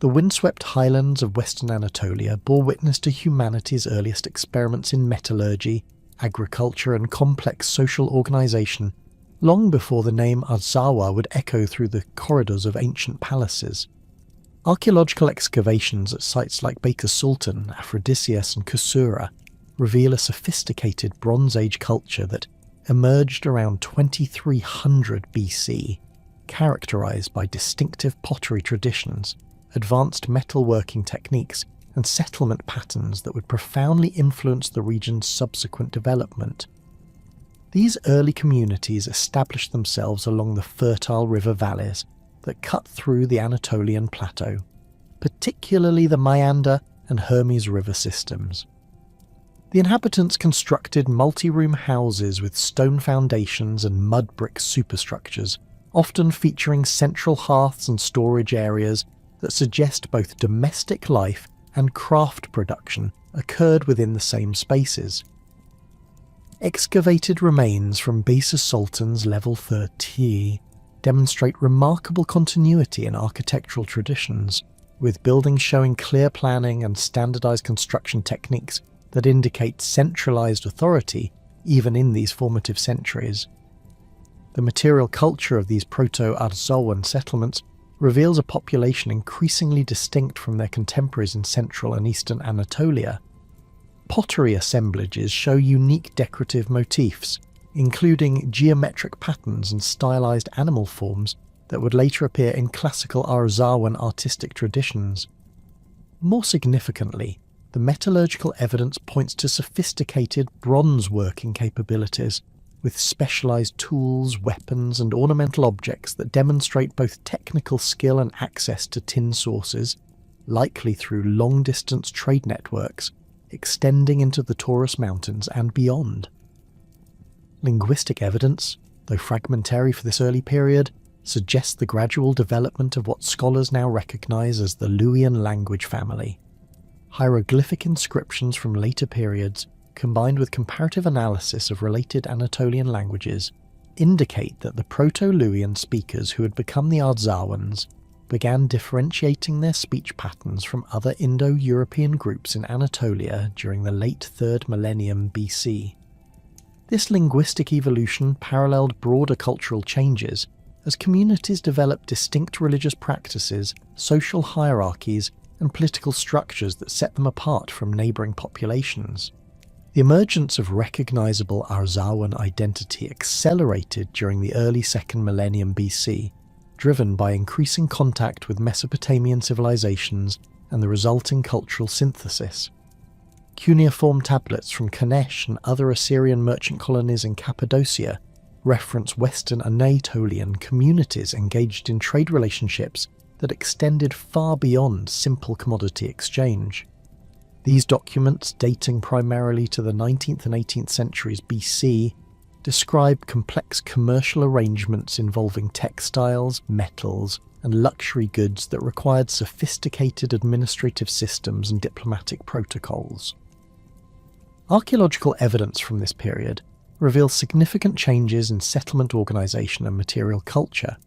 The windswept highlands of western Anatolia bore witness to humanity's earliest experiments in metallurgy, agriculture and complex social organisation, long before the name Arzawa would echo through the corridors of ancient palaces. Archaeological excavations at sites like Baker Sultan, Aphrodisias and Kusura reveal a sophisticated Bronze Age culture that emerged around 2300 BC, characterised by distinctive pottery traditions, advanced metalworking techniques and settlement patterns that would profoundly influence the region's subsequent development. These early communities established themselves along the fertile river valleys that cut through the Anatolian plateau, particularly the Maeander and Hermes river systems. The inhabitants constructed multi-room houses with stone foundations and mud brick superstructures, often featuring central hearths and storage areas that suggest both domestic life and craft production occurred within the same spaces. Excavated remains from Baser Sultan's level 30 demonstrate remarkable continuity in architectural traditions, with buildings showing clear planning and standardized construction techniques that indicate centralized authority even in these formative centuries. The material culture of these proto-Arzawan settlements reveals a population increasingly distinct from their contemporaries in central and eastern Anatolia. Pottery assemblages show unique decorative motifs, including geometric patterns and stylized animal forms that would later appear in classical Arzawan artistic traditions. More significantly, the metallurgical evidence points to sophisticated bronze working capabilities, with specialized tools, weapons, and ornamental objects that demonstrate both technical skill and access to tin sources, likely through long-distance trade networks extending into the Taurus Mountains and beyond. Linguistic evidence, though fragmentary for this early period, suggests the gradual development of what scholars now recognize as the Luwian language family. Hieroglyphic inscriptions from later periods, combined with comparative analysis of related Anatolian languages, indicate that the Proto-Luwian speakers who had become the Arzawans began differentiating their speech patterns from other Indo-European groups in Anatolia during the late 3rd millennium BC. This linguistic evolution paralleled broader cultural changes as communities developed distinct religious practices, social hierarchies, and political structures that set them apart from neighbouring populations. The emergence of recognisable Arzawan identity accelerated during the early 2nd millennium BC, driven by increasing contact with Mesopotamian civilizations and the resulting cultural synthesis. Cuneiform tablets from Kanesh and other Assyrian merchant colonies in Cappadocia reference Western Anatolian communities engaged in trade relationships that extended far beyond simple commodity exchange. These documents, dating primarily to the 19th and 18th centuries BC, describe complex commercial arrangements involving textiles, metals, and luxury goods that required sophisticated administrative systems and diplomatic protocols. Archaeological evidence from this period reveals significant changes in settlement organisation and material culture.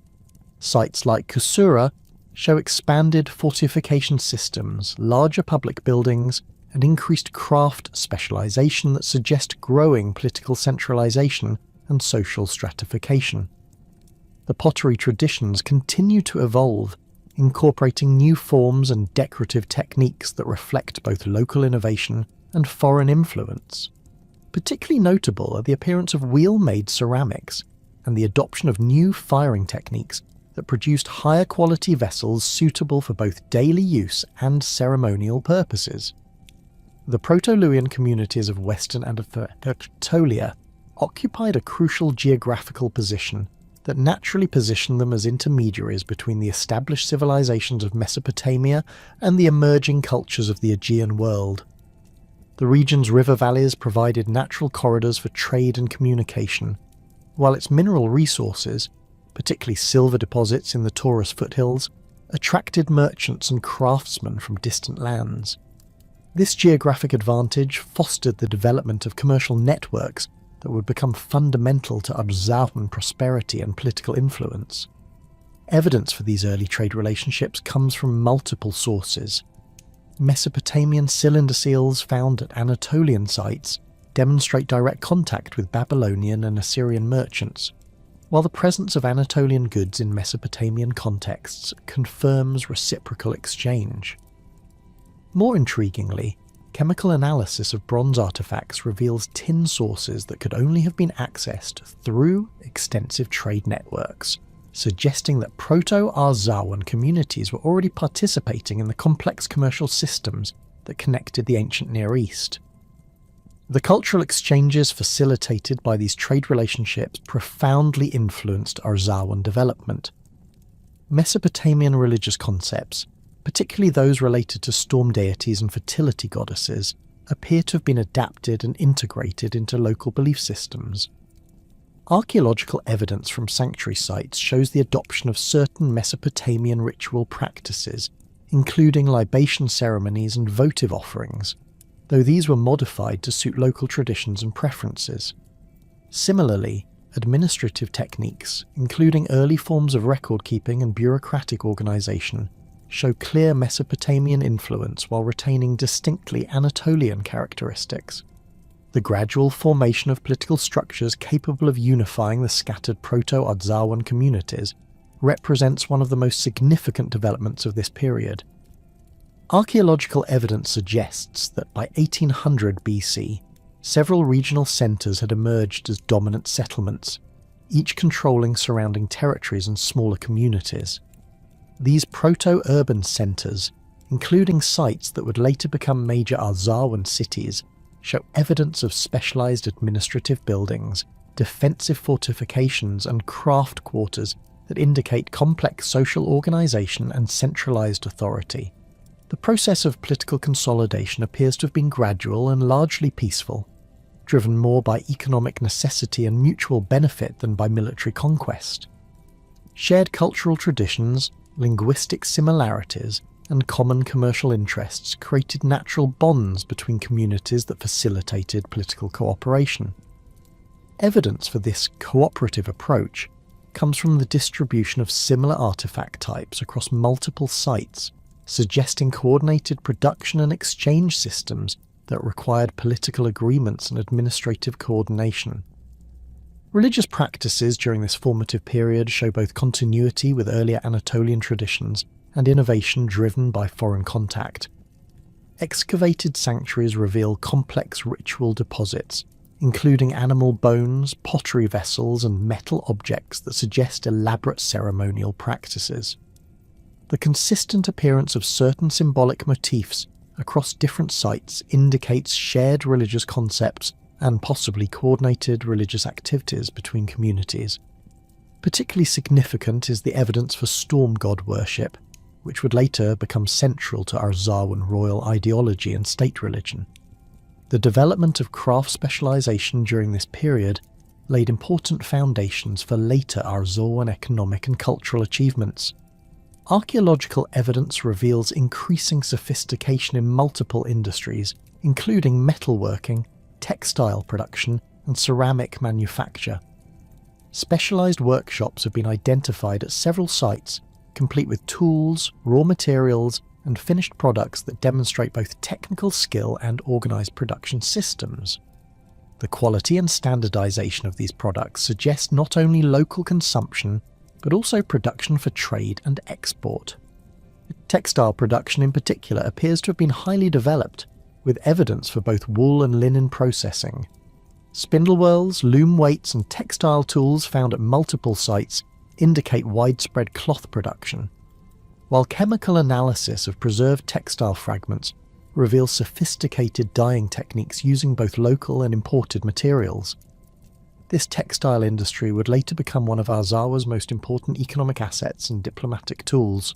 Sites like Kusura show expanded fortification systems, larger public buildings, and increased craft specialisation that suggest growing political centralisation and social stratification. The pottery traditions continue to evolve, incorporating new forms and decorative techniques that reflect both local innovation and foreign influence. Particularly notable are the appearance of wheel-made ceramics and the adoption of new firing techniques that produced higher quality vessels suitable for both daily use and ceremonial purposes. The Proto-Luwian communities of Western Anatolia occupied a crucial geographical position that naturally positioned them as intermediaries between the established civilizations of Mesopotamia and the emerging cultures of the Aegean world. The region's river valleys provided natural corridors for trade and communication, while its mineral resources, particularly silver deposits in the Taurus foothills, attracted merchants and craftsmen from distant lands. This geographic advantage fostered the development of commercial networks that would become fundamental to Arzawan prosperity and political influence. Evidence for these early trade relationships comes from multiple sources. Mesopotamian cylinder seals found at Anatolian sites demonstrate direct contact with Babylonian and Assyrian merchants, while the presence of Anatolian goods in Mesopotamian contexts confirms reciprocal exchange. More intriguingly, chemical analysis of bronze artifacts reveals tin sources that could only have been accessed through extensive trade networks, suggesting that Proto-Arzawan communities were already participating in the complex commercial systems that connected the ancient Near East. The cultural exchanges facilitated by these trade relationships profoundly influenced Arzawan development. Mesopotamian religious concepts, particularly those related to storm deities and fertility goddesses, appear to have been adapted and integrated into local belief systems. Archaeological evidence from sanctuary sites shows the adoption of certain Mesopotamian ritual practices, including libation ceremonies and votive offerings, though these were modified to suit local traditions and preferences. Similarly, administrative techniques, including early forms of record-keeping and bureaucratic organisation, show clear Mesopotamian influence while retaining distinctly Anatolian characteristics. The gradual formation of political structures capable of unifying the scattered Proto-Arzawan communities represents one of the most significant developments of this period. Archaeological evidence suggests that by 1800 BC, several regional centres had emerged as dominant settlements, each controlling surrounding territories and smaller communities. These proto-urban centres, including sites that would later become major Arzawan cities, show evidence of specialised administrative buildings, defensive fortifications and craft quarters that indicate complex social organisation and centralised authority. The process of political consolidation appears to have been gradual and largely peaceful, driven more by economic necessity and mutual benefit than by military conquest. Shared cultural traditions, linguistic similarities, and common commercial interests created natural bonds between communities that facilitated political cooperation. Evidence for this cooperative approach comes from the distribution of similar artifact types across multiple sites, suggesting coordinated production and exchange systems that required political agreements and administrative coordination. Religious practices during this formative period show both continuity with earlier Anatolian traditions and innovation driven by foreign contact. Excavated sanctuaries reveal complex ritual deposits, including animal bones, pottery vessels, and metal objects that suggest elaborate ceremonial practices. The consistent appearance of certain symbolic motifs across different sites indicates shared religious concepts and possibly coordinated religious activities between communities. Particularly significant is the evidence for storm god worship, which would later become central to Arzawan royal ideology and state religion. The development of craft specialization during this period laid important foundations for later Arzawan economic and cultural achievements. Archaeological evidence reveals increasing sophistication in multiple industries, including metalworking, textile production, and ceramic manufacture. Specialized workshops have been identified at several sites, complete with tools, raw materials, and finished products that demonstrate both technical skill and organized production systems. The quality and standardization of these products suggest not only local consumption, but also production for trade and export. Textile production in particular appears to have been highly developed, with evidence for both wool and linen processing. Spindle whorls, loom weights, and textile tools found at multiple sites indicate widespread cloth production, while chemical analysis of preserved textile fragments reveals sophisticated dyeing techniques using both local and imported materials. This textile industry would later become one of Arzawa's most important economic assets and diplomatic tools.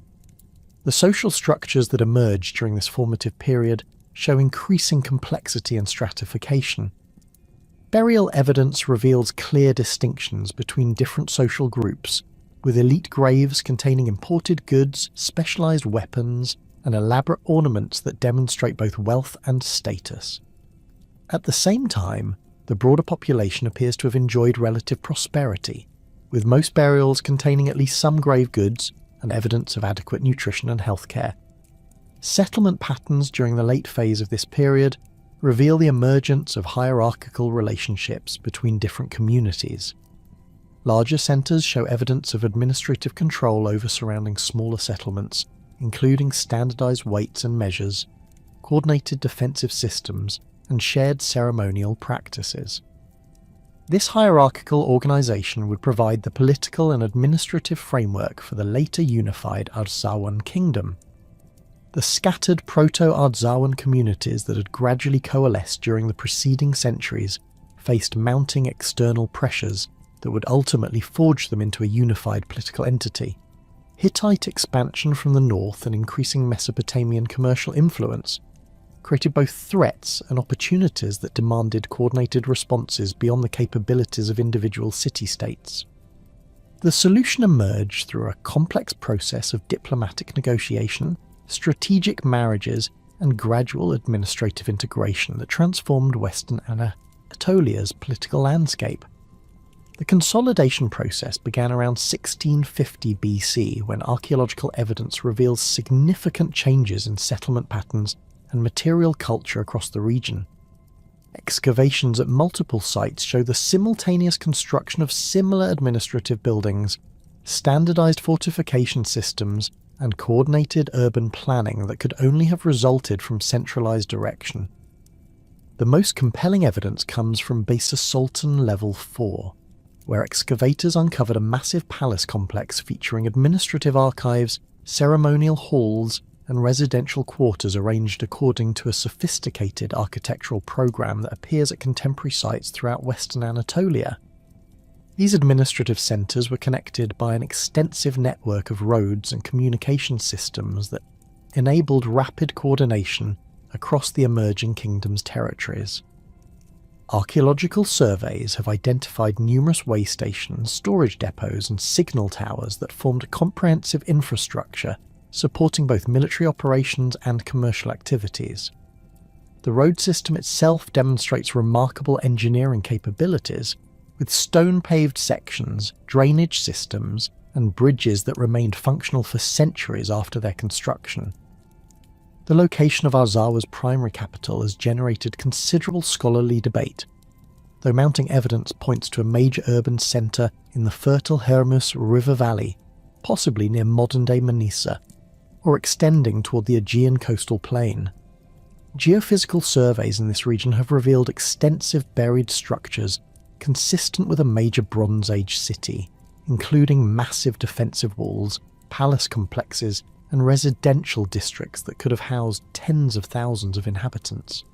The social structures that emerged during this formative period show increasing complexity and stratification. Burial evidence reveals clear distinctions between different social groups, with elite graves containing imported goods, specialized weapons, and elaborate ornaments that demonstrate both wealth and status. At the same time, the broader population appears to have enjoyed relative prosperity. with most burials containing at least some grave goods and evidence of adequate nutrition and healthcare. Settlement patterns during the late phase of this period reveal the emergence of hierarchical relationships between different communities. Larger centres show evidence of administrative control over surrounding smaller settlements, including standardised weights and measures, coordinated defensive systems, and shared ceremonial practices. This hierarchical organisation would provide the political and administrative framework for the later unified Arzawan kingdom. The scattered proto-Arzawan communities that had gradually coalesced during the preceding centuries faced mounting external pressures that would ultimately forge them into a unified political entity. Hittite expansion from the north and increasing Mesopotamian commercial influence created both threats and opportunities that demanded coordinated responses beyond the capabilities of individual city-states. The solution emerged through a complex process of diplomatic negotiation, strategic marriages, and gradual administrative integration that transformed Western Anatolia's political landscape. The consolidation process began around 1650 BC, when archaeological evidence reveals significant changes in settlement patterns and material culture across the region. Excavations at multiple sites show the simultaneous construction of similar administrative buildings, standardized fortification systems, and coordinated urban planning that could only have resulted from centralized direction. The most compelling evidence comes from Besa Sultan Level 4, where excavators uncovered a massive palace complex featuring administrative archives, ceremonial halls, and residential quarters arranged according to a sophisticated architectural program that appears at contemporary sites throughout Western Anatolia. These administrative centres were connected by an extensive network of roads and communication systems that enabled rapid coordination across the emerging kingdom's territories. Archaeological surveys have identified numerous way stations, storage depots, and signal towers that formed a comprehensive infrastructure supporting both military operations and commercial activities. The road system itself demonstrates remarkable engineering capabilities, with stone-paved sections, drainage systems, and bridges that remained functional for centuries after their construction. The location of Arzawa's primary capital has generated considerable scholarly debate, though mounting evidence points to a major urban centre in the fertile Hermus River Valley, possibly near modern-day Manisa, or extending toward the Aegean coastal plain. Geophysical surveys in this region have revealed extensive buried structures consistent with a major Bronze Age city, including massive defensive walls, palace complexes, and residential districts that could have housed tens of thousands of inhabitants.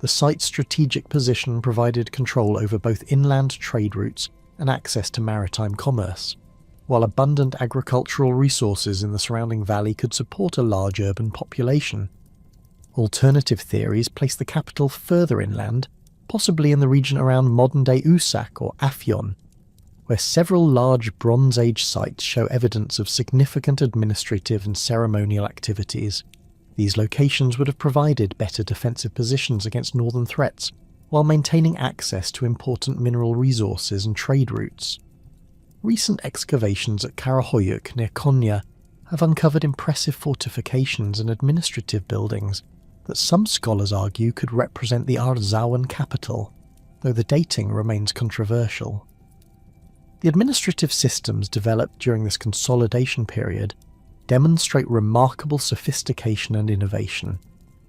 The site's strategic position provided control over both inland trade routes and access to maritime commerce, while abundant agricultural resources in the surrounding valley could support a large urban population. Alternative theories place the capital further inland, possibly in the region around modern-day Usak or Afyon, where several large Bronze Age sites show evidence of significant administrative and ceremonial activities. These locations would have provided better defensive positions against northern threats, while maintaining access to important mineral resources and trade routes. Recent excavations at Karahoyuk near Konya have uncovered impressive fortifications and administrative buildings that some scholars argue could represent the Arzawan capital, though the dating remains controversial. The administrative systems developed during this consolidation period demonstrate remarkable sophistication and innovation.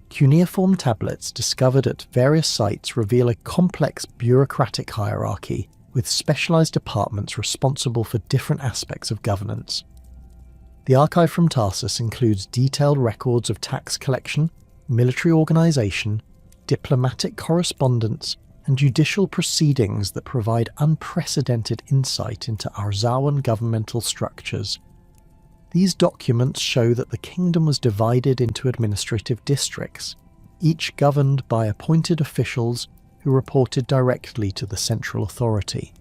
Cuneiform tablets discovered at various sites reveal a complex bureaucratic hierarchy with specialized departments responsible for different aspects of governance. The archive from Tarsus includes detailed records of tax collection, military organization, diplomatic correspondence, and judicial proceedings that provide unprecedented insight into Arzawan governmental structures. These documents show that the kingdom was divided into administrative districts, each governed by appointed officials who reported directly to the central authority.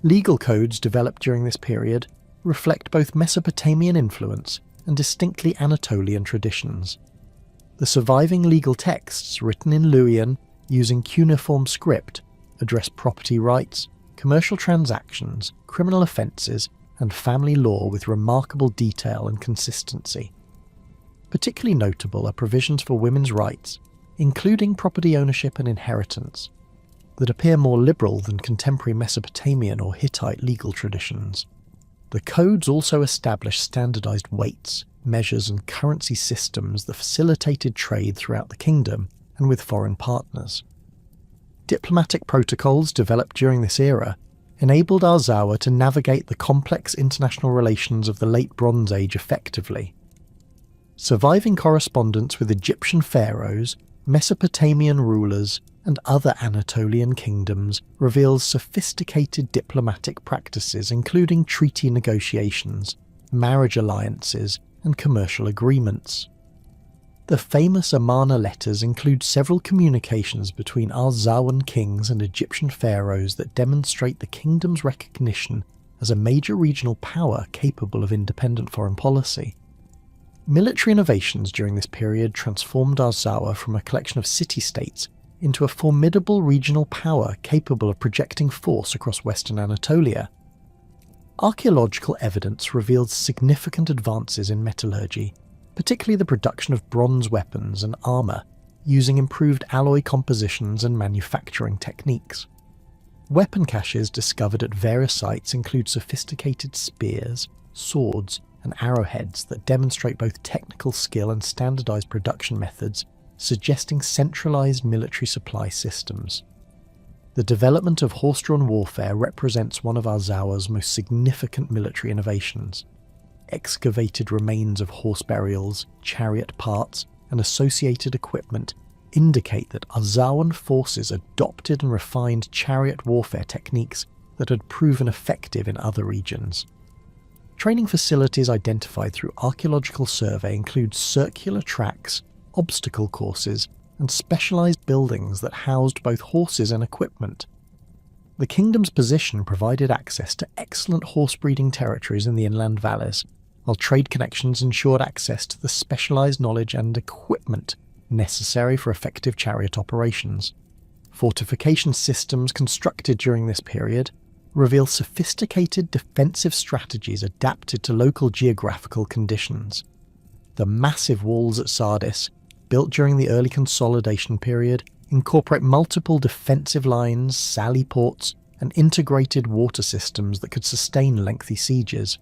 Legal codes developed during this period reflect both Mesopotamian influence and distinctly Anatolian traditions. The surviving legal texts, written in Luwian using cuneiform script, address property rights, commercial transactions, criminal offences, and family law with remarkable detail and consistency. Particularly notable are provisions for women's rights, including property ownership and inheritance, that appear more liberal than contemporary Mesopotamian or Hittite legal traditions. The codes also established standardized weights, measures, and currency systems that facilitated trade throughout the kingdom and with foreign partners. Diplomatic protocols developed during this era enabled Arzawa to navigate the complex international relations of the Late Bronze Age effectively. Surviving correspondence with Egyptian pharaohs, Mesopotamian rulers, and other Anatolian kingdoms reveals sophisticated diplomatic practices including treaty negotiations, marriage alliances, and commercial agreements. The famous Amarna letters include several communications between Arzawan kings and Egyptian pharaohs that demonstrate the kingdom's recognition as a major regional power capable of independent foreign policy. Military innovations during this period transformed Arzawa from a collection of city-states into a formidable regional power capable of projecting force across western Anatolia. Archaeological evidence reveals significant advances in metallurgy, particularly the production of bronze weapons and armour, using improved alloy compositions and manufacturing techniques. Weapon caches discovered at various sites include sophisticated spears, swords, and arrowheads that demonstrate both technical skill and standardized production methods, suggesting centralized military supply systems. The development of horse-drawn warfare represents one of Arzawa's most significant military innovations. Excavated remains of horse burials, chariot parts, and associated equipment indicate that Arzawan forces adopted and refined chariot warfare techniques that had proven effective in other regions. Training facilities identified through archaeological survey include circular tracks, obstacle courses, and specialized buildings that housed both horses and equipment. The kingdom's position provided access to excellent horse breeding territories in the inland valleys, while trade connections ensured access to the specialized knowledge and equipment necessary for effective chariot operations. Fortification systems constructed during this period reveal sophisticated defensive strategies adapted to local geographical conditions. The massive walls at Sardis, built during the early consolidation period, incorporate multiple defensive lines, sally ports, and integrated water systems that could sustain lengthy sieges.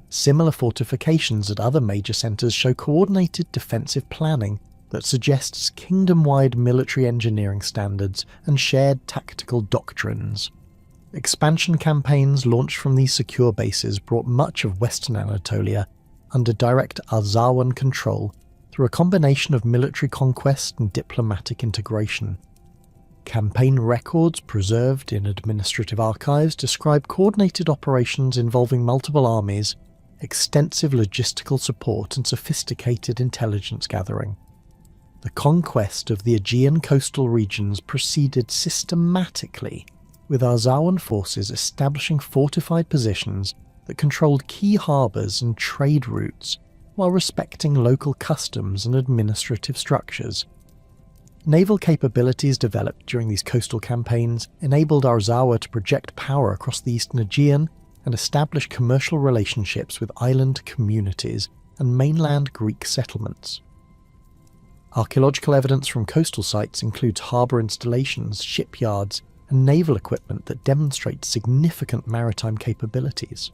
Similar fortifications at other major centres show coordinated defensive planning that suggests kingdom-wide military engineering standards and shared tactical doctrines. Expansion campaigns launched from these secure bases brought much of western Anatolia under direct Arzawan control through a combination of military conquest and diplomatic integration. Campaign records preserved in administrative archives describe coordinated operations involving multiple armies, extensive logistical support, and sophisticated intelligence gathering. The conquest of the Aegean coastal regions proceeded systematically, with Arzawan forces establishing fortified positions that controlled key harbours and trade routes while respecting local customs and administrative structures. Naval capabilities developed during these coastal campaigns enabled Arzawa to project power across the eastern Aegean and establish commercial relationships with island communities and mainland Greek settlements. Archaeological evidence from coastal sites includes harbour installations, shipyards, and naval equipment that demonstrate significant maritime capabilities.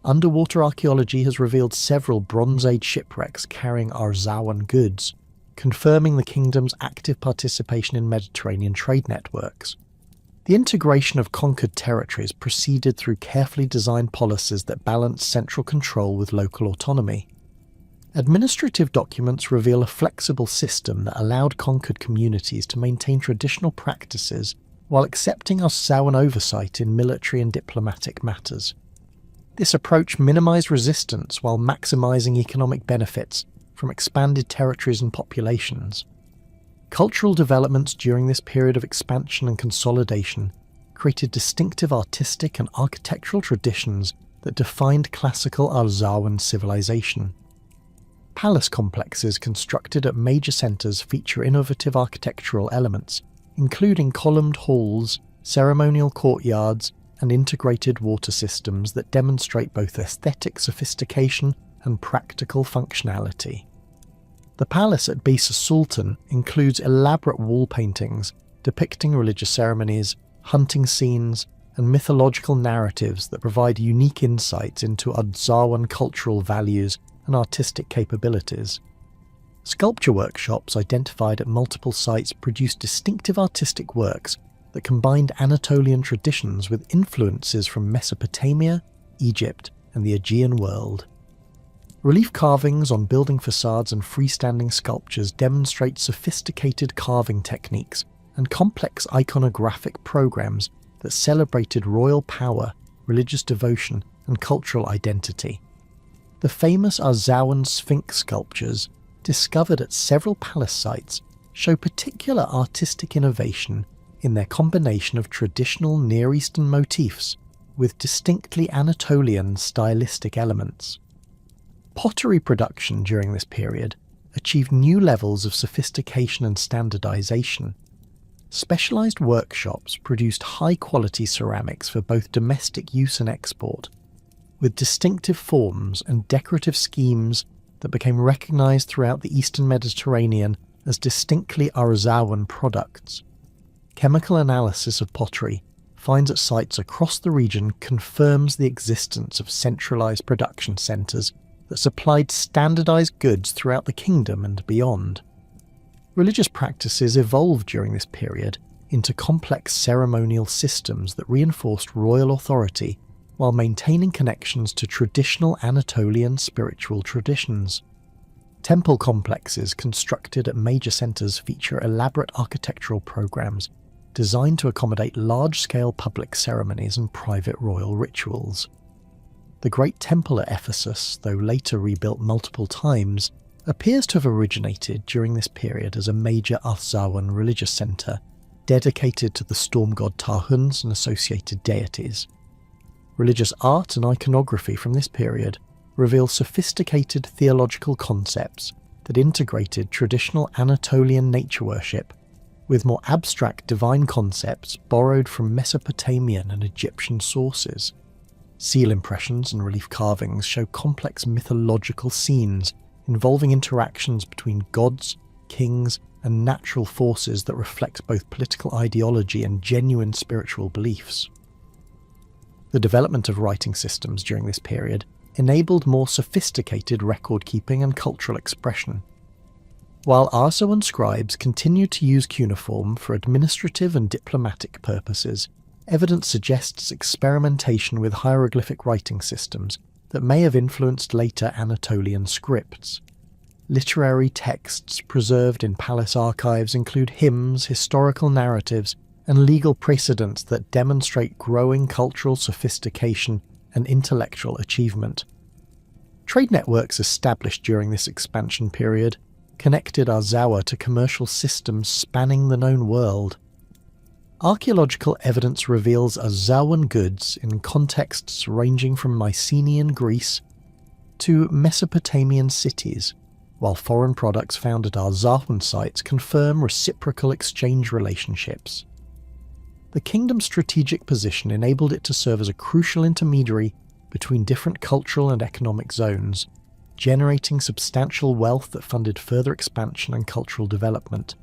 Underwater archaeology has revealed several Bronze Age shipwrecks carrying Arzawan goods, confirming the kingdom's active participation in Mediterranean trade networks. The integration of conquered territories proceeded through carefully designed policies that balanced central control with local autonomy. Administrative documents reveal a flexible system that allowed conquered communities to maintain traditional practices while accepting Arzawan oversight in military and diplomatic matters. This approach minimized resistance while maximizing economic benefits from expanded territories and populations. Cultural developments during this period of expansion and consolidation created distinctive artistic and architectural traditions that defined classical Arzawan civilization. Palace complexes constructed at major centres feature innovative architectural elements, including columned halls, ceremonial courtyards, and integrated water systems that demonstrate both aesthetic sophistication and practical functionality. The palace at Bisa Sultan includes elaborate wall paintings depicting religious ceremonies, hunting scenes, and mythological narratives that provide unique insights into Arzawan cultural values and artistic capabilities. Sculpture workshops identified at multiple sites produced distinctive artistic works that combined Anatolian traditions with influences from Mesopotamia, Egypt, and the Aegean world. Relief carvings on building facades and freestanding sculptures demonstrate sophisticated carving techniques and complex iconographic programs that celebrated royal power, religious devotion, and cultural identity. The famous Arzawan Sphinx sculptures, discovered at several palace sites, show particular artistic innovation in their combination of traditional Near Eastern motifs with distinctly Anatolian stylistic elements. Pottery production during this period achieved new levels of sophistication and standardization. Specialized workshops produced high-quality ceramics for both domestic use and export, with distinctive forms and decorative schemes that became recognized throughout the Eastern Mediterranean as distinctly Arzawan products. Chemical analysis of pottery finds at sites across the region confirms the existence of centralized production centers that supplied standardized goods throughout the kingdom and beyond. Religious practices evolved during this period into complex ceremonial systems that reinforced royal authority while maintaining connections to traditional Anatolian spiritual traditions. Temple complexes constructed at major centers feature elaborate architectural programs designed to accommodate large-scale public ceremonies and private royal rituals. The Great Temple at Ephesus, though later rebuilt multiple times, appears to have originated during this period as a major Arzawan religious centre, dedicated to the storm god Tarhuns and associated deities. Religious art and iconography from this period reveal sophisticated theological concepts that integrated traditional Anatolian nature worship with more abstract divine concepts borrowed from Mesopotamian and Egyptian sources. Seal impressions and relief carvings show complex mythological scenes involving interactions between gods, kings, and natural forces that reflect both political ideology and genuine spiritual beliefs. The development of writing systems during this period enabled more sophisticated record-keeping and cultural expression. While Arzawan scribes continued to use cuneiform for administrative and diplomatic purposes, evidence suggests experimentation with hieroglyphic writing systems that may have influenced later Anatolian scripts. Literary texts preserved in palace archives include hymns, historical narratives, and legal precedents that demonstrate growing cultural sophistication and intellectual achievement. Trade networks established during this expansion period connected Arzawa to commercial systems spanning the known world. Archaeological evidence reveals Arzawan goods in contexts ranging from Mycenaean Greece to Mesopotamian cities, while foreign products found at Arzawan sites confirm reciprocal exchange relationships. The kingdom's strategic position enabled it to serve as a crucial intermediary between different cultural and economic zones, generating substantial wealth that funded further expansion and cultural development.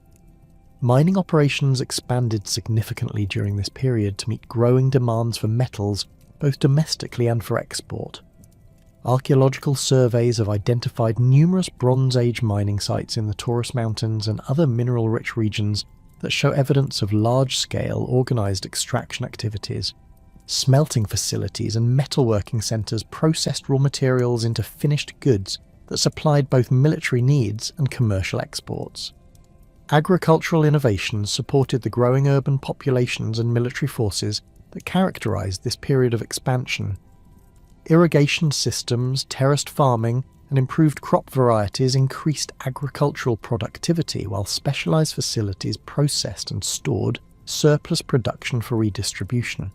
Mining operations expanded significantly during this period to meet growing demands for metals, both domestically and for export. Archaeological surveys have identified numerous Bronze Age mining sites in the Taurus Mountains and other mineral-rich regions that show evidence of large-scale organised extraction activities. Smelting facilities and metalworking centres processed raw materials into finished goods that supplied both military needs and commercial exports. Agricultural innovations supported the growing urban populations and military forces that characterised this period of expansion. Irrigation systems, terraced farming, and improved crop varieties increased agricultural productivity, while specialised facilities processed and stored surplus production for redistribution.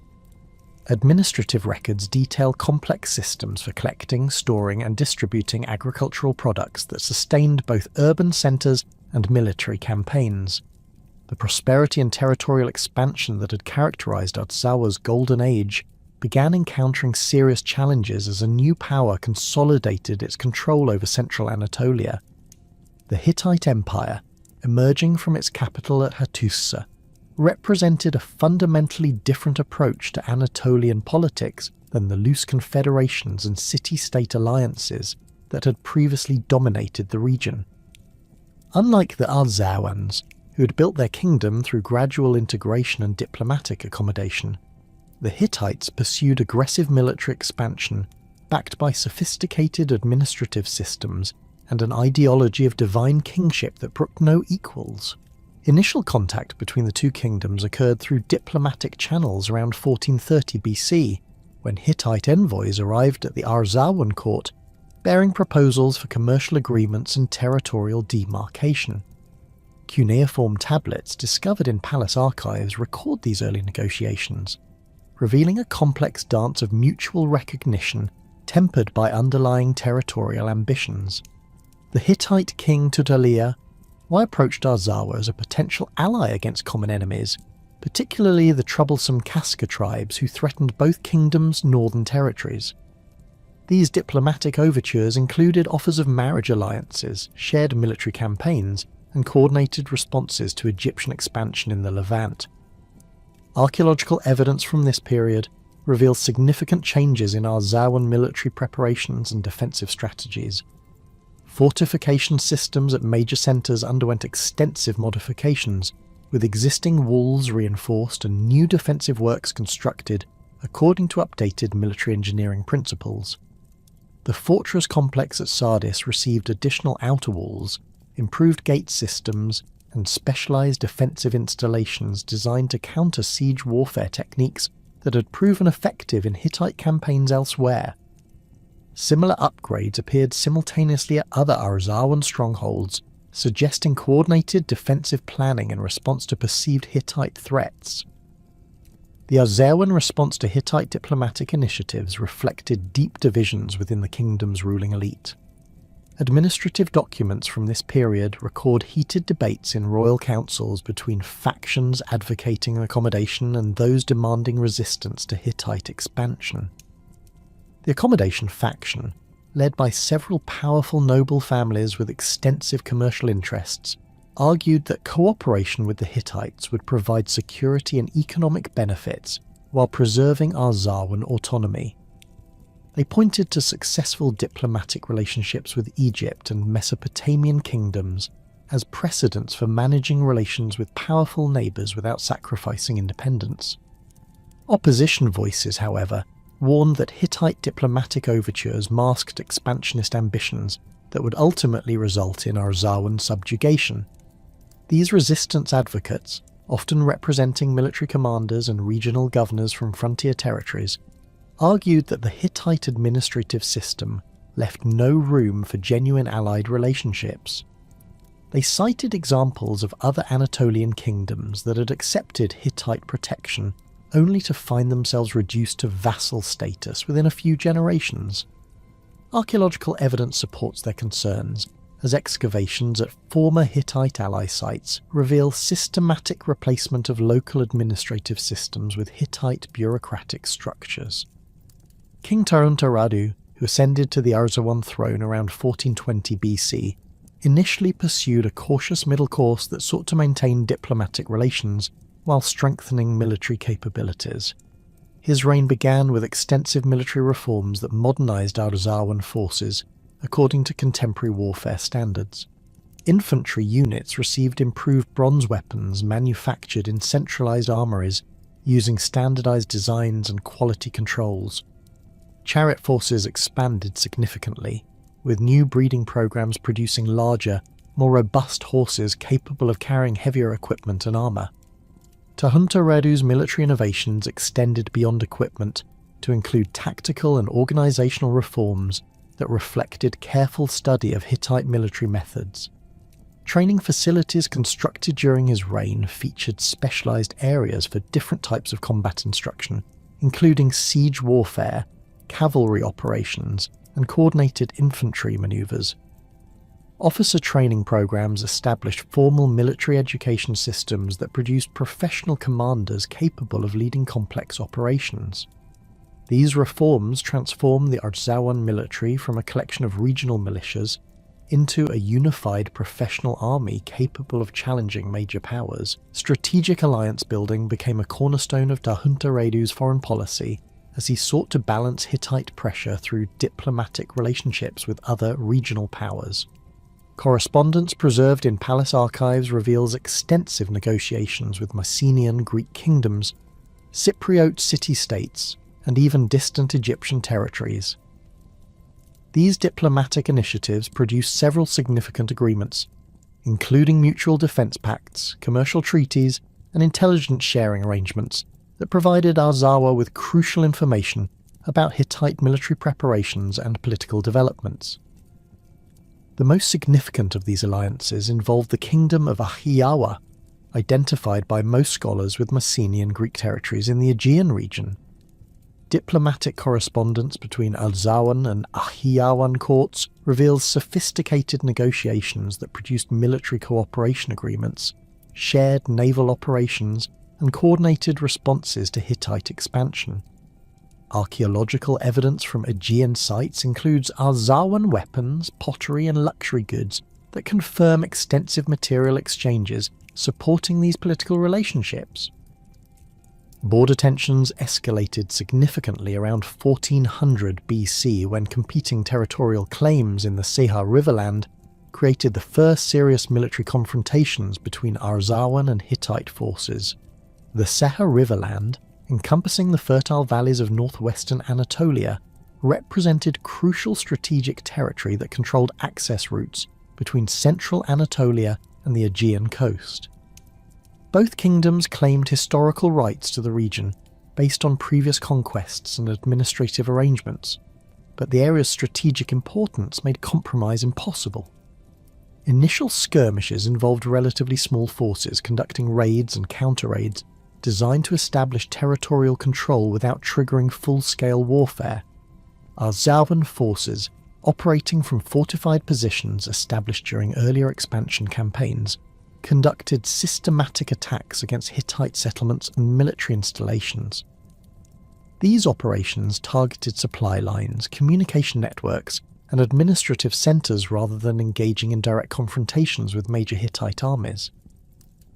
Administrative records detail complex systems for collecting, storing, and distributing agricultural products that sustained both urban centres and military campaigns. The prosperity and territorial expansion that had characterized Arzawa's golden age began encountering serious challenges as a new power consolidated its control over central Anatolia. The Hittite Empire, emerging from its capital at Hattusa, represented a fundamentally different approach to Anatolian politics than the loose confederations and city-state alliances that had previously dominated the region. Unlike the Arzawans, who had built their kingdom through gradual integration and diplomatic accommodation, the Hittites pursued aggressive military expansion backed by sophisticated administrative systems and an ideology of divine kingship that brooked no equals. Initial contact between the two kingdoms occurred through diplomatic channels around 1430 BC, when Hittite envoys arrived at the Arzawan court bearing proposals for commercial agreements and territorial demarcation. Cuneiform tablets discovered in palace archives record these early negotiations, revealing a complex dance of mutual recognition tempered by underlying territorial ambitions. The Hittite king Tutaliya approached Arzawa as a potential ally against common enemies, particularly the troublesome Kaska tribes who threatened both kingdoms' northern territories. These diplomatic overtures included offers of marriage alliances, shared military campaigns, and coordinated responses to Egyptian expansion in the Levant. Archaeological evidence from this period reveals significant changes in Arzawan military preparations and defensive strategies. Fortification systems at major centres underwent extensive modifications, with existing walls reinforced and new defensive works constructed according to updated military engineering principles. The fortress complex at Sardis received additional outer walls, improved gate systems, and specialised defensive installations designed to counter siege warfare techniques that had proven effective in Hittite campaigns elsewhere. Similar upgrades appeared simultaneously at other Arzawan strongholds, suggesting coordinated defensive planning in response to perceived Hittite threats. The Arzawan response to Hittite diplomatic initiatives reflected deep divisions within the kingdom's ruling elite. Administrative documents from this period record heated debates in royal councils between factions advocating accommodation and those demanding resistance to Hittite expansion. The accommodation faction, led by several powerful noble families with extensive commercial interests, argued that cooperation with the Hittites would provide security and economic benefits while preserving Arzawan autonomy. They pointed to successful diplomatic relationships with Egypt and Mesopotamian kingdoms as precedents for managing relations with powerful neighbours without sacrificing independence. Opposition voices, however, warned that Hittite diplomatic overtures masked expansionist ambitions that would ultimately result in Arzawan subjugation. These resistance advocates, often representing military commanders and regional governors from frontier territories, argued that the Hittite administrative system left no room for genuine allied relationships. They cited examples of other Anatolian kingdoms that had accepted Hittite protection only to find themselves reduced to vassal status within a few generations. Archaeological evidence supports their concerns, as excavations at former Hittite ally sites reveal systematic replacement of local administrative systems with Hittite bureaucratic structures. King Taruntaradu, who ascended to the Arzawan throne around 1420 BC, initially pursued a cautious middle course that sought to maintain diplomatic relations while strengthening military capabilities. His reign began with extensive military reforms that modernised Arzawan forces according to contemporary warfare standards. Infantry units received improved bronze weapons manufactured in centralised armouries using standardised designs and quality controls. Chariot forces expanded significantly, with new breeding programs producing larger, more robust horses capable of carrying heavier equipment and armour. Tarhuntaradu's military innovations extended beyond equipment to include tactical and organisational reforms that reflected careful study of Hittite military methods. Training facilities constructed during his reign featured specialised areas for different types of combat instruction, including siege warfare, cavalry operations, and coordinated infantry manoeuvres. Officer training programs established formal military education systems that produced professional commanders capable of leading complex operations. These reforms transformed the Arzawan military from a collection of regional militias into a unified professional army capable of challenging major powers. Strategic alliance building became a cornerstone of Dahunta Redu's foreign policy as he sought to balance Hittite pressure through diplomatic relationships with other regional powers. Correspondence preserved in palace archives reveals extensive negotiations with Mycenaean Greek kingdoms, Cypriot city-states, and even distant Egyptian territories. These diplomatic initiatives produced several significant agreements, including mutual defence pacts, commercial treaties, and intelligence sharing arrangements that provided Arzawa with crucial information about Hittite military preparations and political developments. The most significant of these alliances involved the Kingdom of Arzawa, identified by most scholars with Mycenaean Greek territories in the Aegean region. Diplomatic correspondence between Arzawan and Arzawan courts reveals sophisticated negotiations that produced military cooperation agreements, shared naval operations, and coordinated responses to Hittite expansion. Archaeological evidence from Aegean sites includes Arzawan weapons, pottery, and luxury goods that confirm extensive material exchanges supporting these political relationships. Border tensions escalated significantly around 1400 BC when competing territorial claims in the Seha Riverland created the first serious military confrontations between Arzawan and Hittite forces. The Seha Riverland, encompassing the fertile valleys of northwestern Anatolia, represented crucial strategic territory that controlled access routes between central Anatolia and the Aegean coast. Both kingdoms claimed historical rights to the region based on previous conquests and administrative arrangements, but the area's strategic importance made compromise impossible. Initial skirmishes involved relatively small forces conducting raids and counter-raids designed to establish territorial control without triggering full-scale warfare. Arzawan forces, operating from fortified positions established during earlier expansion campaigns, conducted systematic attacks against Hittite settlements and military installations. These operations targeted supply lines, communication networks, and administrative centres rather than engaging in direct confrontations with major Hittite armies.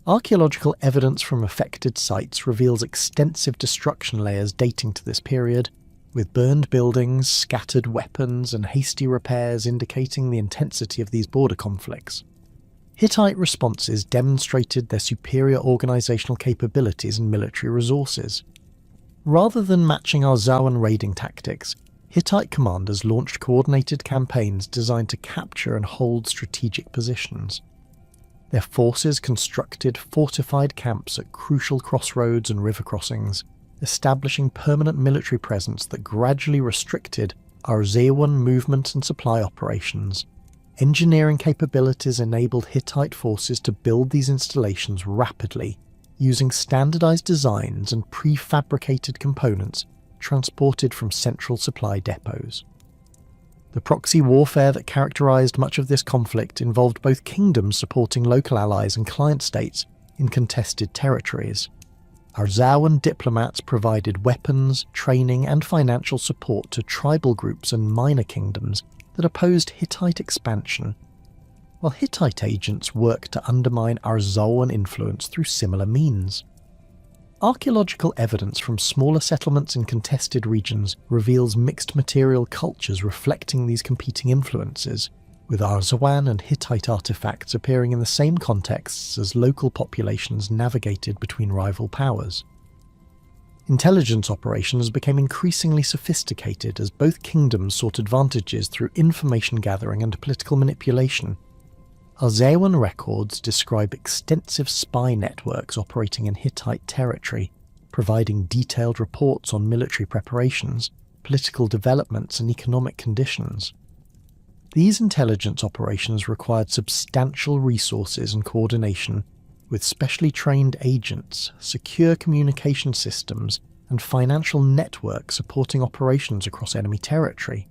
Archaeological evidence from affected sites reveals extensive destruction layers dating to this period, with burned buildings, scattered weapons, and hasty repairs indicating the intensity of these border conflicts. Hittite responses demonstrated their superior organisational capabilities and military resources. Rather than matching Arzawan raiding tactics, Hittite commanders launched coordinated campaigns designed to capture and hold strategic positions. Their forces constructed fortified camps at crucial crossroads and river crossings, establishing permanent military presence that gradually restricted Arzawan movement and supply operations. Engineering capabilities enabled Hittite forces to build these installations rapidly, using standardized designs and prefabricated components transported from central supply depots. The proxy warfare that characterized much of this conflict involved both kingdoms supporting local allies and client states in contested territories. Arzawan diplomats provided weapons, training, and financial support to tribal groups and minor kingdoms that opposed Hittite expansion, while Hittite agents worked to undermine Arzawan influence through similar means. Archaeological evidence from smaller settlements in contested regions reveals mixed material cultures reflecting these competing influences, with Arzawan and Hittite artifacts appearing in the same contexts as local populations navigated between rival powers. Intelligence operations became increasingly sophisticated as both kingdoms sought advantages through information gathering and political manipulation. Arzawan records describe extensive spy networks operating in Hittite territory, providing detailed reports on military preparations, political developments, and economic conditions. These intelligence operations required substantial resources and coordination, with specially trained agents, secure communication systems, and financial networks supporting operations across enemy territory.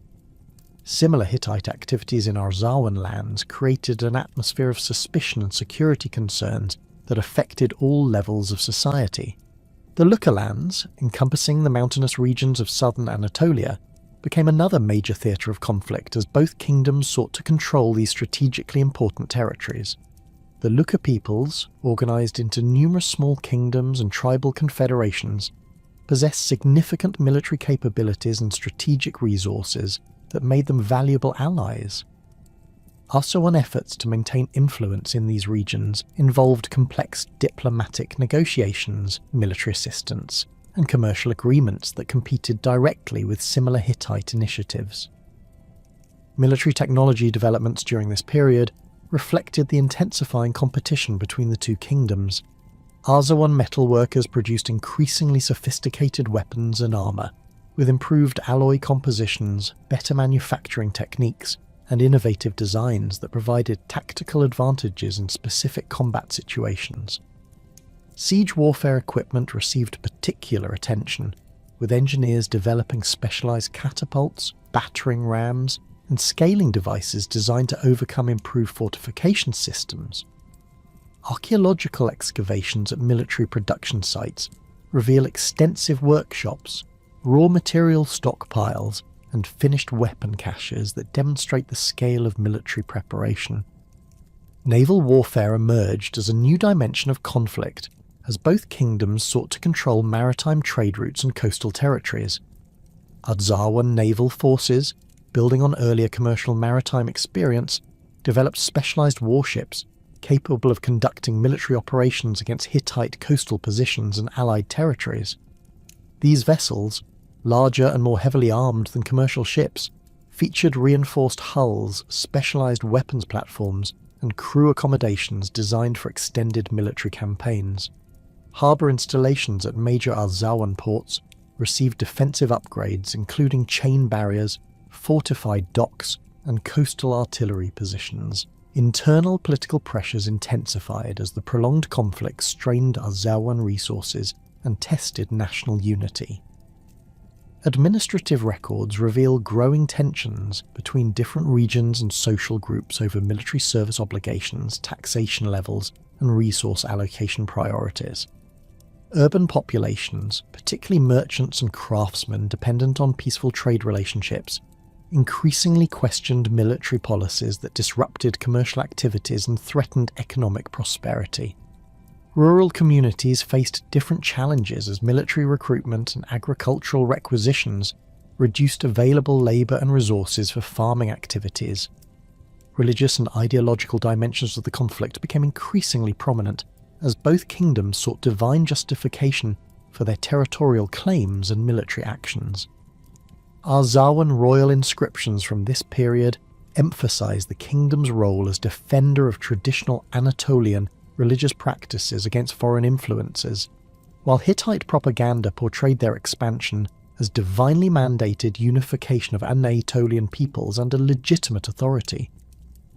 Similar Hittite activities in Arzawan lands created an atmosphere of suspicion and security concerns that affected all levels of society. The Lucca lands, encompassing the mountainous regions of southern Anatolia, became another major theatre of conflict as both kingdoms sought to control these strategically important territories. The Lucca peoples, organised into numerous small kingdoms and tribal confederations, possessed significant military capabilities and strategic resources that made them valuable allies. Arzawan efforts to maintain influence in these regions involved complex diplomatic negotiations, military assistance, and commercial agreements that competed directly with similar Hittite initiatives. Military technology developments during this period reflected the intensifying competition between the two kingdoms. Arzawan metalworkers produced increasingly sophisticated weapons and armour, with improved alloy compositions, better manufacturing techniques, and innovative designs that provided tactical advantages in specific combat situations. Siege warfare equipment received particular attention, with engineers developing specialised catapults, battering rams, and scaling devices designed to overcome improved fortification systems. Archaeological excavations at military production sites reveal extensive workshops, raw material stockpiles, and finished weapon caches that demonstrate the scale of military preparation. Naval warfare emerged as a new dimension of conflict as both kingdoms sought to control maritime trade routes and coastal territories. Arzawan naval forces, building on earlier commercial maritime experience, developed specialised warships capable of conducting military operations against Hittite coastal positions and allied territories. These vessels, larger and more heavily armed than commercial ships, featured reinforced hulls, specialised weapons platforms, and crew accommodations designed for extended military campaigns. Harbour installations at major Arzawan ports received defensive upgrades including chain barriers, fortified docks, and coastal artillery positions. Internal political pressures intensified as the prolonged conflict strained Arzawan resources and tested national unity. Administrative records reveal growing tensions between different regions and social groups over military service obligations, taxation levels, and resource allocation priorities. Urban populations, particularly merchants and craftsmen dependent on peaceful trade relationships, increasingly questioned military policies that disrupted commercial activities and threatened economic prosperity. Rural communities faced different challenges as military recruitment and agricultural requisitions reduced available labour and resources for farming activities. Religious and ideological dimensions of the conflict became increasingly prominent as both kingdoms sought divine justification for their territorial claims and military actions. Arzawan royal inscriptions from this period emphasise the kingdom's role as defender of traditional Anatolian religious practices against foreign influences, while Hittite propaganda portrayed their expansion as divinely mandated unification of Anatolian peoples under legitimate authority.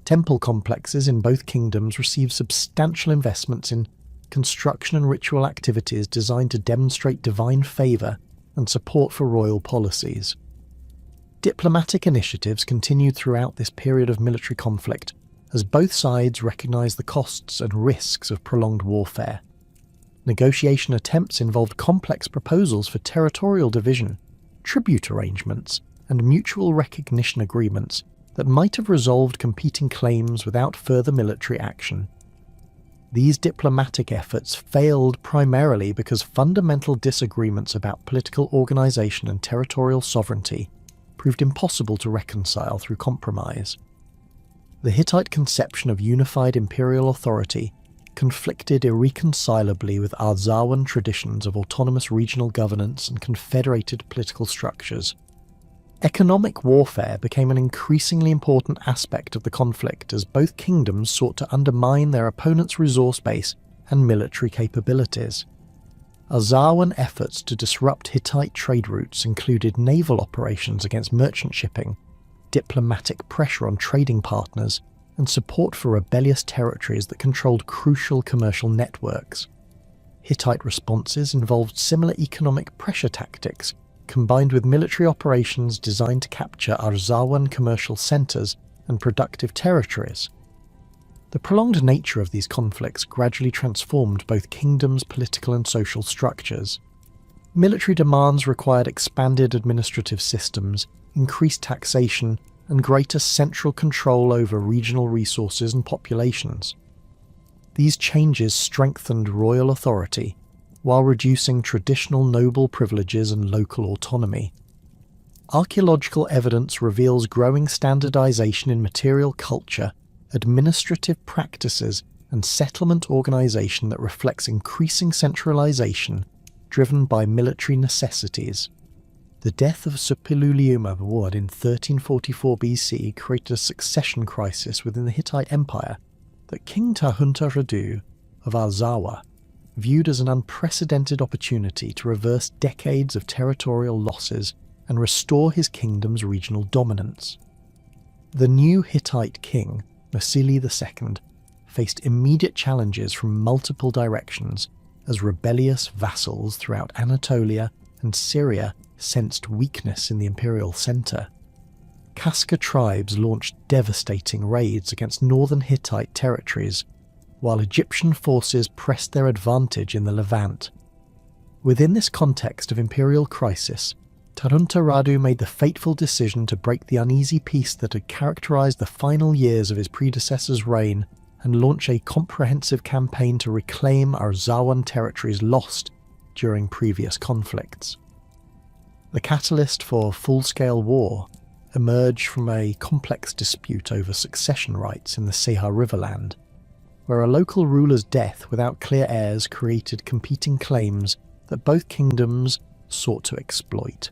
Temple complexes in both kingdoms received substantial investments in construction and ritual activities designed to demonstrate divine favour and support for royal policies. Diplomatic initiatives continued throughout this period of military conflict, as both sides recognised the costs and risks of prolonged warfare. Negotiation attempts involved complex proposals for territorial division, tribute arrangements, and mutual recognition agreements that might have resolved competing claims without further military action. These diplomatic efforts failed primarily because fundamental disagreements about political organisation and territorial sovereignty proved impossible to reconcile through compromise. The Hittite conception of unified imperial authority conflicted irreconcilably with Arzawan traditions of autonomous regional governance and confederated political structures. Economic warfare became an increasingly important aspect of the conflict as both kingdoms sought to undermine their opponent's resource base and military capabilities. Arzawan efforts to disrupt Hittite trade routes included naval operations against merchant shipping, diplomatic pressure on trading partners, and support for rebellious territories that controlled crucial commercial networks. Hittite responses involved similar economic pressure tactics, combined with military operations designed to capture Arzawan commercial centres and productive territories. The prolonged nature of these conflicts gradually transformed both kingdoms' political and social structures. Military demands required expanded administrative systems, increased taxation, and greater central control over regional resources and populations. These changes strengthened royal authority, while reducing traditional noble privileges and local autonomy. Archaeological evidence reveals growing standardization in material culture, administrative practices, and settlement organization that reflects increasing centralization driven by military necessities. The death of Suppiluliuma I in 1344 BC created a succession crisis within the Hittite Empire that King Tahunta Radu of Arzawa viewed as an unprecedented opportunity to reverse decades of territorial losses and restore his kingdom's regional dominance. The new Hittite king, Masili II, faced immediate challenges from multiple directions as rebellious vassals throughout Anatolia and Syria sensed weakness in the imperial centre. Kaska tribes launched devastating raids against northern Hittite territories, while Egyptian forces pressed their advantage in the Levant. Within this context of imperial crisis, Tahunta Radu made the fateful decision to break the uneasy peace that had characterised the final years of his predecessor's reign and launch a comprehensive campaign to reclaim Arzawan territories lost during previous conflicts. The catalyst for full-scale war emerged from a complex dispute over succession rights in the Seha Riverland, where a local ruler's death without clear heirs created competing claims that both kingdoms sought to exploit.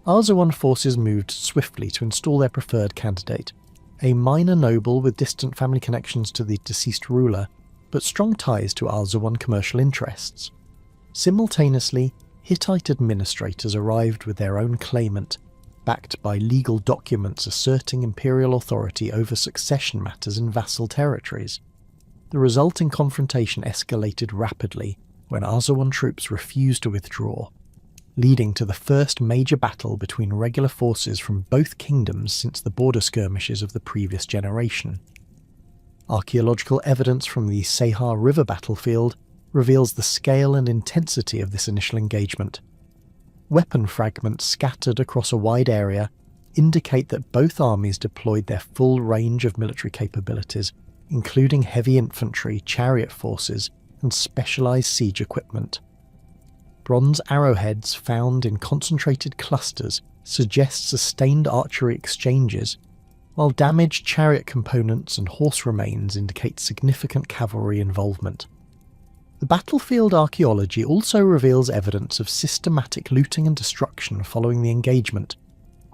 Arzawan forces moved swiftly to install their preferred candidate, a minor noble with distant family connections to the deceased ruler, but strong ties to Arzawan commercial interests. Simultaneously, Hittite administrators arrived with their own claimant, backed by legal documents asserting imperial authority over succession matters in vassal territories. The resulting confrontation escalated rapidly when Arzawan troops refused to withdraw, leading to the first major battle between regular forces from both kingdoms since the border skirmishes of the previous generation. Archaeological evidence from the Seha River battlefield reveals the scale and intensity of this initial engagement. Weapon fragments scattered across a wide area indicate that both armies deployed their full range of military capabilities, including heavy infantry, chariot forces, and specialized siege equipment. Bronze arrowheads found in concentrated clusters suggest sustained archery exchanges, while damaged chariot components and horse remains indicate significant cavalry involvement. The battlefield archaeology also reveals evidence of systematic looting and destruction following the engagement,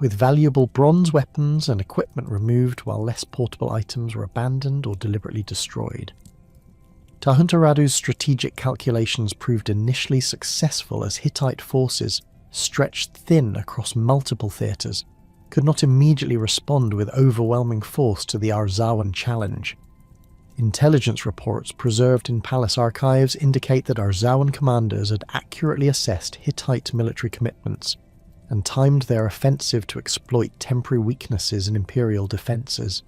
with valuable bronze weapons and equipment removed while less portable items were abandoned or deliberately destroyed. Tahunta Radu's strategic calculations proved initially successful as Hittite forces, stretched thin across multiple theatres, could not immediately respond with overwhelming force to the Arzawan challenge. Intelligence reports preserved in palace archives indicate that Arzawan commanders had accurately assessed Hittite military commitments and timed their offensive to exploit temporary weaknesses in imperial defences.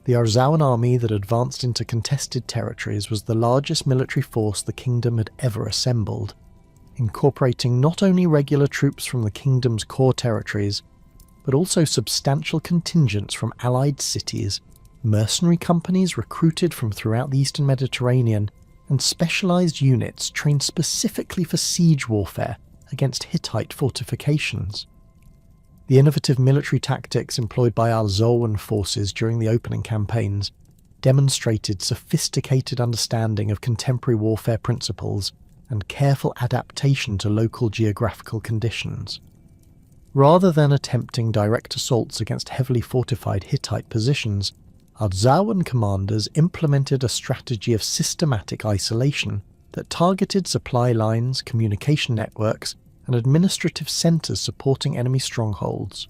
The Arzawan army that advanced into contested territories was the largest military force the kingdom had ever assembled, incorporating not only regular troops from the kingdom's core territories, but also substantial contingents from allied cities, mercenary companies recruited from throughout the eastern Mediterranean, and specialised units trained specifically for siege warfare against Hittite fortifications. The innovative military tactics employed by Arzawan forces during the opening campaigns demonstrated sophisticated understanding of contemporary warfare principles and careful adaptation to local geographical conditions. Rather than attempting direct assaults against heavily fortified Hittite positions, Arzawan commanders implemented a strategy of systematic isolation that targeted supply lines, communication networks, and administrative centres supporting enemy strongholds.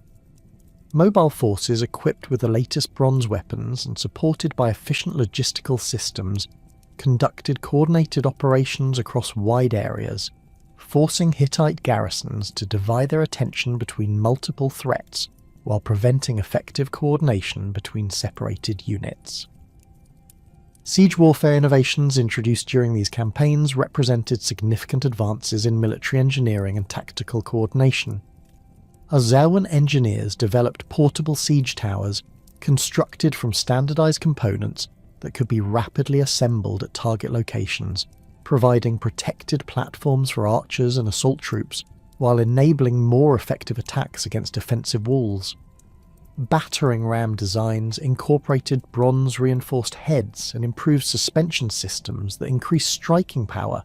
Mobile forces equipped with the latest bronze weapons and supported by efficient logistical systems conducted coordinated operations across wide areas, forcing Hittite garrisons to divide their attention between multiple threats while preventing effective coordination between separated units. Siege warfare innovations introduced during these campaigns represented significant advances in military engineering and tactical coordination. Arzawan engineers developed portable siege towers constructed from standardized components that could be rapidly assembled at target locations, providing protected platforms for archers and assault troops while enabling more effective attacks against defensive walls. Battering ram designs incorporated bronze-reinforced heads and improved suspension systems that increased striking power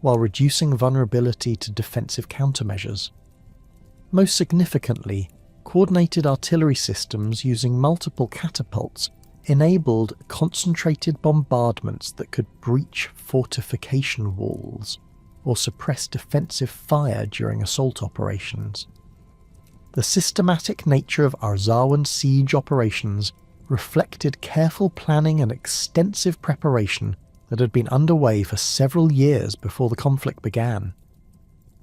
while reducing vulnerability to defensive countermeasures. Most significantly, coordinated artillery systems using multiple catapults enabled concentrated bombardments that could breach fortification walls or suppress defensive fire during assault operations. The systematic nature of Arzawan siege operations reflected careful planning and extensive preparation that had been underway for several years before the conflict began.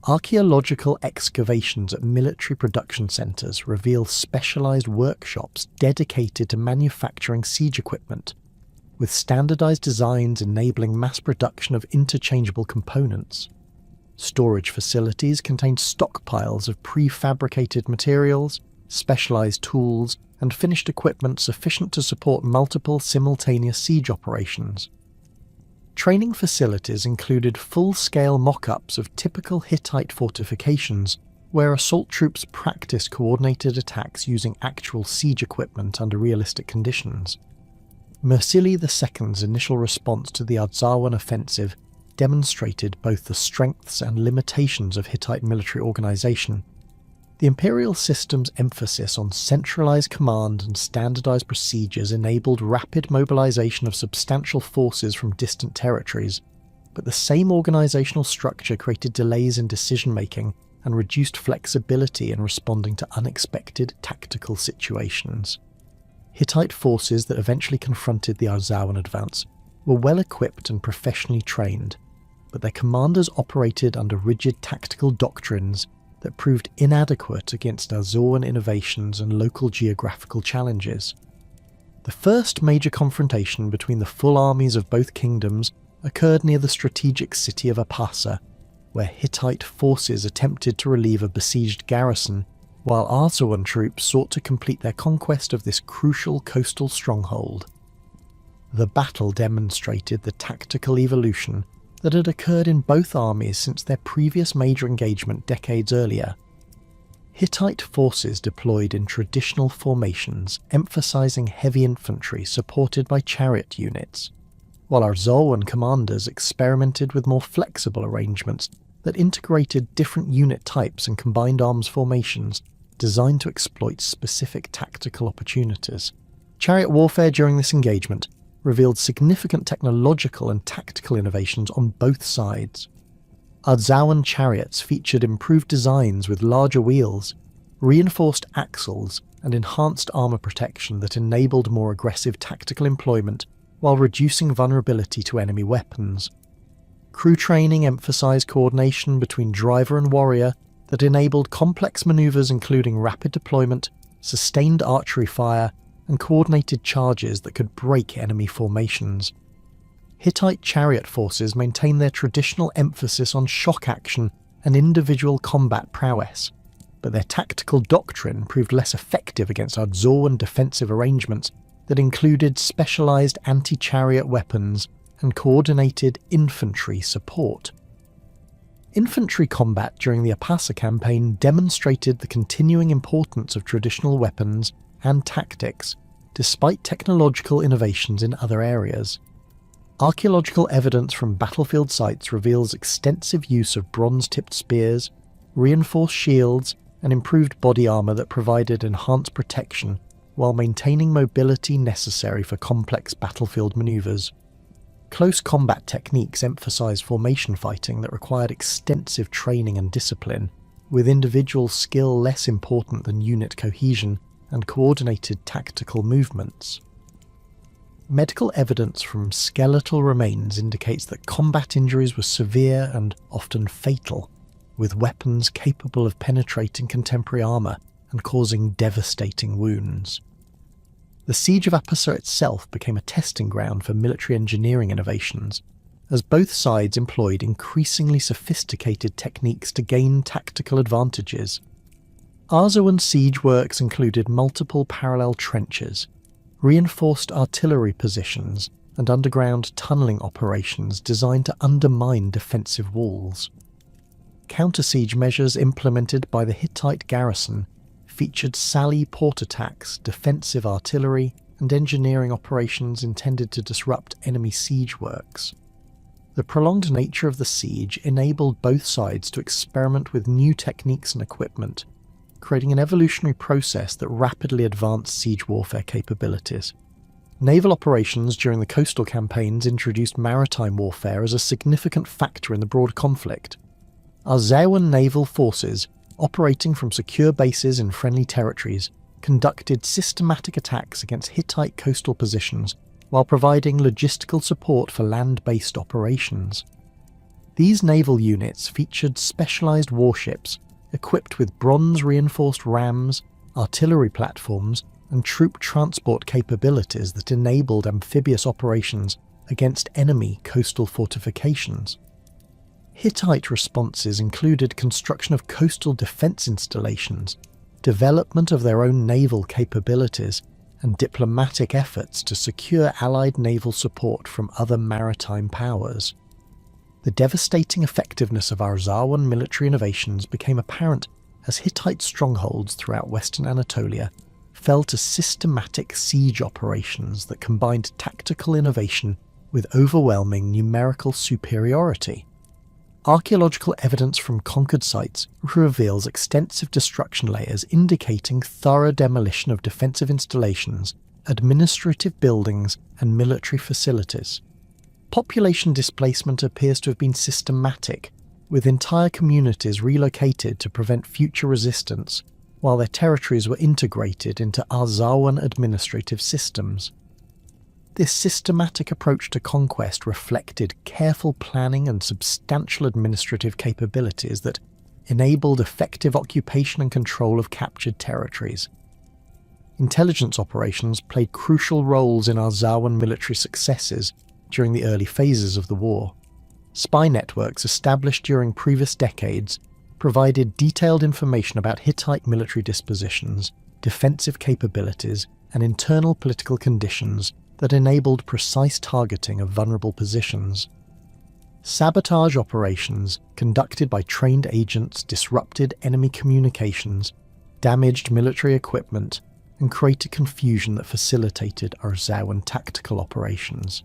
Archaeological excavations at military production centres reveal specialised workshops dedicated to manufacturing siege equipment, with standardised designs enabling mass production of interchangeable components. Storage facilities contained stockpiles of prefabricated materials, specialised tools, and finished equipment sufficient to support multiple simultaneous siege operations. Training facilities included full-scale mock-ups of typical Hittite fortifications, where assault troops practiced coordinated attacks using actual siege equipment under realistic conditions. Mursili II's initial response to the Arzawan offensive demonstrated both the strengths and limitations of Hittite military organisation. The imperial system's emphasis on centralised command and standardised procedures enabled rapid mobilisation of substantial forces from distant territories, but the same organisational structure created delays in decision-making and reduced flexibility in responding to unexpected tactical situations. Hittite forces that eventually confronted the Arzawan advance were well equipped and professionally trained, but their commanders operated under rigid tactical doctrines that proved inadequate against Arzawan innovations and local geographical challenges. The first major confrontation between the full armies of both kingdoms occurred near the strategic city of Apasa, where Hittite forces attempted to relieve a besieged garrison, while Arzawan troops sought to complete their conquest of this crucial coastal stronghold. The battle demonstrated the tactical evolution that had occurred in both armies since their previous major engagement decades earlier. Hittite forces deployed in traditional formations, emphasizing heavy infantry supported by chariot units, while Arzawan commanders experimented with more flexible arrangements that integrated different unit types and combined arms formations designed to exploit specific tactical opportunities. Chariot warfare during this engagement revealed significant technological and tactical innovations on both sides. Arzawan chariots featured improved designs with larger wheels, reinforced axles, and enhanced armour protection that enabled more aggressive tactical employment while reducing vulnerability to enemy weapons. Crew training emphasised coordination between driver and warrior that enabled complex manoeuvres including rapid deployment, sustained archery fire, and coordinated charges that could break enemy formations. Hittite chariot forces maintained their traditional emphasis on shock action and individual combat prowess, but their tactical doctrine proved less effective against Arzawan defensive arrangements that included specialised anti-chariot weapons and coordinated infantry support. Infantry combat during the Apasa campaign demonstrated the continuing importance of traditional weapons and tactics, despite technological innovations in other areas. Archaeological evidence from battlefield sites reveals extensive use of bronze-tipped spears, reinforced shields, and improved body armour that provided enhanced protection while maintaining mobility necessary for complex battlefield manoeuvres. Close combat techniques emphasised formation fighting that required extensive training and discipline, with individual skill less important than unit cohesion and coordinated tactical movements. Medical evidence from skeletal remains indicates that combat injuries were severe and often fatal, with weapons capable of penetrating contemporary armour and causing devastating wounds. The Siege of Apisa itself became a testing ground for military engineering innovations, as both sides employed increasingly sophisticated techniques to gain tactical advantages. Arzawan siege works included multiple parallel trenches, reinforced artillery positions, and underground tunnelling operations designed to undermine defensive walls. Counter-siege measures implemented by the Hittite garrison featured sally port attacks, defensive artillery, and engineering operations intended to disrupt enemy siege works. The prolonged nature of the siege enabled both sides to experiment with new techniques and equipment, creating an evolutionary process that rapidly advanced siege warfare capabilities. Naval operations during the coastal campaigns introduced maritime warfare as a significant factor in the broader conflict. Arzawan naval forces, operating from secure bases in friendly territories, conducted systematic attacks against Hittite coastal positions while providing logistical support for land-based operations. These naval units featured specialised warships equipped with bronze-reinforced rams, artillery platforms, and troop transport capabilities that enabled amphibious operations against enemy coastal fortifications. Hittite responses included construction of coastal defence installations, development of their own naval capabilities, and diplomatic efforts to secure Allied naval support from other maritime powers. The devastating effectiveness of Arzawan military innovations became apparent as Hittite strongholds throughout western Anatolia fell to systematic siege operations that combined tactical innovation with overwhelming numerical superiority. Archaeological evidence from conquered sites reveals extensive destruction layers indicating thorough demolition of defensive installations, administrative buildings, and military facilities. Population displacement appears to have been systematic, with entire communities relocated to prevent future resistance, while their territories were integrated into Arzawan administrative systems. This systematic approach to conquest reflected careful planning and substantial administrative capabilities that enabled effective occupation and control of captured territories. Intelligence operations played crucial roles in Arzawan military successes during the early phases of the war. Spy networks established during previous decades provided detailed information about Hittite military dispositions, defensive capabilities, and internal political conditions that enabled precise targeting of vulnerable positions. Sabotage operations conducted by trained agents disrupted enemy communications, damaged military equipment, and created confusion that facilitated Arzawan tactical operations.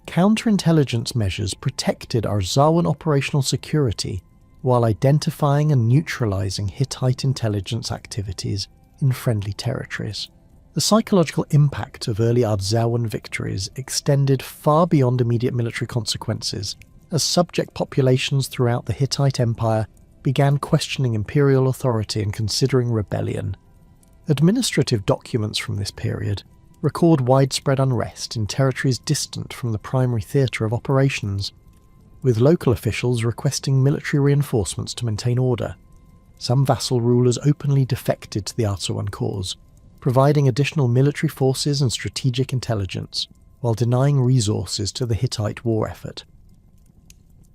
Counterintelligence measures protected Arzawan operational security while identifying and neutralizing Hittite intelligence activities in friendly territories. The psychological impact of early Arzawan victories extended far beyond immediate military consequences, as subject populations throughout the Hittite Empire began questioning imperial authority and considering rebellion. Administrative documents from this period record widespread unrest in territories distant from the primary theatre of operations, with local officials requesting military reinforcements to maintain order. Some vassal rulers openly defected to the Arzawan cause, providing additional military forces and strategic intelligence, while denying resources to the Hittite war effort.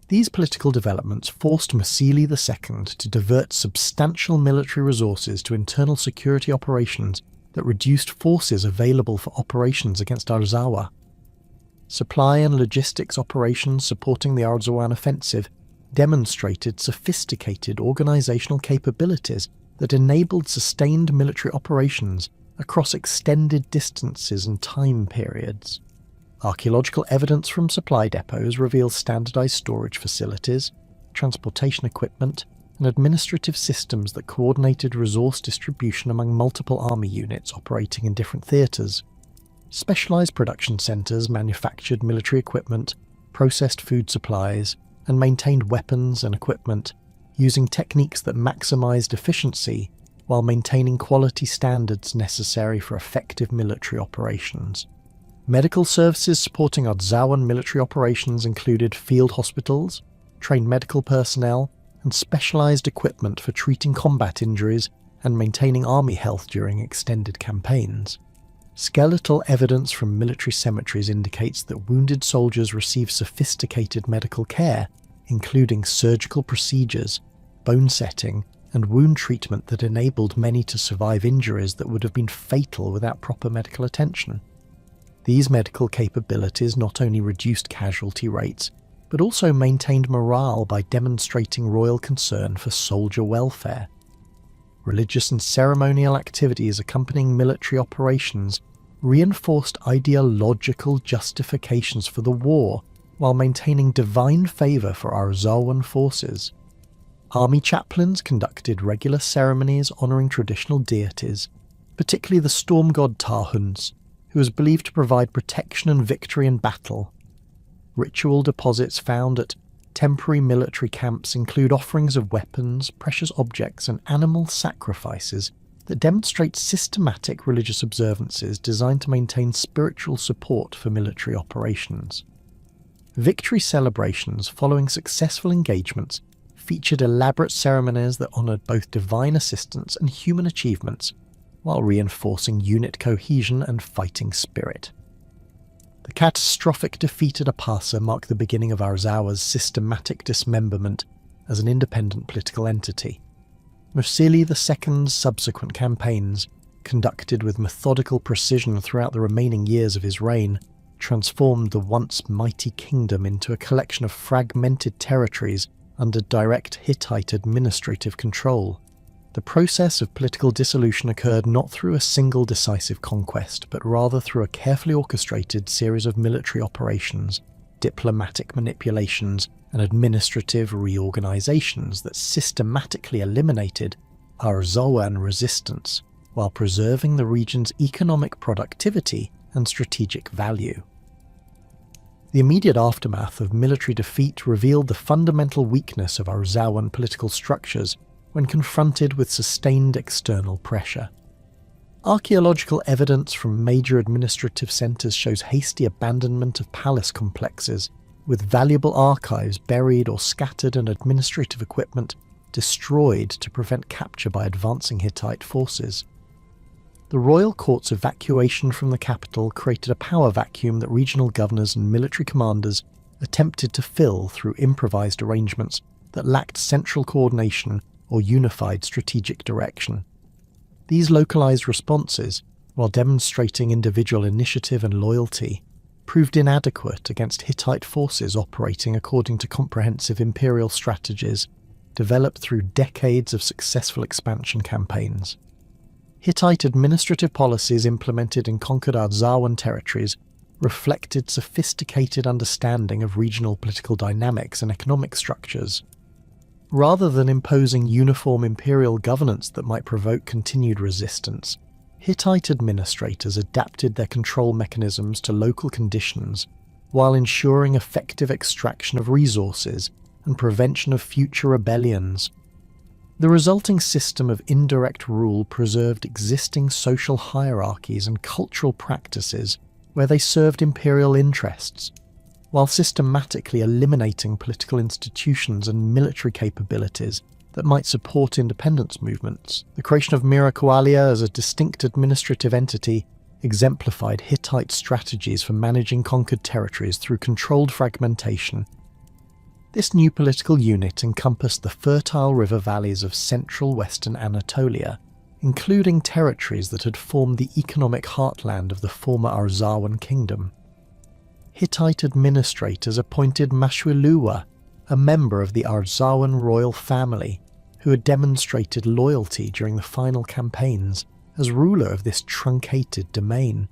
These political developments forced Masili II to divert substantial military resources to internal security operations that reduced forces available for operations against Arzawa. Supply and logistics operations supporting the Arzawan offensive demonstrated sophisticated organisational capabilities that enabled sustained military operations across extended distances and time periods. Archaeological evidence from supply depots reveals standardised storage facilities, transportation equipment, and administrative systems that coordinated resource distribution among multiple army units operating in different theatres. Specialised production centres manufactured military equipment, processed food supplies, and maintained weapons and equipment using techniques that maximised efficiency while maintaining quality standards necessary for effective military operations. Medical services supporting Arzawan military operations included field hospitals, trained medical personnel, and specialized equipment for treating combat injuries and maintaining army health during extended campaigns. Skeletal evidence from military cemeteries indicates that wounded soldiers receive sophisticated medical care, including surgical procedures, bone setting, and wound treatment that enabled many to survive injuries that would have been fatal without proper medical attention. These medical capabilities not only reduced casualty rates, but also maintained morale by demonstrating royal concern for soldier welfare. Religious and ceremonial activities accompanying military operations reinforced ideological justifications for the war while maintaining divine favour for Arzawan forces. Army chaplains conducted regular ceremonies honouring traditional deities, particularly the storm god Tarhuns, who was believed to provide protection and victory in battle. Ritual deposits found at temporary military camps include offerings of weapons, precious objects, and animal sacrifices that demonstrate systematic religious observances designed to maintain spiritual support for military operations. Victory celebrations following successful engagements featured elaborate ceremonies that honoured both divine assistance and human achievements, while reinforcing unit cohesion and fighting spirit. The catastrophic defeat at Apasa marked the beginning of Arzawa's systematic dismemberment as an independent political entity. Mursili II's subsequent campaigns, conducted with methodical precision throughout the remaining years of his reign, transformed the once mighty kingdom into a collection of fragmented territories under direct Hittite administrative control. The process of political dissolution occurred not through a single decisive conquest, but rather through a carefully orchestrated series of military operations, diplomatic manipulations, and administrative reorganizations that systematically eliminated Arzawan resistance while preserving the region's economic productivity and strategic value. The immediate aftermath of military defeat revealed the fundamental weakness of Arzawan political structures when confronted with sustained external pressure. Archaeological evidence from major administrative centres shows hasty abandonment of palace complexes, with valuable archives buried or scattered and administrative equipment destroyed to prevent capture by advancing Hittite forces. The royal court's evacuation from the capital created a power vacuum that regional governors and military commanders attempted to fill through improvised arrangements that lacked central coordination or unified strategic direction. These localized responses, while demonstrating individual initiative and loyalty, proved inadequate against Hittite forces operating according to comprehensive imperial strategies developed through decades of successful expansion campaigns. Hittite administrative policies implemented in conquered Arzawan territories reflected sophisticated understanding of regional political dynamics and economic structures. Rather than imposing uniform imperial governance that might provoke continued resistance, Hittite administrators adapted their control mechanisms to local conditions while ensuring effective extraction of resources and prevention of future rebellions. The resulting system of indirect rule preserved existing social hierarchies and cultural practices where they served imperial interests, while systematically eliminating political institutions and military capabilities that might support independence movements. The creation of Miracoalia as a distinct administrative entity exemplified Hittite strategies for managing conquered territories through controlled fragmentation. This new political unit encompassed the fertile river valleys of central western Anatolia, including territories that had formed the economic heartland of the former Arzawan kingdom. Hittite administrators appointed Mashwiluwa, a member of the Arzawan royal family, who had demonstrated loyalty during the final campaigns, as ruler of this truncated domain.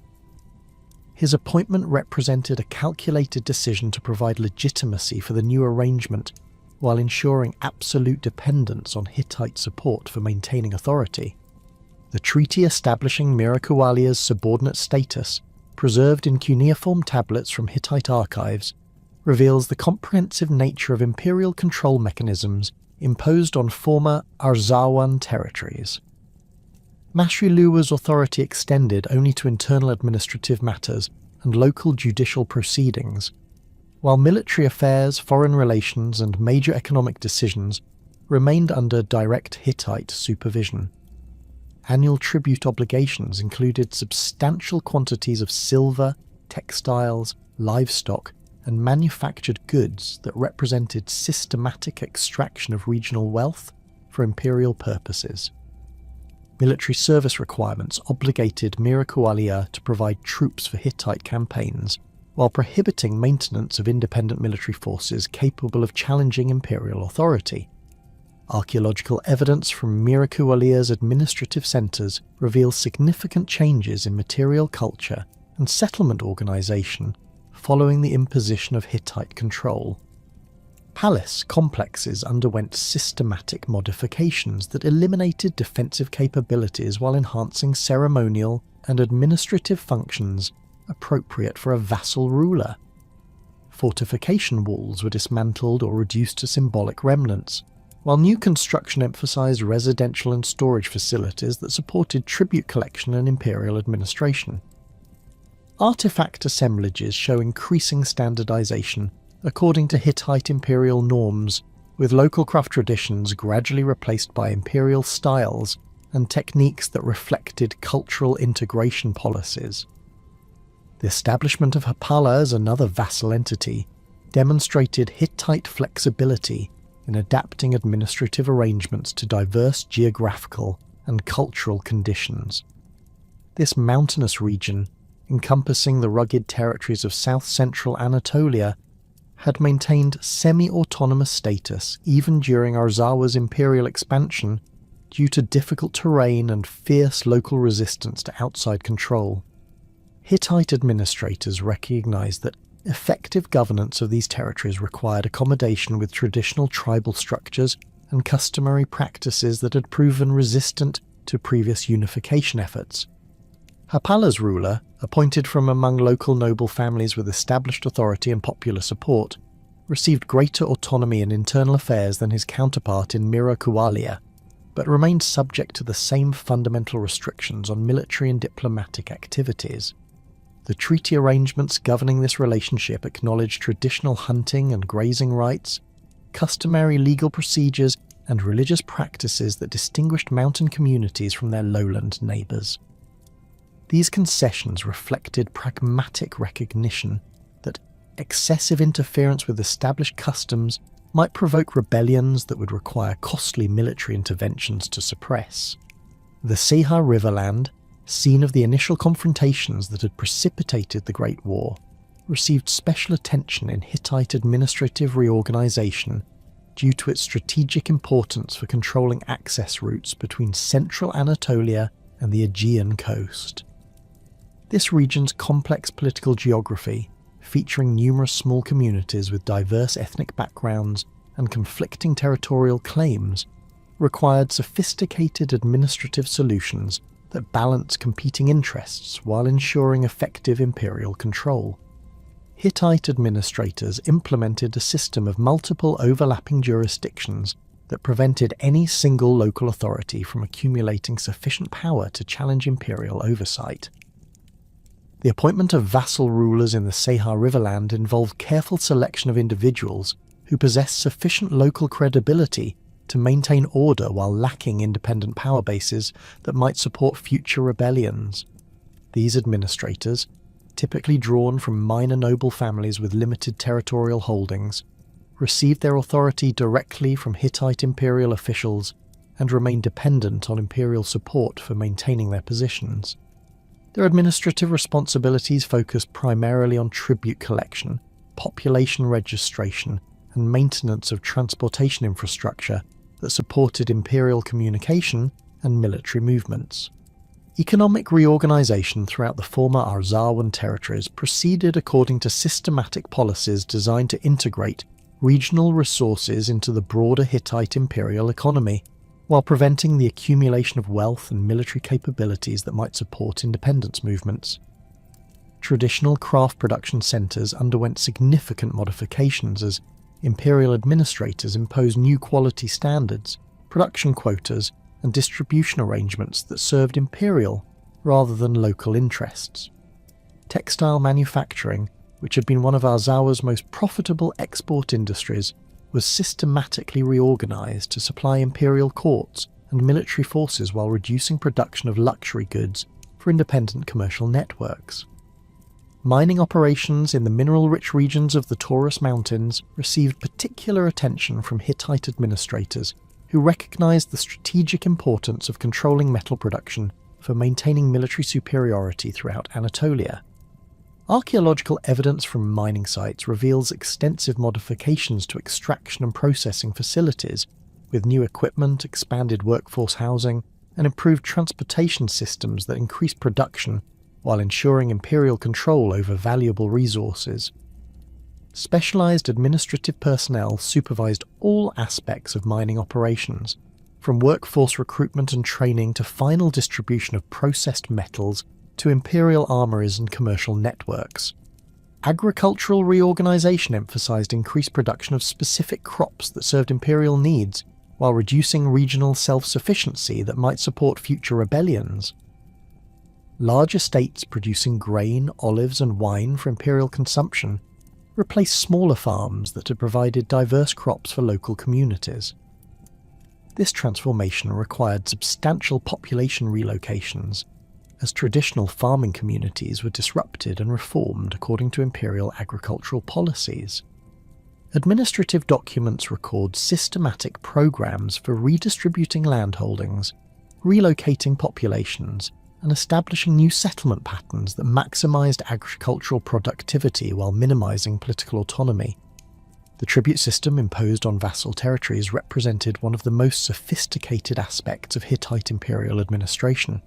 His appointment represented a calculated decision to provide legitimacy for the new arrangement, while ensuring absolute dependence on Hittite support for maintaining authority. The treaty establishing Miracoalia's subordinate status, preserved in cuneiform tablets from Hittite archives, reveals the comprehensive nature of imperial control mechanisms imposed on former Arzawan territories. Mashwiluwa's authority extended only to internal administrative matters and local judicial proceedings, while military affairs, foreign relations, and major economic decisions remained under direct Hittite supervision. Annual tribute obligations included substantial quantities of silver, textiles, livestock, and manufactured goods that represented systematic extraction of regional wealth for imperial purposes. Military service requirements obligated Mirakualia to provide troops for Hittite campaigns, while prohibiting maintenance of independent military forces capable of challenging imperial authority. Archaeological evidence from Mirakualia's administrative centres reveals significant changes in material culture and settlement organisation following the imposition of Hittite control. Palace complexes underwent systematic modifications that eliminated defensive capabilities while enhancing ceremonial and administrative functions appropriate for a vassal ruler. Fortification walls were dismantled or reduced to symbolic remnants, while new construction emphasised residential and storage facilities that supported tribute collection and imperial administration. Artifact assemblages show increasing standardisation according to Hittite imperial norms, with local craft traditions gradually replaced by imperial styles and techniques that reflected cultural integration policies. The establishment of Hapala as another vassal entity demonstrated Hittite flexibility in adapting administrative arrangements to diverse geographical and cultural conditions. This mountainous region, encompassing the rugged territories of south-central Anatolia, had maintained semi-autonomous status even during Arzawa's imperial expansion due to difficult terrain and fierce local resistance to outside control. Hittite administrators recognised that effective governance of these territories required accommodation with traditional tribal structures and customary practices that had proven resistant to previous unification efforts. Hapala's ruler, appointed from among local noble families with established authority and popular support, received greater autonomy in internal affairs than his counterpart in Mirakualia, but remained subject to the same fundamental restrictions on military and diplomatic activities. The treaty arrangements governing this relationship acknowledged traditional hunting and grazing rights, customary legal procedures, and religious practices that distinguished mountain communities from their lowland neighbours. These concessions reflected pragmatic recognition that excessive interference with established customs might provoke rebellions that would require costly military interventions to suppress. The Seha Riverland, scene of the initial confrontations that had precipitated the Great War, received special attention in Hittite administrative reorganisation due to its strategic importance for controlling access routes between central Anatolia and the Aegean coast. This region's complex political geography, featuring numerous small communities with diverse ethnic backgrounds and conflicting territorial claims, required sophisticated administrative solutions that balance competing interests while ensuring effective imperial control. Hittite administrators implemented a system of multiple overlapping jurisdictions that prevented any single local authority from accumulating sufficient power to challenge imperial oversight. The appointment of vassal rulers in the Seha Riverland involved careful selection of individuals who possessed sufficient local credibility to maintain order while lacking independent power bases that might support future rebellions. These administrators, typically drawn from minor noble families with limited territorial holdings, received their authority directly from Hittite imperial officials and remained dependent on imperial support for maintaining their positions. Their administrative responsibilities focused primarily on tribute collection, population registration, and maintenance of transportation infrastructure that supported imperial communication and military movements. Economic reorganisation throughout the former Arzawan territories proceeded according to systematic policies designed to integrate regional resources into the broader Hittite imperial economy, while preventing the accumulation of wealth and military capabilities that might support independence movements. Traditional craft production centres underwent significant modifications as imperial administrators imposed new quality standards, production quotas, and distribution arrangements that served imperial rather than local interests. Textile manufacturing, which had been one of Arzawa's most profitable export industries, was systematically reorganized to supply imperial courts and military forces while reducing production of luxury goods for independent commercial networks. Mining operations in the mineral-rich regions of the Taurus Mountains received particular attention from Hittite administrators who recognized the strategic importance of controlling metal production for maintaining military superiority throughout Anatolia. Archaeological evidence from mining sites reveals extensive modifications to extraction and processing facilities, with new equipment, expanded workforce housing, and improved transportation systems that increase production while ensuring imperial control over valuable resources. Specialized administrative personnel supervised all aspects of mining operations, from workforce recruitment and training to final distribution of processed metals to imperial armories and commercial networks. Agricultural reorganization emphasized increased production of specific crops that served imperial needs, while reducing regional self-sufficiency that might support future rebellions. Large estates producing grain, olives, and wine for imperial consumption replaced smaller farms that had provided diverse crops for local communities. This transformation required substantial population relocations, as traditional farming communities were disrupted and reformed according to imperial agricultural policies. Administrative documents record systematic programs for redistributing landholdings, relocating populations, and establishing new settlement patterns that maximized agricultural productivity while minimizing political autonomy. The tribute system imposed on vassal territories represented one of the most sophisticated aspects of Hittite imperial administration,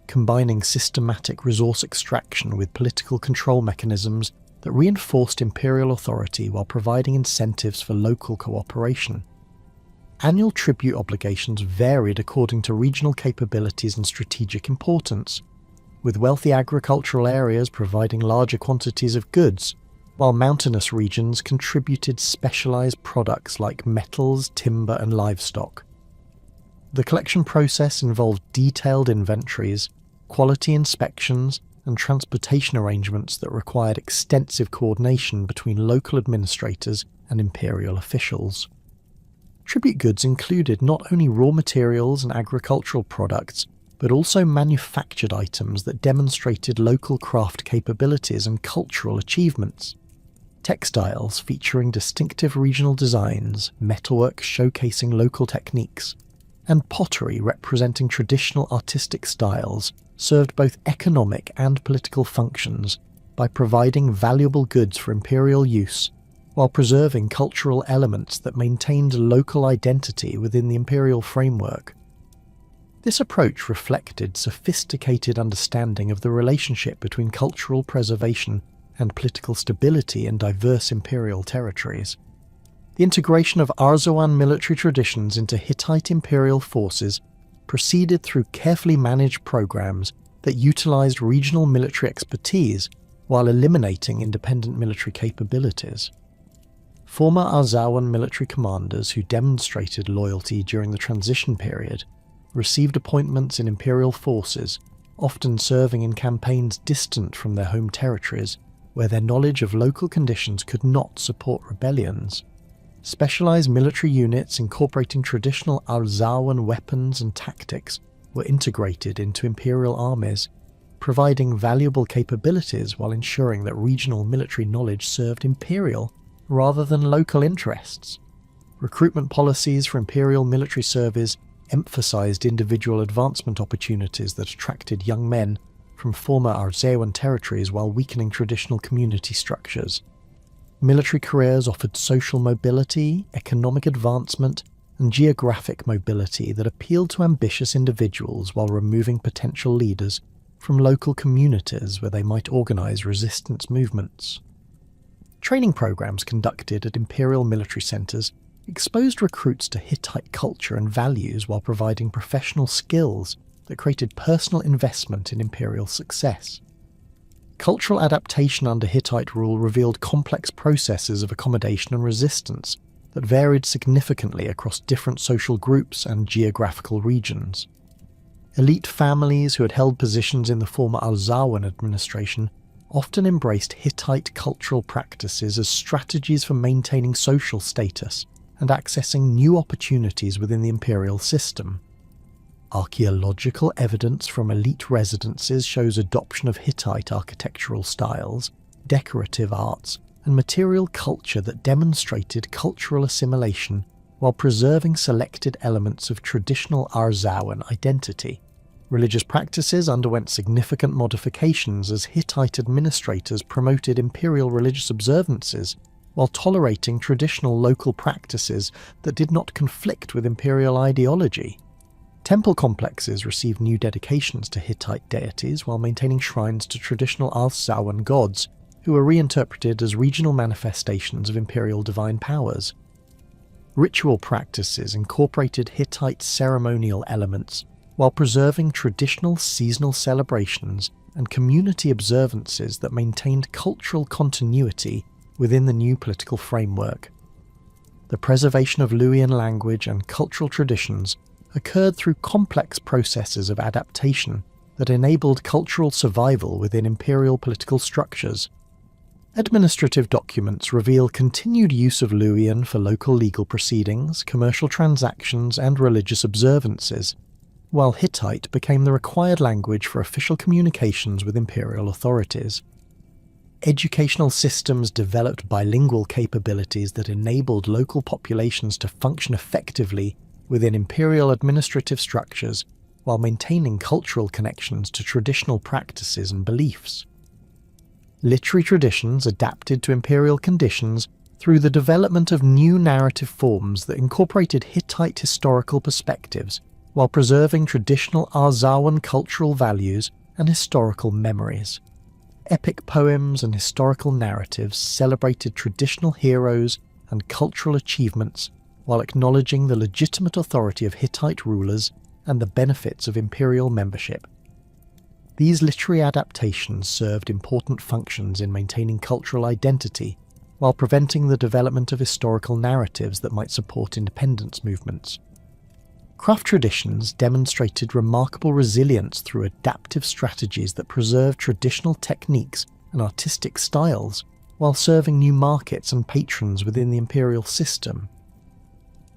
combining systematic resource extraction with political control mechanisms that reinforced imperial authority while providing incentives for local cooperation. Annual tribute obligations varied according to regional capabilities and strategic importance, with wealthy agricultural areas providing larger quantities of goods, while mountainous regions contributed specialized products like metals, timber, and livestock. The collection process involved detailed inventories, quality inspections, and transportation arrangements that required extensive coordination between local administrators and imperial officials. Tribute goods included not only raw materials and agricultural products, but also manufactured items that demonstrated local craft capabilities and cultural achievements. Textiles featuring distinctive regional designs, metalwork showcasing local techniques, and pottery representing traditional artistic styles served both economic and political functions by providing valuable goods for imperial use while preserving cultural elements that maintained local identity within the imperial framework. This approach reflected sophisticated understanding of the relationship between cultural preservation and political stability in diverse imperial territories. The integration of Arzawan military traditions into Hittite imperial forces proceeded through carefully managed programs that utilized regional military expertise while eliminating independent military capabilities. Former Arzawan military commanders who demonstrated loyalty during the transition period received appointments in imperial forces, often serving in campaigns distant from their home territories, where their knowledge of local conditions could not support rebellions. Specialized military units incorporating traditional Arzawan weapons and tactics were integrated into imperial armies, providing valuable capabilities while ensuring that regional military knowledge served imperial rather than local interests. Recruitment policies for imperial military service emphasized individual advancement opportunities that attracted young men from former Arzawan territories while weakening traditional community structures. Military careers offered social mobility, economic advancement, and geographic mobility that appealed to ambitious individuals while removing potential leaders from local communities where they might organize resistance movements. Training programs conducted at imperial military centers exposed recruits to Hittite culture and values while providing professional skills that created personal investment in imperial success. Cultural adaptation under Hittite rule revealed complex processes of accommodation and resistance that varied significantly across different social groups and geographical regions. Elite families who had held positions in the former Arzawan administration often embraced Hittite cultural practices as strategies for maintaining social status and accessing new opportunities within the imperial system. Archaeological evidence from elite residences shows adoption of Hittite architectural styles, decorative arts, and material culture that demonstrated cultural assimilation while preserving selected elements of traditional Arzawan identity. Religious practices underwent significant modifications as Hittite administrators promoted imperial religious observances while tolerating traditional local practices that did not conflict with imperial ideology. Temple complexes received new dedications to Hittite deities while maintaining shrines to traditional Arzawan gods, who were reinterpreted as regional manifestations of imperial divine powers. Ritual practices incorporated Hittite ceremonial elements while preserving traditional seasonal celebrations and community observances that maintained cultural continuity within the new political framework. The preservation of Luwian language and cultural traditions occurred through complex processes of adaptation that enabled cultural survival within imperial political structures. Administrative documents reveal continued use of Luwian for local legal proceedings, commercial transactions, and religious observances, while Hittite became the required language for official communications with imperial authorities. Educational systems developed bilingual capabilities that enabled local populations to function effectively within imperial administrative structures while maintaining cultural connections to traditional practices and beliefs. Literary traditions adapted to imperial conditions through the development of new narrative forms that incorporated Hittite historical perspectives while preserving traditional Arzawan cultural values and historical memories. Epic poems and historical narratives celebrated traditional heroes and cultural achievements while acknowledging the legitimate authority of Hittite rulers and the benefits of imperial membership. These literary adaptations served important functions in maintaining cultural identity while preventing the development of historical narratives that might support independence movements. Craft traditions demonstrated remarkable resilience through adaptive strategies that preserved traditional techniques and artistic styles while serving new markets and patrons within the imperial system.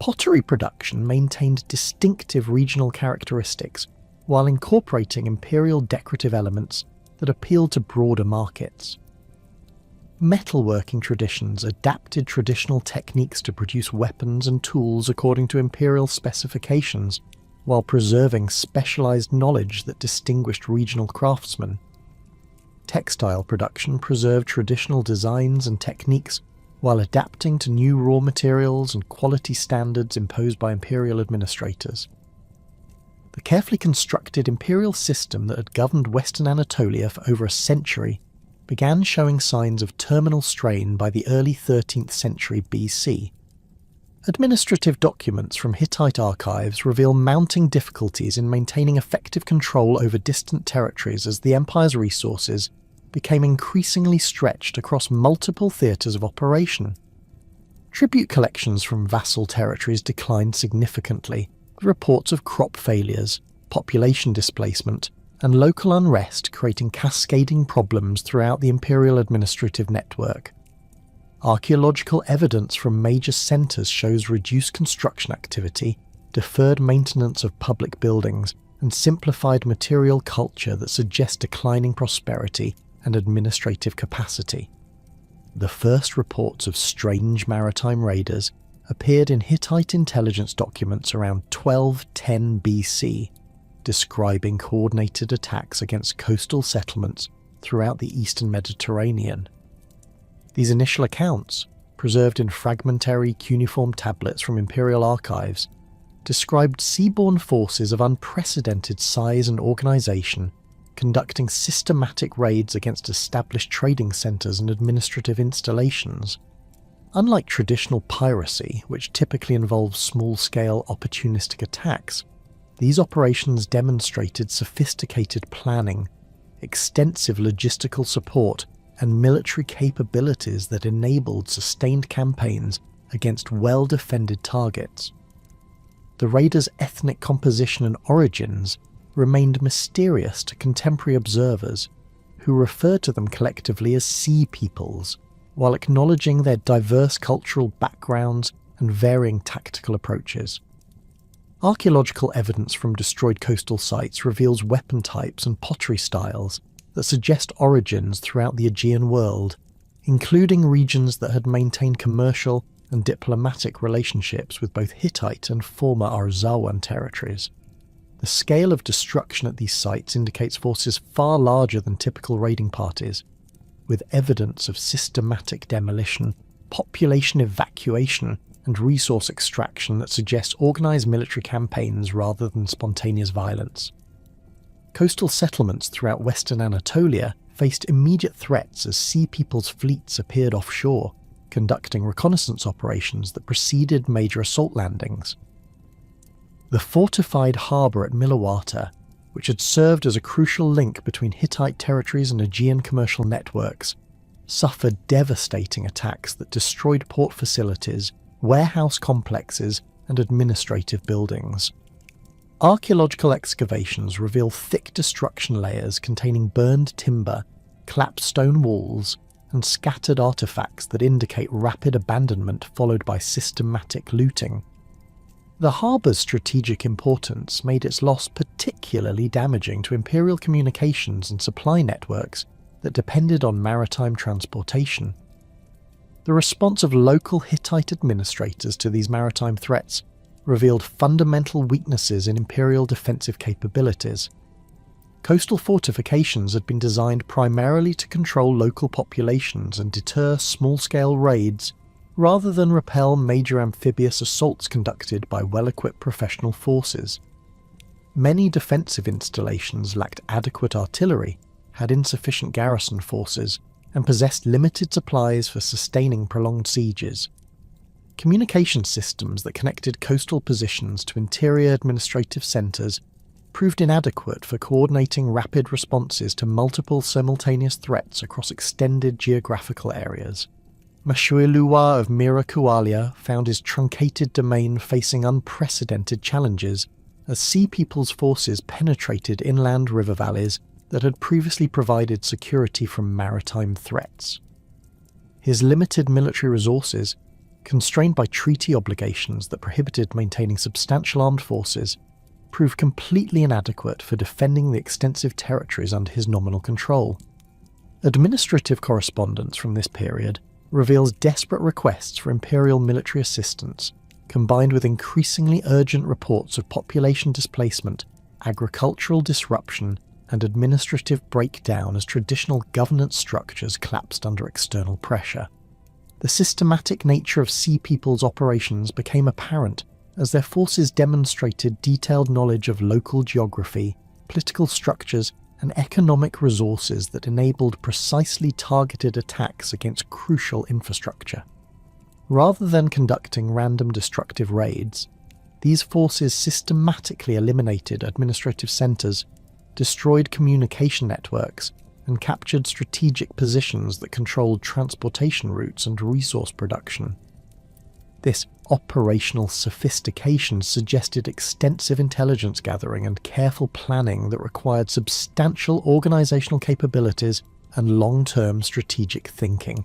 Pottery production maintained distinctive regional characteristics while incorporating imperial decorative elements that appealed to broader markets. Metalworking traditions adapted traditional techniques to produce weapons and tools according to imperial specifications, while preserving specialized knowledge that distinguished regional craftsmen. Textile production preserved traditional designs and techniques while adapting to new raw materials and quality standards imposed by imperial administrators. The carefully constructed imperial system that had governed Western Anatolia for over a century began showing signs of terminal strain by the early 13th century BC. Administrative documents from Hittite archives reveal mounting difficulties in maintaining effective control over distant territories as the empire's resources became increasingly stretched across multiple theatres of operation. Tribute collections from vassal territories declined significantly, with reports of crop failures, population displacement, and local unrest creating cascading problems throughout the imperial administrative network. Archaeological evidence from major centres shows reduced construction activity, deferred maintenance of public buildings, and simplified material culture that suggests declining prosperity and administrative capacity. The first reports of strange maritime raiders appeared in Hittite intelligence documents around 1210 BC, describing coordinated attacks against coastal settlements throughout the eastern Mediterranean. These initial accounts, preserved in fragmentary cuneiform tablets from imperial archives, described seaborne forces of unprecedented size and organisation conducting systematic raids against established trading centres and administrative installations. Unlike traditional piracy, which typically involves small-scale opportunistic attacks, these operations demonstrated sophisticated planning, extensive logistical support, and military capabilities that enabled sustained campaigns against well-defended targets. The raiders' ethnic composition and origins remained mysterious to contemporary observers, who refer to them collectively as sea peoples, while acknowledging their diverse cultural backgrounds and varying tactical approaches. Archaeological evidence from destroyed coastal sites reveals weapon types and pottery styles that suggest origins throughout the Aegean world, including regions that had maintained commercial and diplomatic relationships with both Hittite and former Arzawan territories. The scale of destruction at these sites indicates forces far larger than typical raiding parties, with evidence of systematic demolition, population evacuation, and resource extraction that suggests organised military campaigns rather than spontaneous violence. Coastal settlements throughout western Anatolia faced immediate threats as Sea People's fleets appeared offshore, conducting reconnaissance operations that preceded major assault landings. The fortified harbour at Milawata, which had served as a crucial link between Hittite territories and Aegean commercial networks, suffered devastating attacks that destroyed port facilities, warehouse complexes, and administrative buildings. Archaeological excavations reveal thick destruction layers containing burned timber, collapsed stone walls, and scattered artifacts that indicate rapid abandonment followed by systematic looting. The harbour's strategic importance made its loss particularly damaging to imperial communications and supply networks that depended on maritime transportation. The response of local Hittite administrators to these maritime threats revealed fundamental weaknesses in imperial defensive capabilities. Coastal fortifications had been designed primarily to control local populations and deter small-scale raids, rather than repel major amphibious assaults conducted by well-equipped professional forces. Many defensive installations lacked adequate artillery, had insufficient garrison forces, and possessed limited supplies for sustaining prolonged sieges. Communication systems that connected coastal positions to interior administrative centres proved inadequate for coordinating rapid responses to multiple simultaneous threats across extended geographical areas. Mashuiluwa of Mirakualia found his truncated domain facing unprecedented challenges as Sea People's forces penetrated inland river valleys that had previously provided security from maritime threats. His limited military resources, constrained by treaty obligations that prohibited maintaining substantial armed forces, proved completely inadequate for defending the extensive territories under his nominal control. Administrative correspondence from this period reveals desperate requests for imperial military assistance, combined with increasingly urgent reports of population displacement, agricultural disruption, and administrative breakdown as traditional governance structures collapsed under external pressure. The systematic nature of Sea People's operations became apparent as their forces demonstrated detailed knowledge of local geography, political structures, and economic resources that enabled precisely targeted attacks against crucial infrastructure. Rather than conducting random destructive raids, these forces systematically eliminated administrative centres, destroyed communication networks, and captured strategic positions that controlled transportation routes and resource production. This operational sophistication suggested extensive intelligence gathering and careful planning that required substantial organisational capabilities and long-term strategic thinking.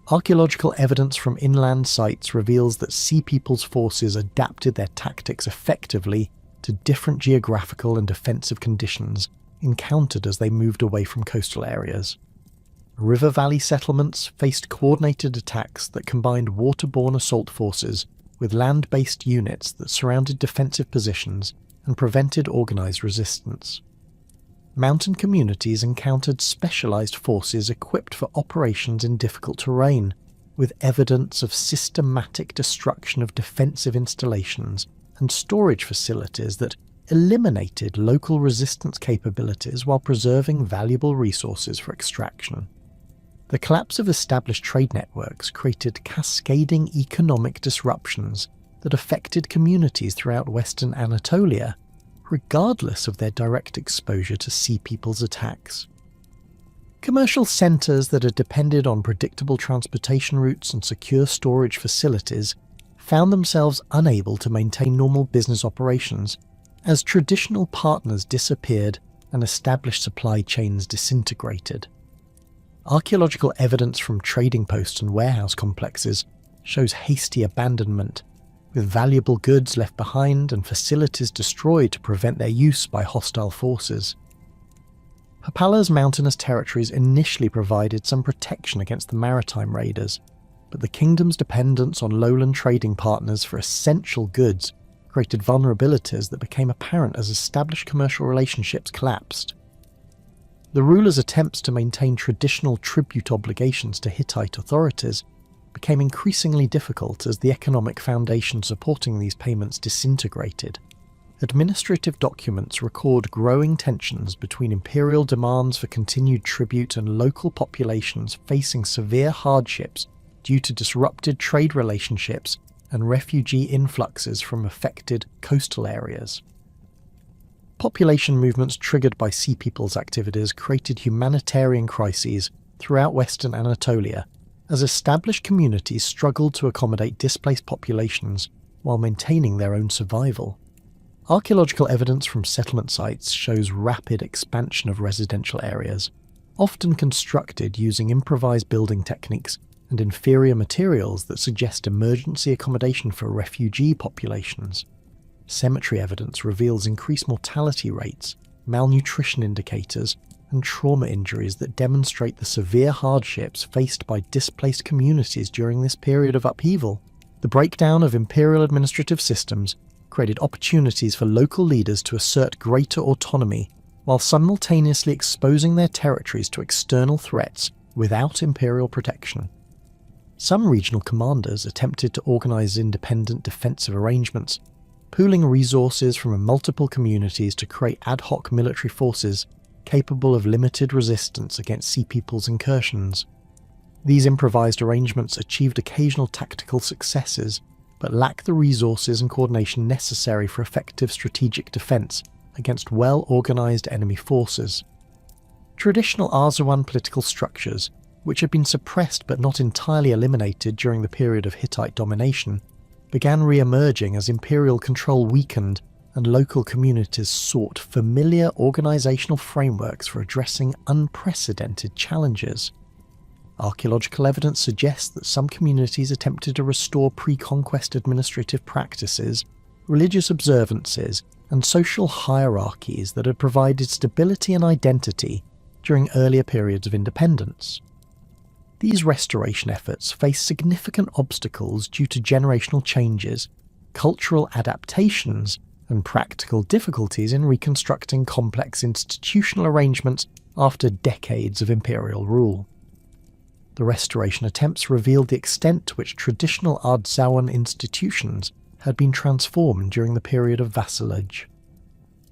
Archaeological evidence from inland sites reveals that Sea People's forces adapted their tactics effectively to different geographical and defensive conditions encountered as they moved away from coastal areas. River valley settlements faced coordinated attacks that combined waterborne assault forces with land-based units that surrounded defensive positions and prevented organised resistance. Mountain communities encountered specialised forces equipped for operations in difficult terrain, with evidence of systematic destruction of defensive installations and storage facilities that eliminated local resistance capabilities while preserving valuable resources for extraction. The collapse of established trade networks created cascading economic disruptions that affected communities throughout western Anatolia, regardless of their direct exposure to Sea People's attacks. Commercial centres that had depended on predictable transportation routes and secure storage facilities found themselves unable to maintain normal business operations as traditional partners disappeared and established supply chains disintegrated. Archaeological evidence from trading posts and warehouse complexes shows hasty abandonment, with valuable goods left behind and facilities destroyed to prevent their use by hostile forces. Hapala's mountainous territories initially provided some protection against the maritime raiders, but the kingdom's dependence on lowland trading partners for essential goods created vulnerabilities that became apparent as established commercial relationships collapsed. The ruler's attempts to maintain traditional tribute obligations to Hittite authorities became increasingly difficult as the economic foundation supporting these payments disintegrated. Administrative documents record growing tensions between imperial demands for continued tribute and local populations facing severe hardships due to disrupted trade relationships and refugee influxes from affected coastal areas. Population movements triggered by Sea People's activities created humanitarian crises throughout western Anatolia, as established communities struggled to accommodate displaced populations while maintaining their own survival. Archaeological evidence from settlement sites shows rapid expansion of residential areas, often constructed using improvised building techniques and inferior materials that suggest emergency accommodation for refugee populations. Cemetery evidence reveals increased mortality rates, malnutrition indicators, and trauma injuries that demonstrate the severe hardships faced by displaced communities during this period of upheaval. The breakdown of imperial administrative systems created opportunities for local leaders to assert greater autonomy while simultaneously exposing their territories to external threats without imperial protection. Some regional commanders attempted to organize independent defensive arrangements, pooling resources from multiple communities to create ad hoc military forces capable of limited resistance against Sea People's incursions. These improvised arrangements achieved occasional tactical successes, but lacked the resources and coordination necessary for effective strategic defense against well-organized enemy forces. Traditional Arzawan political structures, which had been suppressed but not entirely eliminated during the period of Hittite domination, began re-emerging as imperial control weakened and local communities sought familiar organizational frameworks for addressing unprecedented challenges. Archaeological evidence suggests that some communities attempted to restore pre-conquest administrative practices, religious observances, and social hierarchies that had provided stability and identity during earlier periods of independence. These restoration efforts faced significant obstacles due to generational changes, cultural adaptations, and practical difficulties in reconstructing complex institutional arrangements after decades of imperial rule. The restoration attempts revealed the extent to which traditional Arzawan institutions had been transformed during the period of vassalage.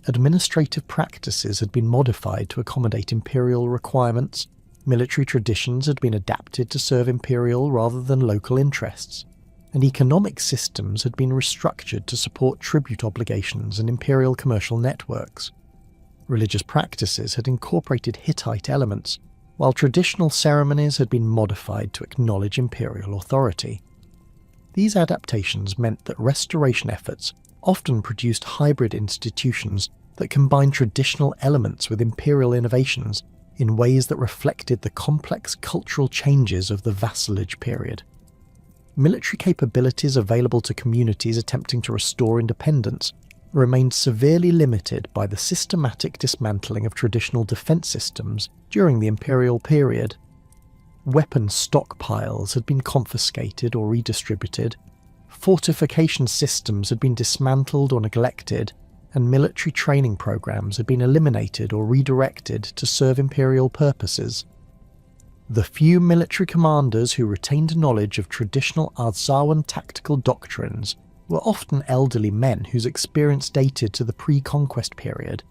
Administrative practices had been modified to accommodate imperial requirements, military traditions had been adapted to serve imperial rather than local interests, and economic systems had been restructured to support tribute obligations and imperial commercial networks. Religious practices had incorporated Hittite elements, while traditional ceremonies had been modified to acknowledge imperial authority. These adaptations meant that restoration efforts often produced hybrid institutions that combined traditional elements with imperial innovations in ways that reflected the complex cultural changes of the vassalage period. Military capabilities available to communities attempting to restore independence remained severely limited by the systematic dismantling of traditional defense systems during the imperial period. Weapon stockpiles had been confiscated or redistributed, fortification systems had been dismantled or neglected, and military training programs had been eliminated or redirected to serve imperial purposes. The few military commanders who retained knowledge of traditional Arzawan tactical doctrines were often elderly men whose experience dated to the pre-conquest period,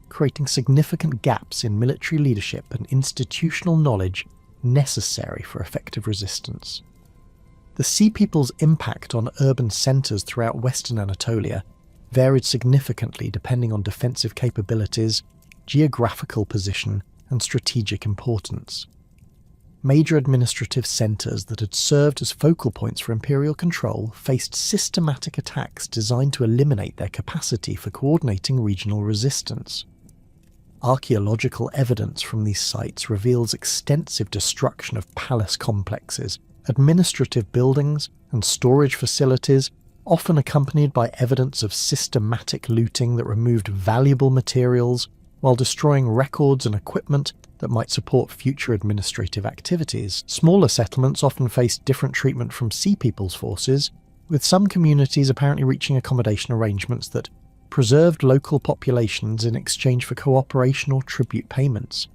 creating significant gaps in military leadership and institutional knowledge necessary for effective resistance. The Sea People's impact on urban centres throughout western Anatolia varied significantly depending on defensive capabilities, geographical position, and strategic importance. Major administrative centres that had served as focal points for imperial control faced systematic attacks designed to eliminate their capacity for coordinating regional resistance. Archaeological evidence from these sites reveals extensive destruction of palace complexes, administrative buildings and storage facilities, often accompanied by evidence of systematic looting that removed valuable materials while destroying records and equipment that might support future administrative activities. Smaller settlements often faced different treatment from Sea People's forces, with some communities apparently reaching accommodation arrangements that preserved local populations in exchange for cooperation or tribute payments.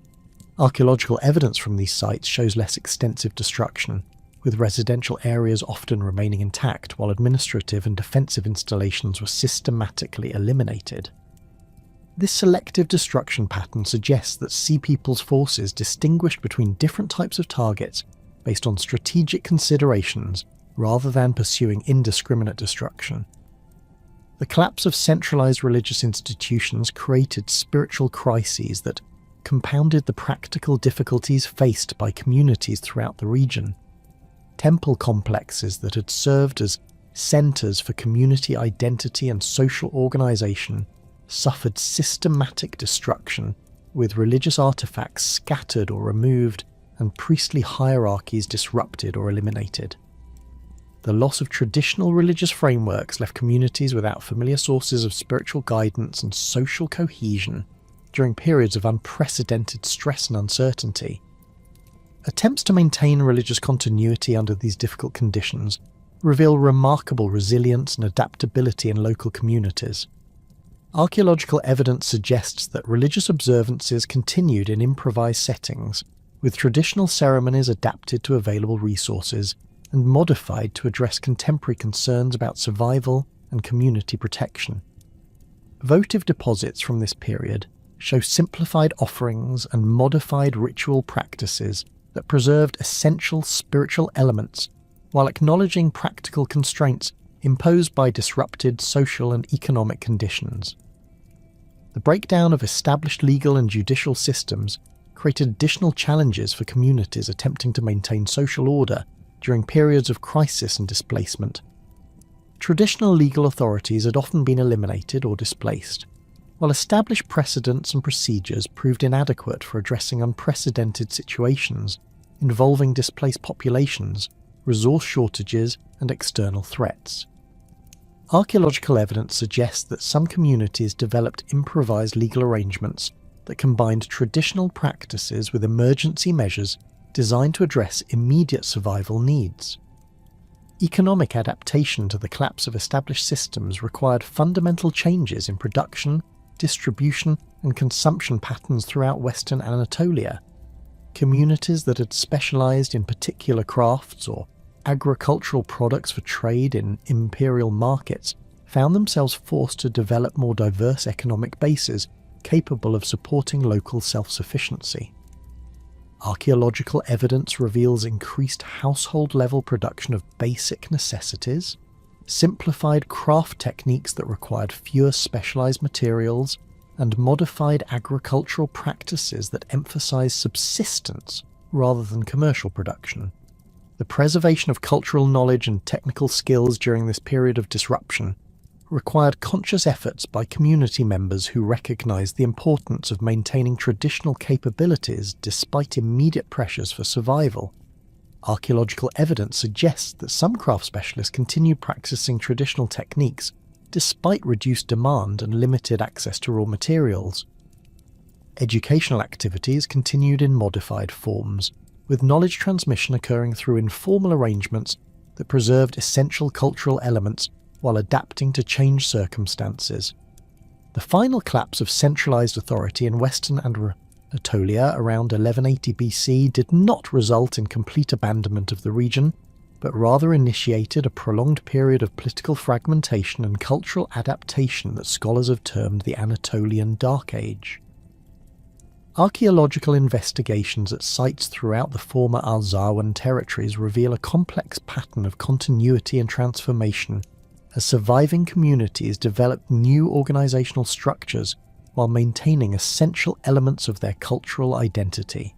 Archaeological evidence from these sites shows less extensive destruction, with residential areas often remaining intact while administrative and defensive installations were systematically eliminated. This selective destruction pattern suggests that Sea People's forces distinguished between different types of targets based on strategic considerations rather than pursuing indiscriminate destruction. The collapse of centralized religious institutions created spiritual crises that compounded the practical difficulties faced by communities throughout the region. Temple complexes that had served as centers for community identity and social organization suffered systematic destruction, with religious artifacts scattered or removed and priestly hierarchies disrupted or eliminated. The loss of traditional religious frameworks left communities without familiar sources of spiritual guidance and social cohesion during periods of unprecedented stress and uncertainty. Attempts to maintain religious continuity under these difficult conditions reveal remarkable resilience and adaptability in local communities. Archaeological evidence suggests that religious observances continued in improvised settings, with traditional ceremonies adapted to available resources and modified to address contemporary concerns about survival and community protection. Votive deposits from this period show simplified offerings and modified ritual practices that preserved essential spiritual elements while acknowledging practical constraints imposed by disrupted social and economic conditions. The breakdown of established legal and judicial systems created additional challenges for communities attempting to maintain social order during periods of crisis and displacement. Traditional legal authorities had often been eliminated or displaced, while established precedents and procedures proved inadequate for addressing unprecedented situations involving displaced populations, resource shortages, and external threats. Archaeological evidence suggests that some communities developed improvised legal arrangements that combined traditional practices with emergency measures designed to address immediate survival needs. Economic adaptation to the collapse of established systems required fundamental changes in production, distribution, and consumption patterns throughout Western Anatolia. Communities that had specialized in particular crafts or agricultural products for trade in imperial markets found themselves forced to develop more diverse economic bases capable of supporting local self-sufficiency. Archaeological evidence reveals increased household-level production of basic necessities, simplified craft techniques that required fewer specialized materials, and modified agricultural practices that emphasize subsistence rather than commercial production. The preservation of cultural knowledge and technical skills during this period of disruption required conscious efforts by community members who recognized the importance of maintaining traditional capabilities despite immediate pressures for survival. Archaeological evidence suggests that some craft specialists continued practicing traditional techniques despite reduced demand and limited access to raw materials. Educational activities continued in modified forms, with knowledge transmission occurring through informal arrangements that preserved essential cultural elements while adapting to changed circumstances. The final collapse of centralized authority in Western Anatolia around 1180 BC did not result in complete abandonment of the region, but rather initiated a prolonged period of political fragmentation and cultural adaptation that scholars have termed the Anatolian Dark Age. Archaeological investigations at sites throughout the former Arzawan territories reveal a complex pattern of continuity and transformation as surviving communities developed new organizational structures while maintaining essential elements of their cultural identity.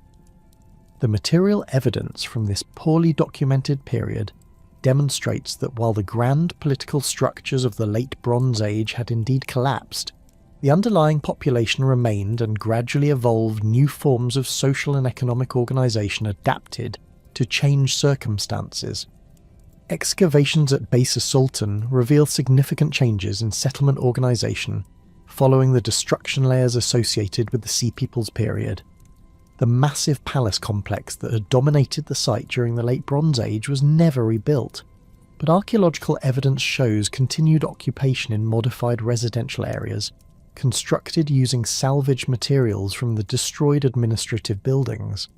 The material evidence from this poorly documented period demonstrates that while the grand political structures of the Late Bronze Age had indeed collapsed, the underlying population remained and gradually evolved new forms of social and economic organization adapted to change circumstances. Excavations at Besa Sultan reveal significant changes in settlement organisation following the destruction layers associated with the Sea Peoples period. The massive palace complex that had dominated the site during the Late Bronze Age was never rebuilt, but archaeological evidence shows continued occupation in modified residential areas, constructed using salvaged materials from the destroyed administrative buildings.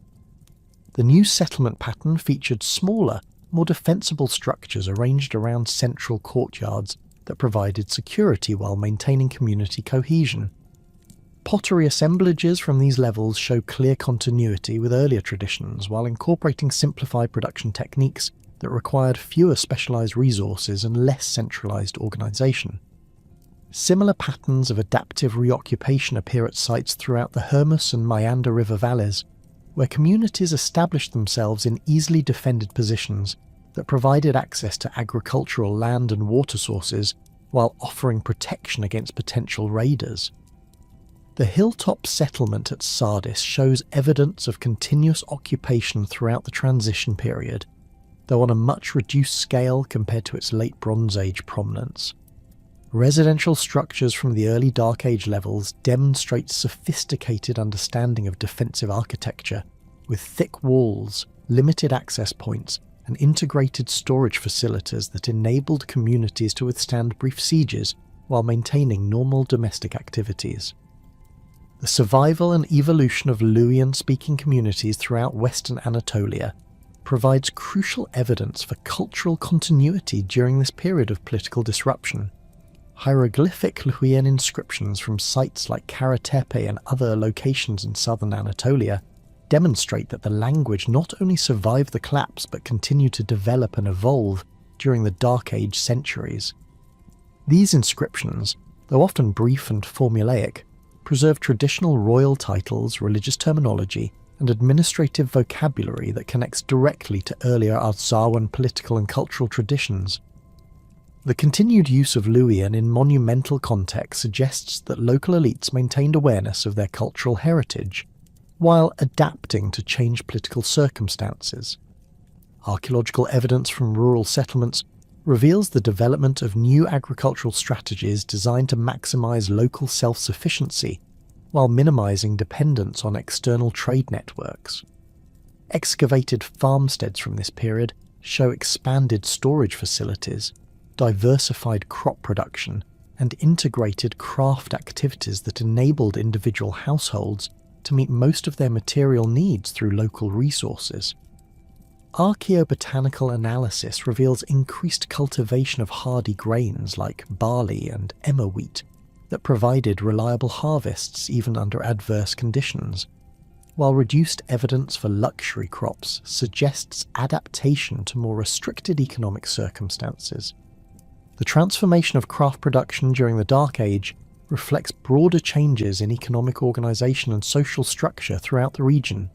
The new settlement pattern featured smaller, more defensible structures arranged around central courtyards that provided security while maintaining community cohesion. Pottery assemblages from these levels show clear continuity with earlier traditions while incorporating simplified production techniques that required fewer specialised resources and less centralised organisation. Similar patterns of adaptive reoccupation appear at sites throughout the Hermus and Meander River valleys, where communities established themselves in easily defended positions that provided access to agricultural land and water sources while offering protection against potential raiders. The hilltop settlement at Sardis shows evidence of continuous occupation throughout the transition period, though on a much reduced scale compared to its late Bronze Age prominence. Residential structures from the early Dark Age levels demonstrate sophisticated understanding of defensive architecture, with thick walls, limited access points, and integrated storage facilities that enabled communities to withstand brief sieges while maintaining normal domestic activities. The survival and evolution of Luwian-speaking communities throughout Western Anatolia provides crucial evidence for cultural continuity during this period of political disruption. Hieroglyphic Luwian inscriptions from sites like Karatepe and other locations in southern Anatolia demonstrate that the language not only survived the collapse but continued to develop and evolve during the Dark Age centuries. These inscriptions, though often brief and formulaic, preserve traditional royal titles, religious terminology, and administrative vocabulary that connects directly to earlier Arzawan political and cultural traditions. The continued use of Luwian in monumental context suggests that local elites maintained awareness of their cultural heritage, while adapting to changed political circumstances. Archaeological evidence from rural settlements reveals the development of new agricultural strategies designed to maximize local self-sufficiency, while minimizing dependence on external trade networks. Excavated farmsteads from this period show expanded storage facilities, diversified crop production, and integrated craft activities that enabled individual households to meet most of their material needs through local resources. Archaeobotanical analysis reveals increased cultivation of hardy grains like barley and emmer wheat that provided reliable harvests even under adverse conditions, while reduced evidence for luxury crops suggests adaptation to more restricted economic circumstances. The transformation of craft production during the Dark Age reflects broader changes in economic organisation and social structure throughout the region.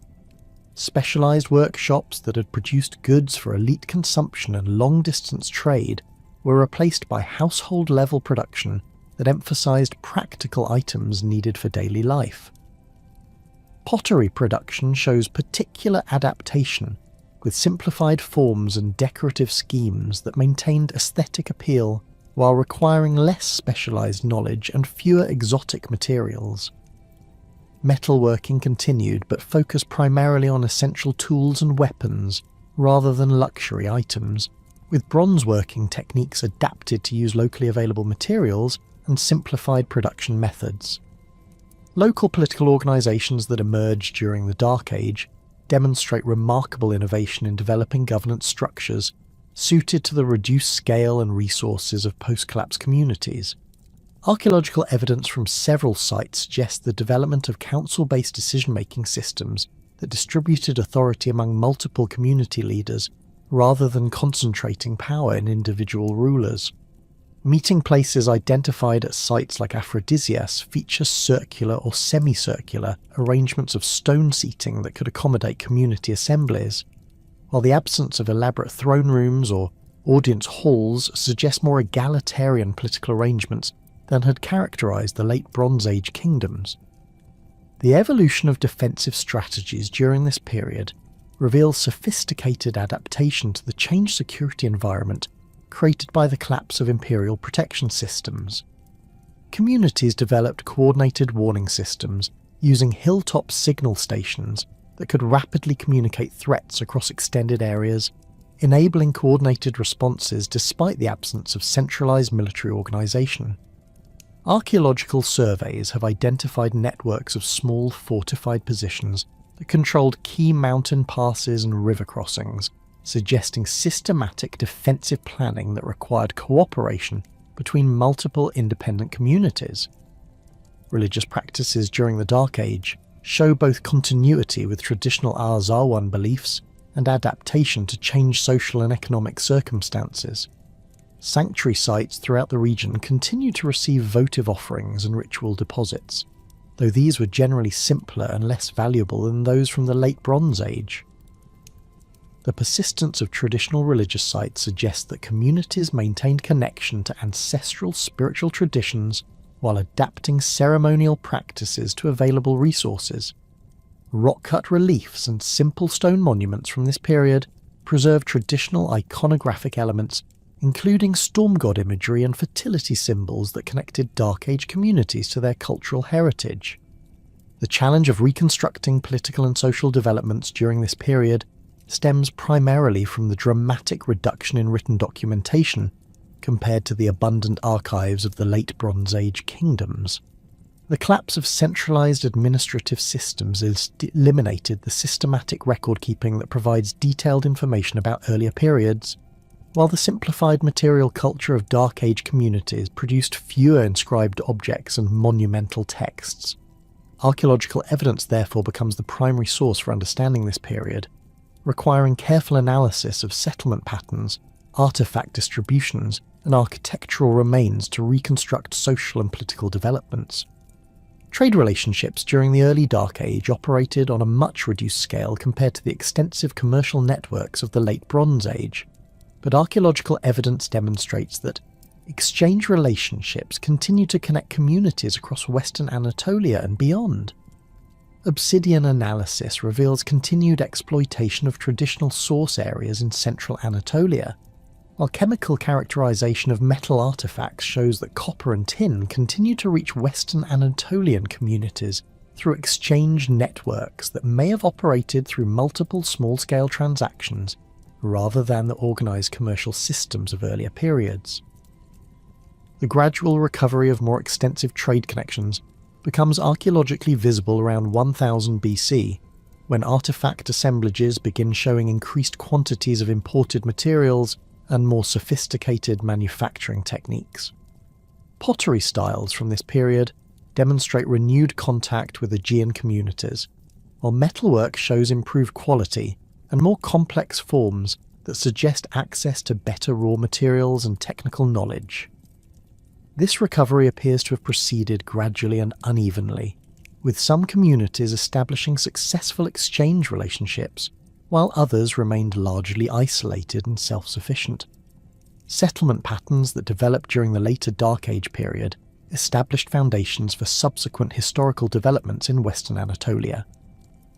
Specialised workshops that had produced goods for elite consumption and long-distance trade were replaced by household-level production that emphasised practical items needed for daily life. Pottery production shows particular adaptation, with simplified forms and decorative schemes that maintained aesthetic appeal while requiring less specialised knowledge and fewer exotic materials. Metalworking continued but focused primarily on essential tools and weapons rather than luxury items, with bronzeworking techniques adapted to use locally available materials and simplified production methods. Local political organisations that emerged during the Dark Age demonstrate remarkable innovation in developing governance structures suited to the reduced scale and resources of post-collapse communities. Archaeological evidence from several sites suggests the development of council-based decision-making systems that distributed authority among multiple community leaders rather than concentrating power in individual rulers. Meeting places identified at sites like Aphrodisias feature circular or semicircular arrangements of stone seating that could accommodate community assemblies, while the absence of elaborate throne rooms or audience halls suggests more egalitarian political arrangements than had characterised the late Bronze Age kingdoms. The evolution of defensive strategies during this period reveals sophisticated adaptation to the changed security environment created by the collapse of imperial protection systems. Communities developed coordinated warning systems using hilltop signal stations that could rapidly communicate threats across extended areas, enabling coordinated responses despite the absence of centralized military organization. Archaeological surveys have identified networks of small fortified positions that controlled key mountain passes and river crossings, suggesting systematic defensive planning that required cooperation between multiple independent communities. Religious practices during the Dark Age show both continuity with traditional Arzawan beliefs and adaptation to changed social and economic circumstances. Sanctuary sites throughout the region continue to receive votive offerings and ritual deposits, though these were generally simpler and less valuable than those from the Late Bronze Age. The persistence of traditional religious sites suggests that communities maintained connection to ancestral spiritual traditions while adapting ceremonial practices to available resources. Rock-cut reliefs and simple stone monuments from this period preserve traditional iconographic elements, including storm god imagery and fertility symbols that connected Dark Age communities to their cultural heritage. The challenge of reconstructing political and social developments during this period stems primarily from the dramatic reduction in written documentation compared to the abundant archives of the Late Bronze Age kingdoms. The collapse of centralized administrative systems eliminated the systematic record-keeping that provides detailed information about earlier periods, while the simplified material culture of Dark Age communities produced fewer inscribed objects and monumental texts. Archaeological evidence therefore becomes the primary source for understanding this period, requiring careful analysis of settlement patterns, artifact distributions, and architectural remains to reconstruct social and political developments. Trade relationships during the early Dark Age operated on a much reduced scale compared to the extensive commercial networks of the Late Bronze Age, but archaeological evidence demonstrates that exchange relationships continue to connect communities across Western Anatolia and beyond. Obsidian analysis reveals continued exploitation of traditional source areas in central Anatolia, while chemical characterization of metal artifacts shows that copper and tin continue to reach Western Anatolian communities through exchange networks that may have operated through multiple small-scale transactions rather than the organized commercial systems of earlier periods. The gradual recovery of more extensive trade connections becomes archaeologically visible around 1000 BC, when artifact assemblages begin showing increased quantities of imported materials and more sophisticated manufacturing techniques. Pottery styles from this period demonstrate renewed contact with Aegean communities, while metalwork shows improved quality and more complex forms that suggest access to better raw materials and technical knowledge. This recovery appears to have proceeded gradually and unevenly, with some communities establishing successful exchange relationships, while others remained largely isolated and self-sufficient. Settlement patterns that developed during the later Dark Age period established foundations for subsequent historical developments in Western Anatolia.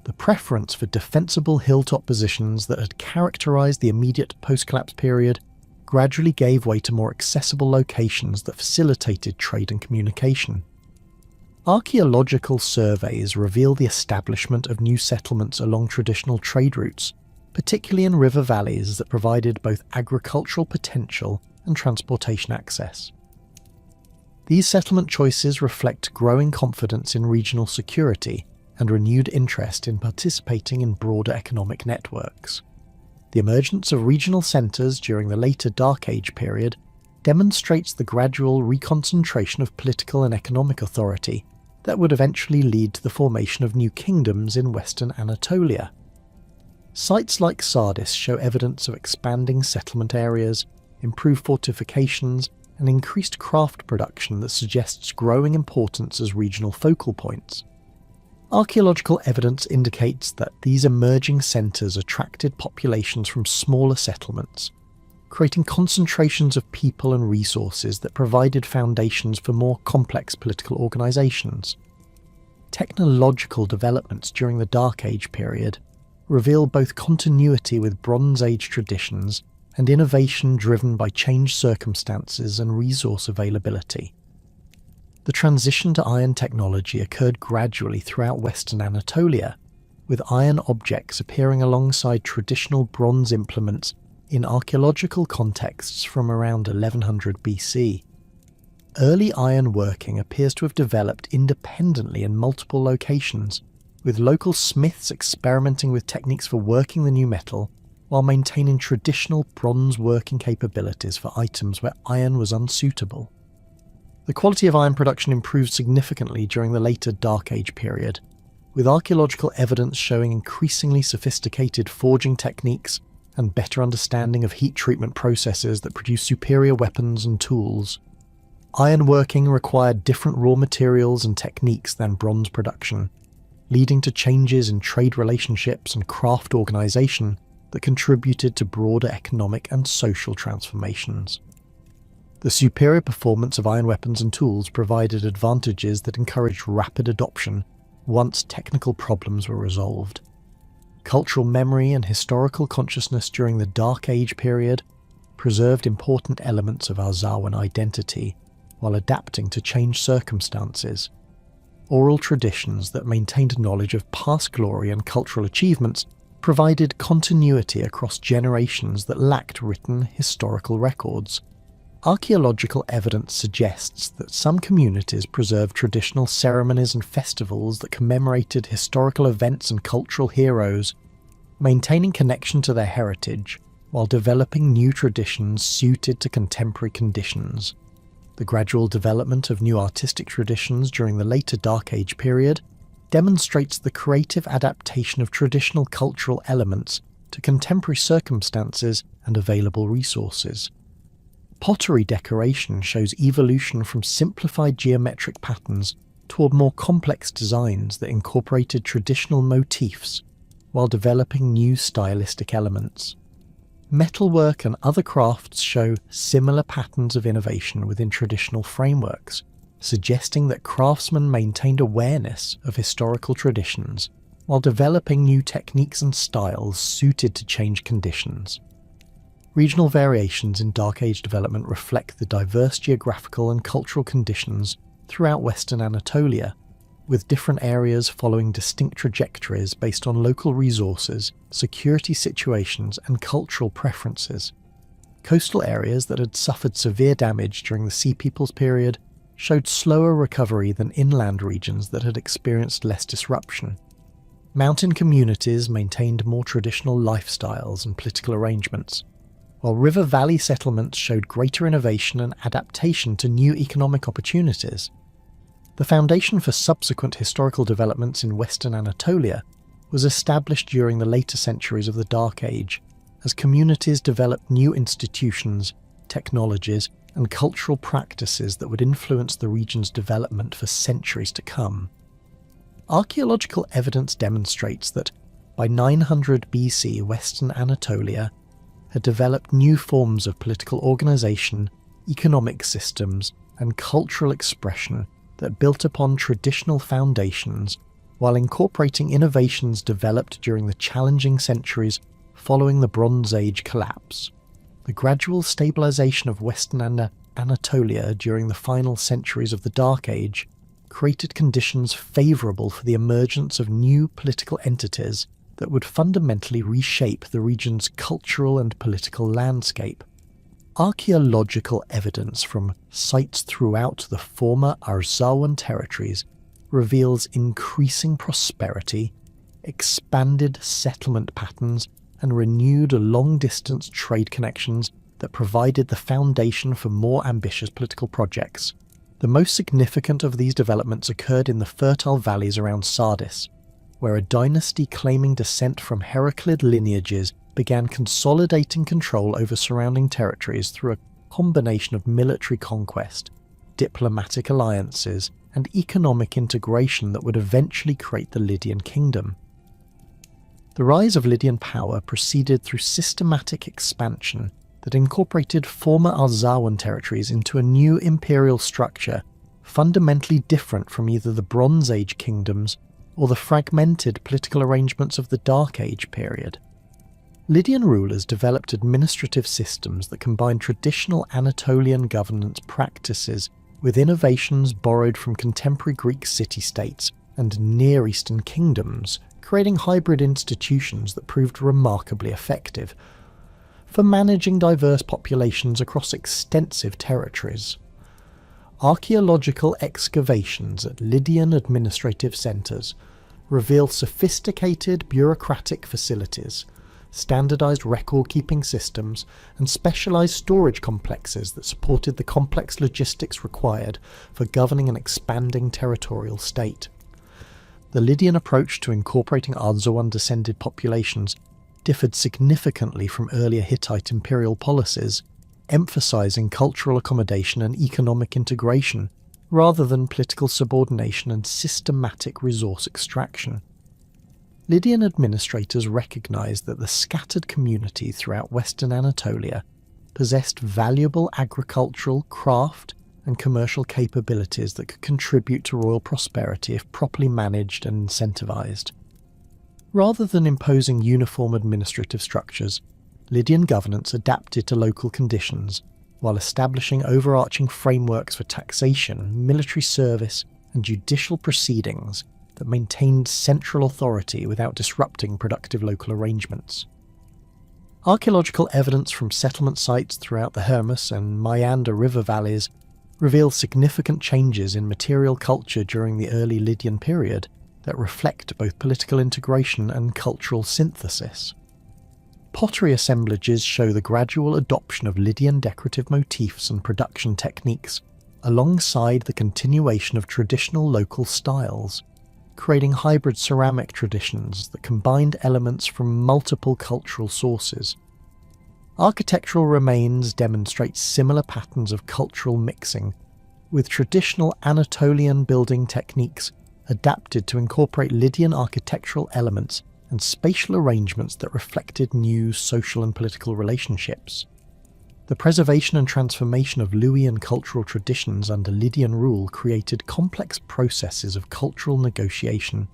The preference for defensible hilltop positions that had characterized the immediate post-collapse period gradually gave way to more accessible locations that facilitated trade and communication. Archaeological surveys reveal the establishment of new settlements along traditional trade routes, particularly in river valleys that provided both agricultural potential and transportation access. These settlement choices reflect growing confidence in regional security and renewed interest in participating in broader economic networks. The emergence of regional centres during the later Dark Age period demonstrates the gradual reconcentration of political and economic authority that would eventually lead to the formation of new kingdoms in Western Anatolia. Sites like Sardis show evidence of expanding settlement areas, improved fortifications, and increased craft production that suggests growing importance as regional focal points. Archaeological evidence indicates that these emerging centres attracted populations from smaller settlements, creating concentrations of people and resources that provided foundations for more complex political organisations. Technological developments during the Dark Age period reveal both continuity with Bronze Age traditions and innovation driven by changed circumstances and resource availability. The transition to iron technology occurred gradually throughout Western Anatolia, with iron objects appearing alongside traditional bronze implements in archaeological contexts from around 1100 BC. Early iron working appears to have developed independently in multiple locations, with local smiths experimenting with techniques for working the new metal while maintaining traditional bronze working capabilities for items where iron was unsuitable. The quality of iron production improved significantly during the later Dark Age period, with archaeological evidence showing increasingly sophisticated forging techniques and better understanding of heat treatment processes that produce superior weapons and tools. Ironworking required different raw materials and techniques than bronze production, leading to changes in trade relationships and craft organization that contributed to broader economic and social transformations. The superior performance of iron weapons and tools provided advantages that encouraged rapid adoption once technical problems were resolved. Cultural memory and historical consciousness during the Dark Age period preserved important elements of Arzawan identity while adapting to changed circumstances. Oral traditions that maintained knowledge of past glory and cultural achievements provided continuity across generations that lacked written historical records. Archaeological evidence suggests that some communities preserved traditional ceremonies and festivals that commemorated historical events and cultural heroes, maintaining connection to their heritage while developing new traditions suited to contemporary conditions. The gradual development of new artistic traditions during the later Dark Age period demonstrates the creative adaptation of traditional cultural elements to contemporary circumstances and available resources. Pottery decoration shows evolution from simplified geometric patterns toward more complex designs that incorporated traditional motifs while developing new stylistic elements. Metalwork and other crafts show similar patterns of innovation within traditional frameworks, suggesting that craftsmen maintained awareness of historical traditions while developing new techniques and styles suited to changed conditions. Regional variations in Dark Age development reflect the diverse geographical and cultural conditions throughout Western Anatolia, with different areas following distinct trajectories based on local resources, security situations, and cultural preferences. Coastal areas that had suffered severe damage during the Sea Peoples period showed slower recovery than inland regions that had experienced less disruption. Mountain communities maintained more traditional lifestyles and political arrangements, while river valley settlements showed greater innovation and adaptation to new economic opportunities. The foundation for subsequent historical developments in Western Anatolia was established during the later centuries of the Dark Age, as communities developed new institutions, technologies, and cultural practices that would influence the region's development for centuries to come. Archaeological evidence demonstrates that by 900 BC, Western Anatolia had developed new forms of political organization, economic systems, and cultural expression that built upon traditional foundations while incorporating innovations developed during the challenging centuries following the Bronze Age collapse. The gradual stabilization of Western Anatolia during the final centuries of the Dark Age created conditions favorable for the emergence of new political entities that would fundamentally reshape the region's cultural and political landscape. Archaeological evidence from sites throughout the former Arzawan territories reveals increasing prosperity, expanded settlement patterns, and renewed long-distance trade connections that provided the foundation for more ambitious political projects. The most significant of these developments occurred in the fertile valleys around Sardis, where a dynasty claiming descent from Heraclid lineages began consolidating control over surrounding territories through a combination of military conquest, diplomatic alliances, and economic integration that would eventually create the Lydian kingdom. The rise of Lydian power proceeded through systematic expansion that incorporated former Arzawan territories into a new imperial structure fundamentally different from either the Bronze Age kingdoms or the fragmented political arrangements of the Dark Age period. Lydian rulers developed administrative systems that combined traditional Anatolian governance practices with innovations borrowed from contemporary Greek city-states and Near Eastern kingdoms, creating hybrid institutions that proved remarkably effective for managing diverse populations across extensive territories. Archaeological excavations at Lydian administrative centres reveal sophisticated bureaucratic facilities, standardised record-keeping systems, and specialised storage complexes that supported the complex logistics required for governing an expanding territorial state. The Lydian approach to incorporating Arzawan-descended populations differed significantly from earlier Hittite imperial policies, emphasising cultural accommodation and economic integration rather than political subordination and systematic resource extraction. Lydian administrators recognised that the scattered community throughout western Anatolia possessed valuable agricultural, craft, and commercial capabilities that could contribute to royal prosperity if properly managed and incentivised. Rather than imposing uniform administrative structures, Lydian governance adapted to local conditions while establishing overarching frameworks for taxation, military service, and judicial proceedings that maintained central authority without disrupting productive local arrangements. Archaeological evidence from settlement sites throughout the Hermus and Maeander river valleys reveal significant changes in material culture during the early Lydian period that reflect both political integration and cultural synthesis. Pottery assemblages show the gradual adoption of Lydian decorative motifs and production techniques, alongside the continuation of traditional local styles, creating hybrid ceramic traditions that combined elements from multiple cultural sources. Architectural remains demonstrate similar patterns of cultural mixing, with traditional Anatolian building techniques adapted to incorporate Lydian architectural elements and spatial arrangements that reflected new social and political relationships. The preservation and transformation of Luwian cultural traditions under Lydian rule created complex processes of cultural negotiation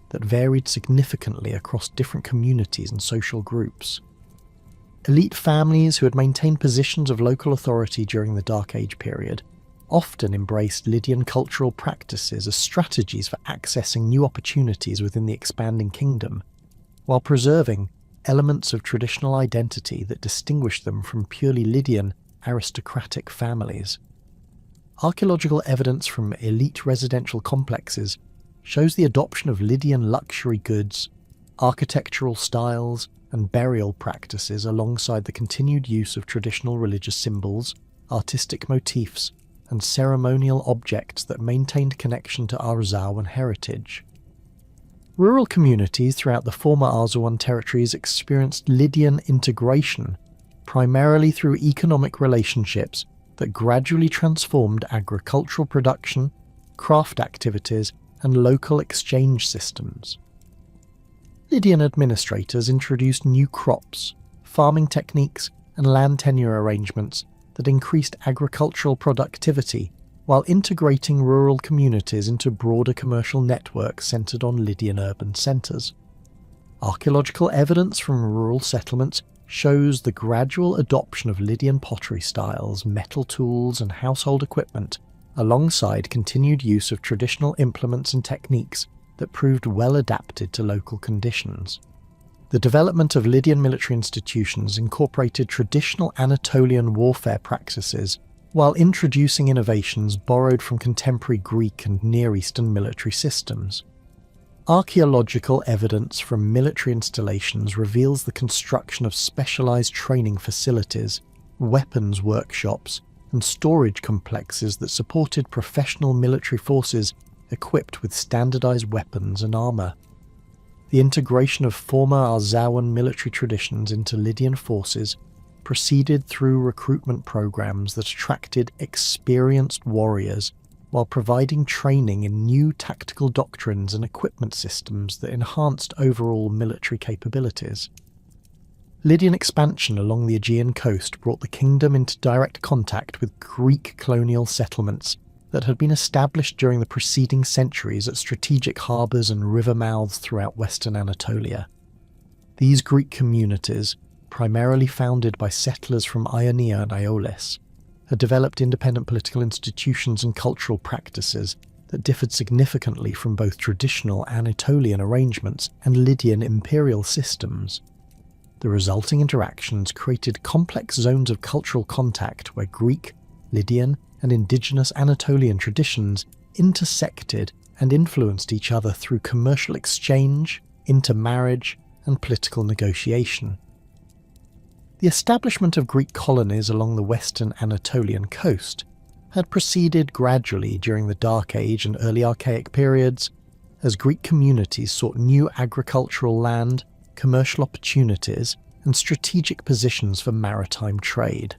that varied significantly across different communities and social groups. Elite families who had maintained positions of local authority during the Dark Age period often embraced Lydian cultural practices as strategies for accessing new opportunities within the expanding kingdom, while preserving elements of traditional identity that distinguished them from purely Lydian aristocratic families. Archaeological evidence from elite residential complexes shows the adoption of Lydian luxury goods, architectural styles, and burial practices alongside the continued use of traditional religious symbols, artistic motifs, and ceremonial objects that maintained connection to Arzawan heritage. Rural communities throughout the former Arzawan territories experienced Lydian integration, primarily through economic relationships that gradually transformed agricultural production, craft activities, and local exchange systems. Lydian administrators introduced new crops, farming techniques, and land tenure arrangements that increased agricultural productivity while integrating rural communities into broader commercial networks centred on Lydian urban centres. Archaeological evidence from rural settlements shows the gradual adoption of Lydian pottery styles, metal tools, and household equipment, alongside continued use of traditional implements and techniques that proved well adapted to local conditions. The development of Lydian military institutions incorporated traditional Anatolian warfare practices while introducing innovations borrowed from contemporary Greek and Near Eastern military systems. Archaeological evidence from military installations reveals the construction of specialised training facilities, weapons workshops, and storage complexes that supported professional military forces equipped with standardised weapons and armour. The integration of former Arzawan military traditions into Lydian forces proceeded through recruitment programs that attracted experienced warriors while providing training in new tactical doctrines and equipment systems that enhanced overall military capabilities. Lydian expansion along the Aegean coast brought the kingdom into direct contact with Greek colonial settlements that had been established during the preceding centuries at strategic harbours and river mouths throughout western Anatolia. These Greek communities, primarily founded by settlers from Ionia and Aeolis, had developed independent political institutions and cultural practices that differed significantly from both traditional Anatolian arrangements and Lydian imperial systems. The resulting interactions created complex zones of cultural contact where Greek, Lydian, and indigenous Anatolian traditions intersected and influenced each other through commercial exchange, intermarriage, and political negotiation. The establishment of Greek colonies along the western Anatolian coast had proceeded gradually during the Dark Age and early Archaic periods, as Greek communities sought new agricultural land, commercial opportunities, and strategic positions for maritime trade.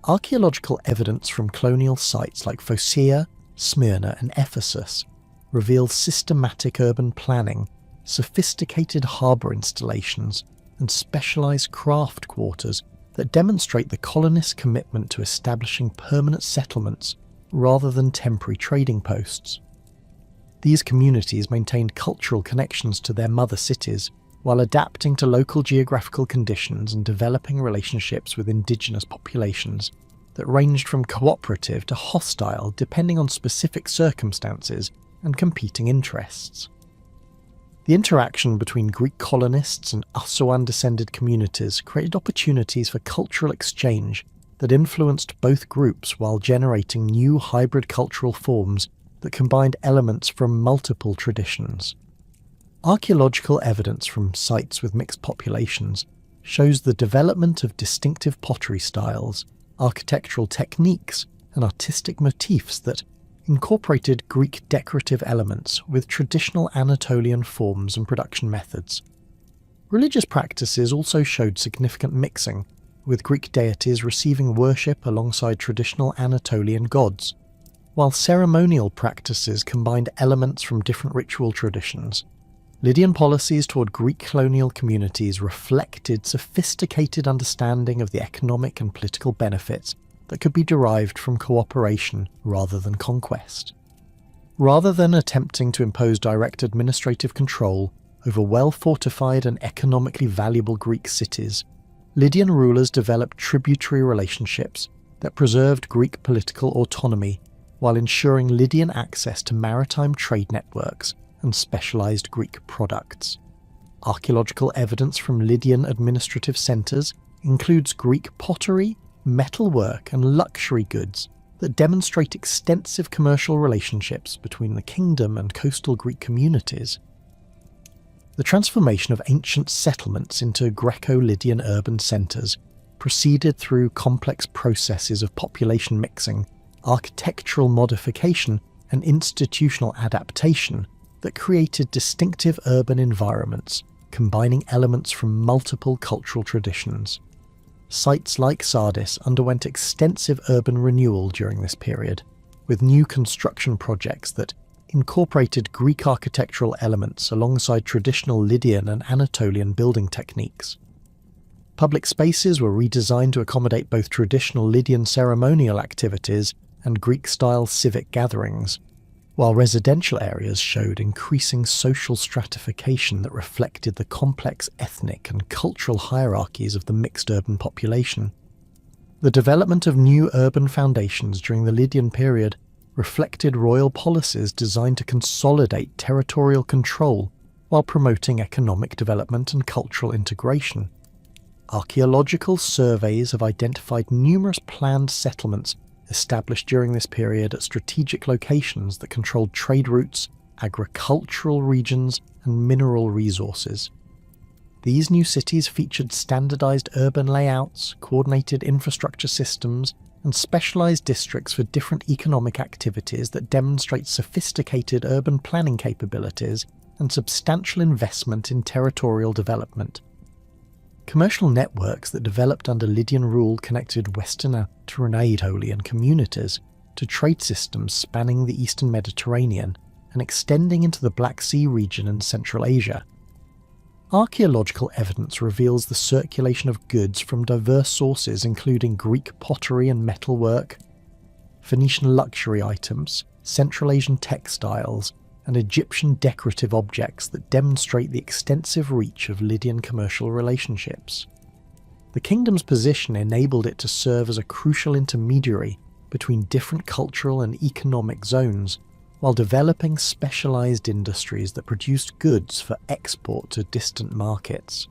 Archaeological evidence from colonial sites like Phocaea, Smyrna, and Ephesus reveals systematic urban planning, sophisticated harbour installations, and specialised craft quarters that demonstrate the colonists' commitment to establishing permanent settlements rather than temporary trading posts. These communities maintained cultural connections to their mother cities while adapting to local geographical conditions and developing relationships with indigenous populations that ranged from cooperative to hostile depending on specific circumstances and competing interests. The interaction between Greek colonists and Aswan-descended communities created opportunities for cultural exchange that influenced both groups while generating new hybrid cultural forms that combined elements from multiple traditions. Archaeological evidence from sites with mixed populations shows the development of distinctive pottery styles, architectural techniques, and artistic motifs that incorporated Greek decorative elements with traditional Anatolian forms and production methods. Religious practices also showed significant mixing, with Greek deities receiving worship alongside traditional Anatolian gods, while ceremonial practices combined elements from different ritual traditions. Lydian policies toward Greek colonial communities reflected sophisticated understanding of the economic and political benefits that could be derived from cooperation rather than conquest. Rather than attempting to impose direct administrative control over well-fortified and economically valuable Greek cities, Lydian rulers developed tributary relationships that preserved Greek political autonomy while ensuring Lydian access to maritime trade networks and specialized Greek products. Archaeological evidence from Lydian administrative centers includes Greek pottery, metalwork, and luxury goods that demonstrate extensive commercial relationships between the kingdom and coastal Greek communities. The transformation of ancient settlements into Greco-Lydian urban centres proceeded through complex processes of population mixing, architectural modification, and institutional adaptation that created distinctive urban environments, combining elements from multiple cultural traditions. Sites like Sardis underwent extensive urban renewal during this period, with new construction projects that incorporated Greek architectural elements alongside traditional Lydian and Anatolian building techniques. Public spaces were redesigned to accommodate both traditional Lydian ceremonial activities and Greek-style civic gatherings, while residential areas showed increasing social stratification that reflected the complex ethnic and cultural hierarchies of the mixed urban population. The development of new urban foundations during the Lydian period reflected royal policies designed to consolidate territorial control while promoting economic development and cultural integration. Archaeological surveys have identified numerous planned settlements established during this period at strategic locations that controlled trade routes, agricultural regions, and mineral resources. These new cities featured standardized urban layouts, coordinated infrastructure systems, and specialized districts for different economic activities that demonstrate sophisticated urban planning capabilities and substantial investment in territorial development. Commercial networks that developed under Lydian rule connected Western Anatolian communities to trade systems spanning the Eastern Mediterranean and extending into the Black Sea region and Central Asia. Archaeological evidence reveals the circulation of goods from diverse sources including Greek pottery and metalwork, Phoenician luxury items, Central Asian textiles, and Egyptian decorative objects that demonstrate the extensive reach of Lydian commercial relationships. The kingdom's position enabled it to serve as a crucial intermediary between different cultural and economic zones, while developing specialized industries that produced goods for export to distant markets.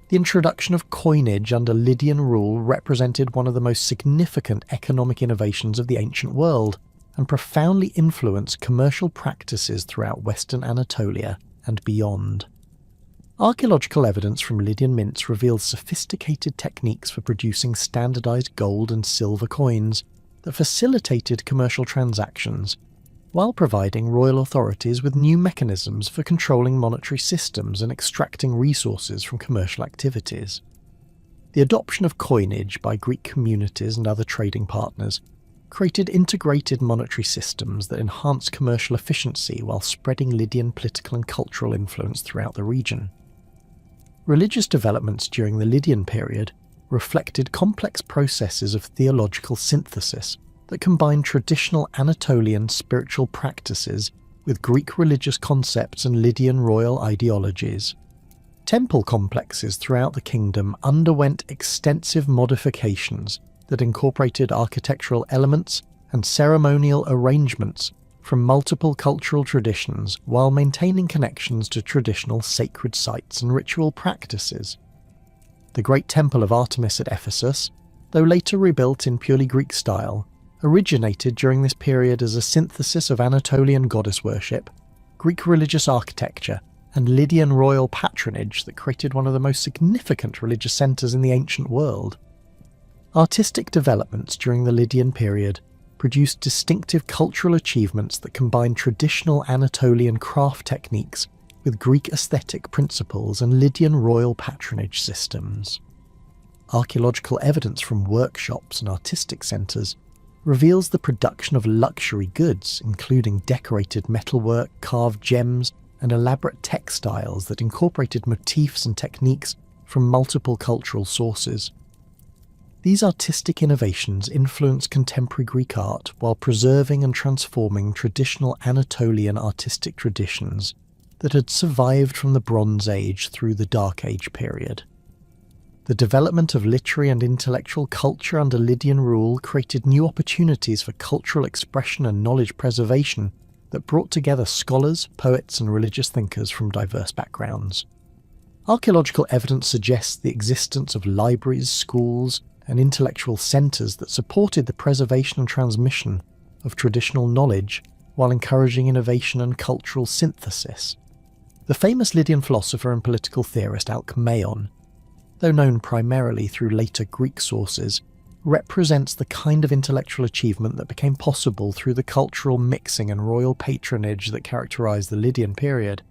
The introduction of coinage under Lydian rule represented one of the most significant economic innovations of the ancient world, and profoundly influenced commercial practices throughout Western Anatolia and beyond. Archaeological evidence from Lydian mints reveals sophisticated techniques for producing standardized gold and silver coins that facilitated commercial transactions, while providing royal authorities with new mechanisms for controlling monetary systems and extracting resources from commercial activities. The adoption of coinage by Greek communities and other trading partners created integrated monetary systems that enhanced commercial efficiency while spreading Lydian political and cultural influence throughout the region. Religious developments during the Lydian period reflected complex processes of theological synthesis that combined traditional Anatolian spiritual practices with Greek religious concepts and Lydian royal ideologies. Temple complexes throughout the kingdom underwent extensive modifications that incorporated architectural elements and ceremonial arrangements from multiple cultural traditions while maintaining connections to traditional sacred sites and ritual practices. The Great Temple of Artemis at Ephesus, though later rebuilt in purely Greek style, originated during this period as a synthesis of Anatolian goddess worship, Greek religious architecture, and Lydian royal patronage that created one of the most significant religious centres in the ancient world. Artistic developments during the Lydian period produced distinctive cultural achievements that combined traditional Anatolian craft techniques with Greek aesthetic principles and Lydian royal patronage systems. Archaeological evidence from workshops and artistic centres reveals the production of luxury goods, including decorated metalwork, carved gems, and elaborate textiles that incorporated motifs and techniques from multiple cultural sources. These artistic innovations influenced contemporary Greek art while preserving and transforming traditional Anatolian artistic traditions that had survived from the Bronze Age through the Dark Age period. The development of literary and intellectual culture under Lydian rule created new opportunities for cultural expression and knowledge preservation that brought together scholars, poets, and religious thinkers from diverse backgrounds. Archaeological evidence suggests the existence of libraries, schools, and intellectual centres that supported the preservation and transmission of traditional knowledge while encouraging innovation and cultural synthesis. The famous Lydian philosopher and political theorist Alcmaeon, though known primarily through later Greek sources, represents the kind of intellectual achievement that became possible through the cultural mixing and royal patronage that characterized the Lydian period.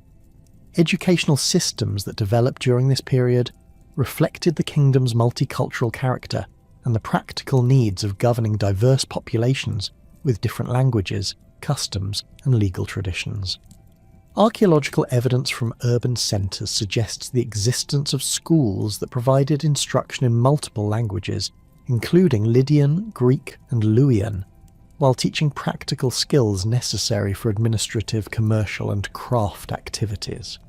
Educational systems that developed during this period reflected the kingdom's multicultural character and the practical needs of governing diverse populations with different languages, customs, and legal traditions. Archaeological evidence from urban centres suggests the existence of schools that provided instruction in multiple languages, including Lydian, Greek, and Luwian, while teaching practical skills necessary for administrative, commercial, and craft activities.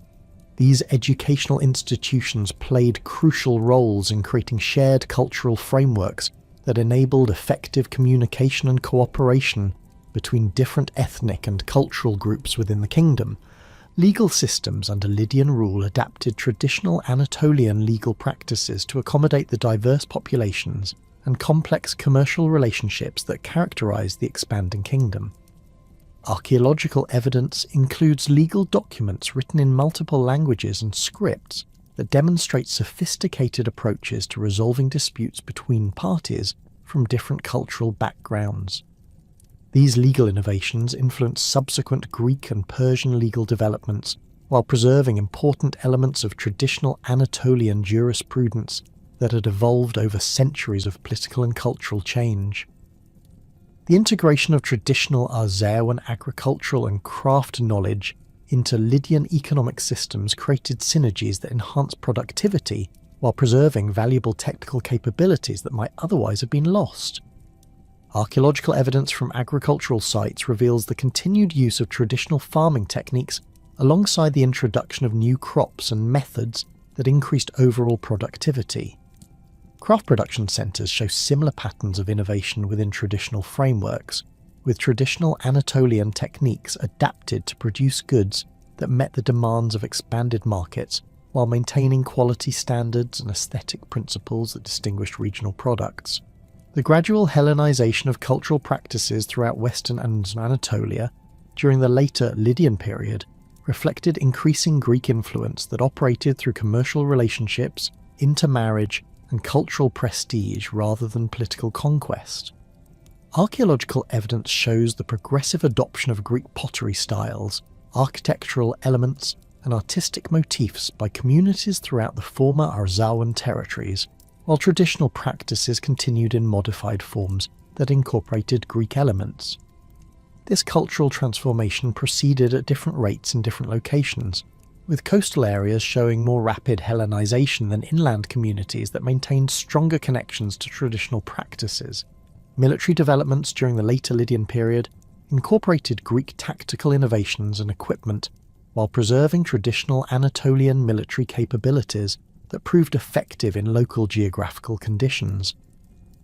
These educational institutions played crucial roles in creating shared cultural frameworks that enabled effective communication and cooperation between different ethnic and cultural groups within the kingdom. Legal systems under Lydian rule adapted traditional Anatolian legal practices to accommodate the diverse populations and complex commercial relationships that characterized the expanding kingdom. Archaeological evidence includes legal documents written in multiple languages and scripts that demonstrate sophisticated approaches to resolving disputes between parties from different cultural backgrounds. These legal innovations influenced subsequent Greek and Persian legal developments while preserving important elements of traditional Anatolian jurisprudence that had evolved over centuries of political and cultural change. The integration of traditional Arzawan agricultural and craft knowledge into Lydian economic systems created synergies that enhanced productivity while preserving valuable technical capabilities that might otherwise have been lost. Archaeological evidence from agricultural sites reveals the continued use of traditional farming techniques alongside the introduction of new crops and methods that increased overall productivity. Craft production centres show similar patterns of innovation within traditional frameworks, with traditional Anatolian techniques adapted to produce goods that met the demands of expanded markets while maintaining quality standards and aesthetic principles that distinguished regional products. The gradual Hellenization of cultural practices throughout Western and Anatolia during the later Lydian period reflected increasing Greek influence that operated through commercial relationships, intermarriage, and cultural prestige rather than political conquest. Archaeological evidence shows the progressive adoption of Greek pottery styles, architectural elements, and artistic motifs by communities throughout the former Arzawan territories, while traditional practices continued in modified forms that incorporated Greek elements. This cultural transformation proceeded at different rates in different locations, with coastal areas showing more rapid Hellenization than inland communities that maintained stronger connections to traditional practices. Military developments during the later Lydian period incorporated Greek tactical innovations and equipment while preserving traditional Anatolian military capabilities that proved effective in local geographical conditions.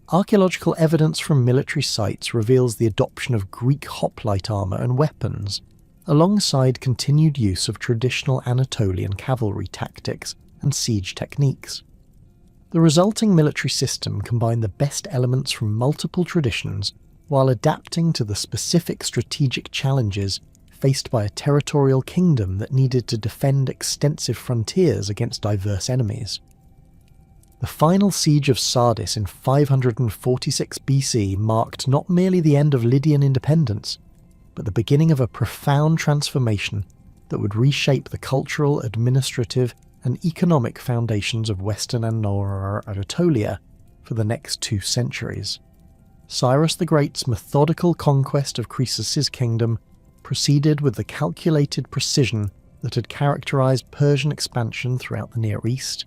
Archaeological evidence from military sites reveals the adoption of Greek hoplite armour and weapons, alongside continued use of traditional Anatolian cavalry tactics and siege techniques. The resulting military system combined the best elements from multiple traditions while adapting to the specific strategic challenges faced by a territorial kingdom that needed to defend extensive frontiers against diverse enemies. The final siege of Sardis in 546 BC marked not merely the end of Lydian independence, but the beginning of a profound transformation that would reshape the cultural, administrative, and economic foundations of Western and Northern Anatolia for the next 2 centuries. Cyrus the Great's methodical conquest of Croesus's kingdom proceeded with the calculated precision that had characterized Persian expansion throughout the Near East,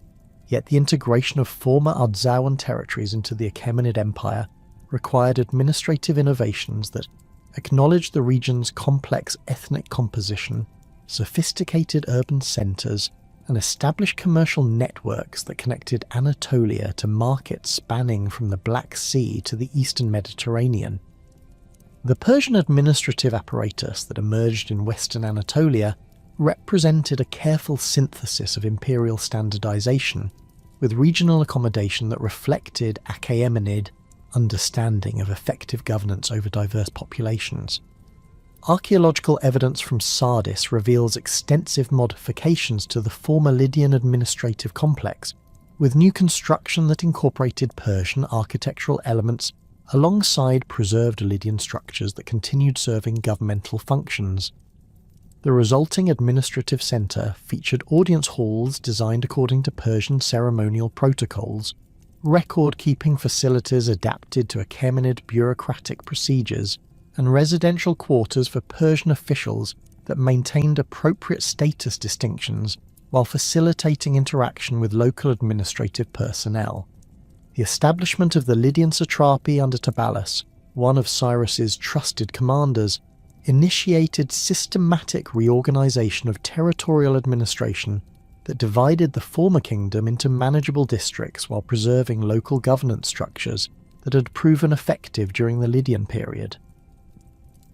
yet the integration of former Arzawan territories into the Achaemenid Empire required administrative innovations that acknowledged the region's complex ethnic composition, sophisticated urban centres, and established commercial networks that connected Anatolia to markets spanning from the Black Sea to the Eastern Mediterranean. The Persian administrative apparatus that emerged in Western Anatolia represented a careful synthesis of imperial standardization, with regional accommodation that reflected Achaemenid understanding of effective governance over diverse populations. Archaeological evidence from Sardis reveals extensive modifications to the former Lydian administrative complex, with new construction that incorporated Persian architectural elements alongside preserved Lydian structures that continued serving governmental functions. The resulting administrative centre featured audience halls designed according to Persian ceremonial protocols, record-keeping facilities adapted to Achaemenid bureaucratic procedures, and residential quarters for Persian officials that maintained appropriate status distinctions while facilitating interaction with local administrative personnel. The establishment of the Lydian satrapy under Tibalus, one of Cyrus's trusted commanders, initiated systematic reorganization of territorial administration that divided the former kingdom into manageable districts while preserving local governance structures that had proven effective during the Lydian period.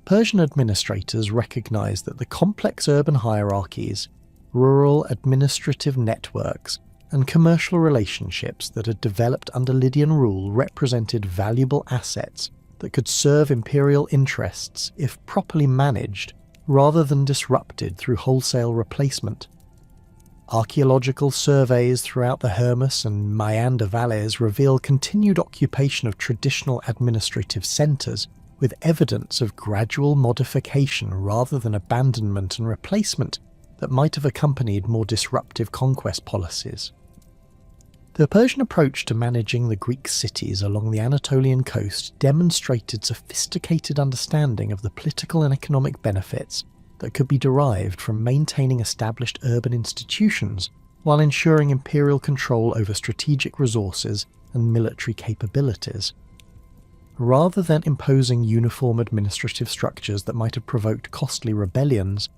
Persian administrators recognized that the complex urban hierarchies, rural administrative networks, and commercial relationships that had developed under Lydian rule represented valuable assets that could serve imperial interests if properly managed, rather than disrupted through wholesale replacement. Archaeological surveys throughout the Hermus and Maiander valleys reveal continued occupation of traditional administrative centres, with evidence of gradual modification rather than abandonment and replacement that might have accompanied more disruptive conquest policies. The Persian approach to managing the Greek cities along the Anatolian coast demonstrated sophisticated understanding of the political and economic benefits that could be derived from maintaining established urban institutions while ensuring imperial control over strategic resources and military capabilities. Rather than imposing uniform administrative structures that might have provoked costly rebellions,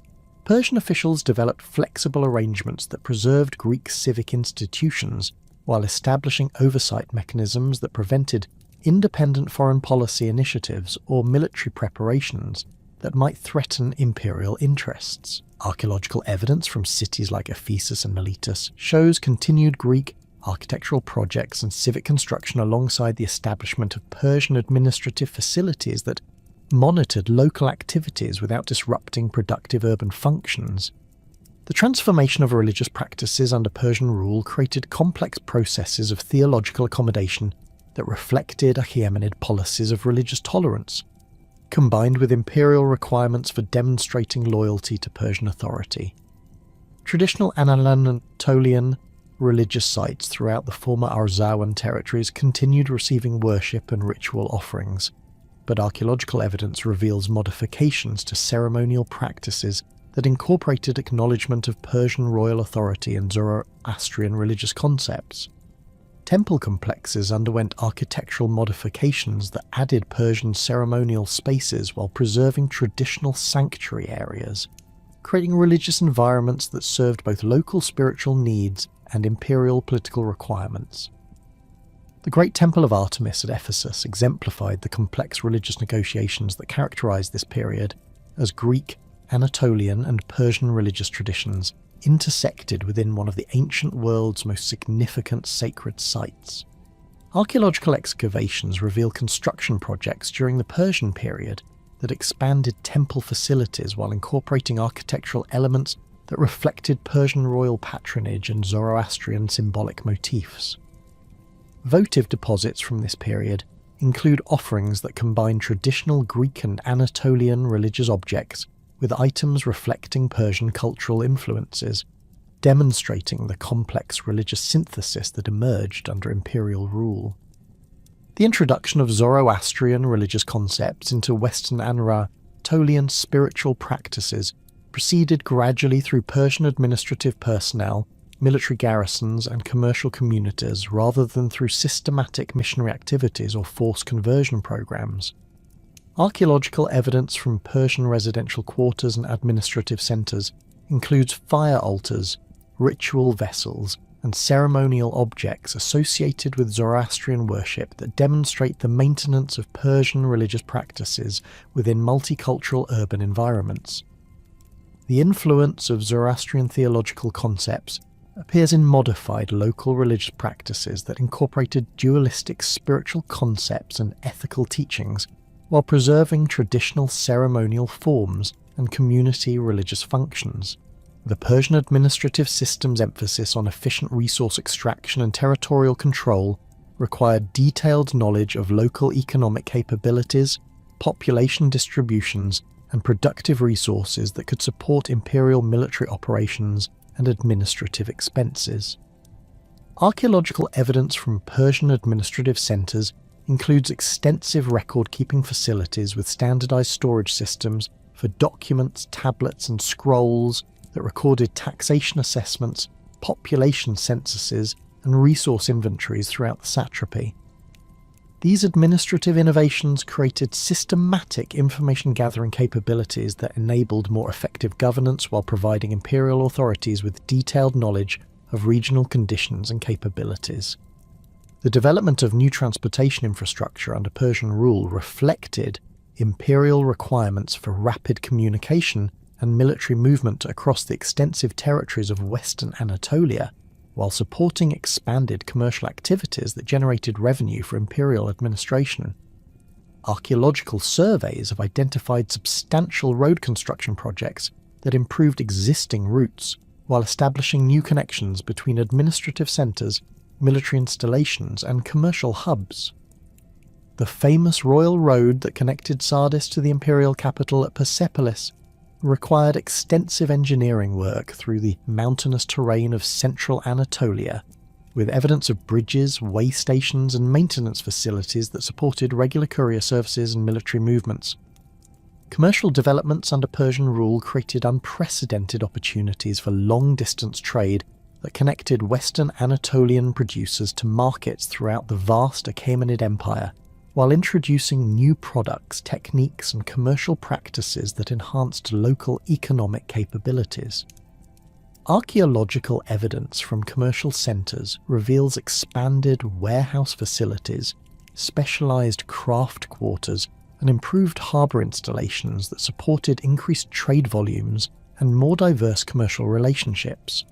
Persian officials developed flexible arrangements that preserved Greek civic institutions while establishing oversight mechanisms that prevented independent foreign policy initiatives or military preparations that might threaten imperial interests. Archaeological evidence from cities like Ephesus and Miletus shows continued Greek architectural projects and civic construction alongside the establishment of Persian administrative facilities that monitored local activities without disrupting productive urban functions. The transformation of religious practices under Persian rule created complex processes of theological accommodation that reflected Achaemenid policies of religious tolerance, combined with imperial requirements for demonstrating loyalty to Persian authority. Traditional Anatolian religious sites throughout the former Arzawan territories continued receiving worship and ritual offerings, but archaeological evidence reveals modifications to ceremonial practices that incorporated acknowledgement of Persian royal authority and Zoroastrian religious concepts. Temple complexes underwent architectural modifications that added Persian ceremonial spaces while preserving traditional sanctuary areas, creating religious environments that served both local spiritual needs and imperial political requirements. The Great Temple of Artemis at Ephesus exemplified the complex religious negotiations that characterized this period, as Greek, Anatolian, and Persian religious traditions intersected within one of the ancient world's most significant sacred sites. Archaeological excavations reveal construction projects during the Persian period that expanded temple facilities while incorporating architectural elements that reflected Persian royal patronage and Zoroastrian symbolic motifs. Votive deposits from this period include offerings that combine traditional Greek and Anatolian religious objects with items reflecting Persian cultural influences, demonstrating the complex religious synthesis that emerged under imperial rule. The introduction of Zoroastrian religious concepts into Western Anatolian spiritual practices proceeded gradually through Persian administrative personnel, military garrisons, and commercial communities rather than through systematic missionary activities or forced conversion programs. Archaeological evidence from Persian residential quarters and administrative centres includes fire altars, ritual vessels, and ceremonial objects associated with Zoroastrian worship that demonstrate the maintenance of Persian religious practices within multicultural urban environments. The influence of Zoroastrian theological concepts appears in modified local religious practices that incorporated dualistic spiritual concepts and ethical teachings while preserving traditional ceremonial forms and community religious functions. The Persian administrative system's emphasis on efficient resource extraction and territorial control required detailed knowledge of local economic capabilities, population distributions, and productive resources that could support imperial military operations and administrative expenses. Archaeological evidence from Persian administrative centres includes extensive record-keeping facilities with standardized storage systems for documents, tablets, and scrolls that recorded taxation assessments, population censuses, and resource inventories throughout the satrapy. These administrative innovations created systematic information-gathering capabilities that enabled more effective governance while providing imperial authorities with detailed knowledge of regional conditions and capabilities. The development of new transportation infrastructure under Persian rule reflected imperial requirements for rapid communication and military movement across the extensive territories of Western Anatolia, while supporting expanded commercial activities that generated revenue for imperial administration. Archaeological surveys have identified substantial road construction projects that improved existing routes while establishing new connections between administrative centres, military installations, and commercial hubs. The famous royal road that connected Sardis to the imperial capital at Persepolis required extensive engineering work through the mountainous terrain of central Anatolia, with evidence of bridges, way stations, and maintenance facilities that supported regular courier services and military movements. Commercial developments under Persian rule created unprecedented opportunities for long-distance trade that connected Western Anatolian producers to markets throughout the vast Achaemenid Empire, while introducing new products, techniques, and commercial practices that enhanced local economic capabilities. Archaeological evidence from commercial centres reveals expanded warehouse facilities, specialised craft quarters, and improved harbour installations that supported increased trade volumes and more diverse commercial relationships.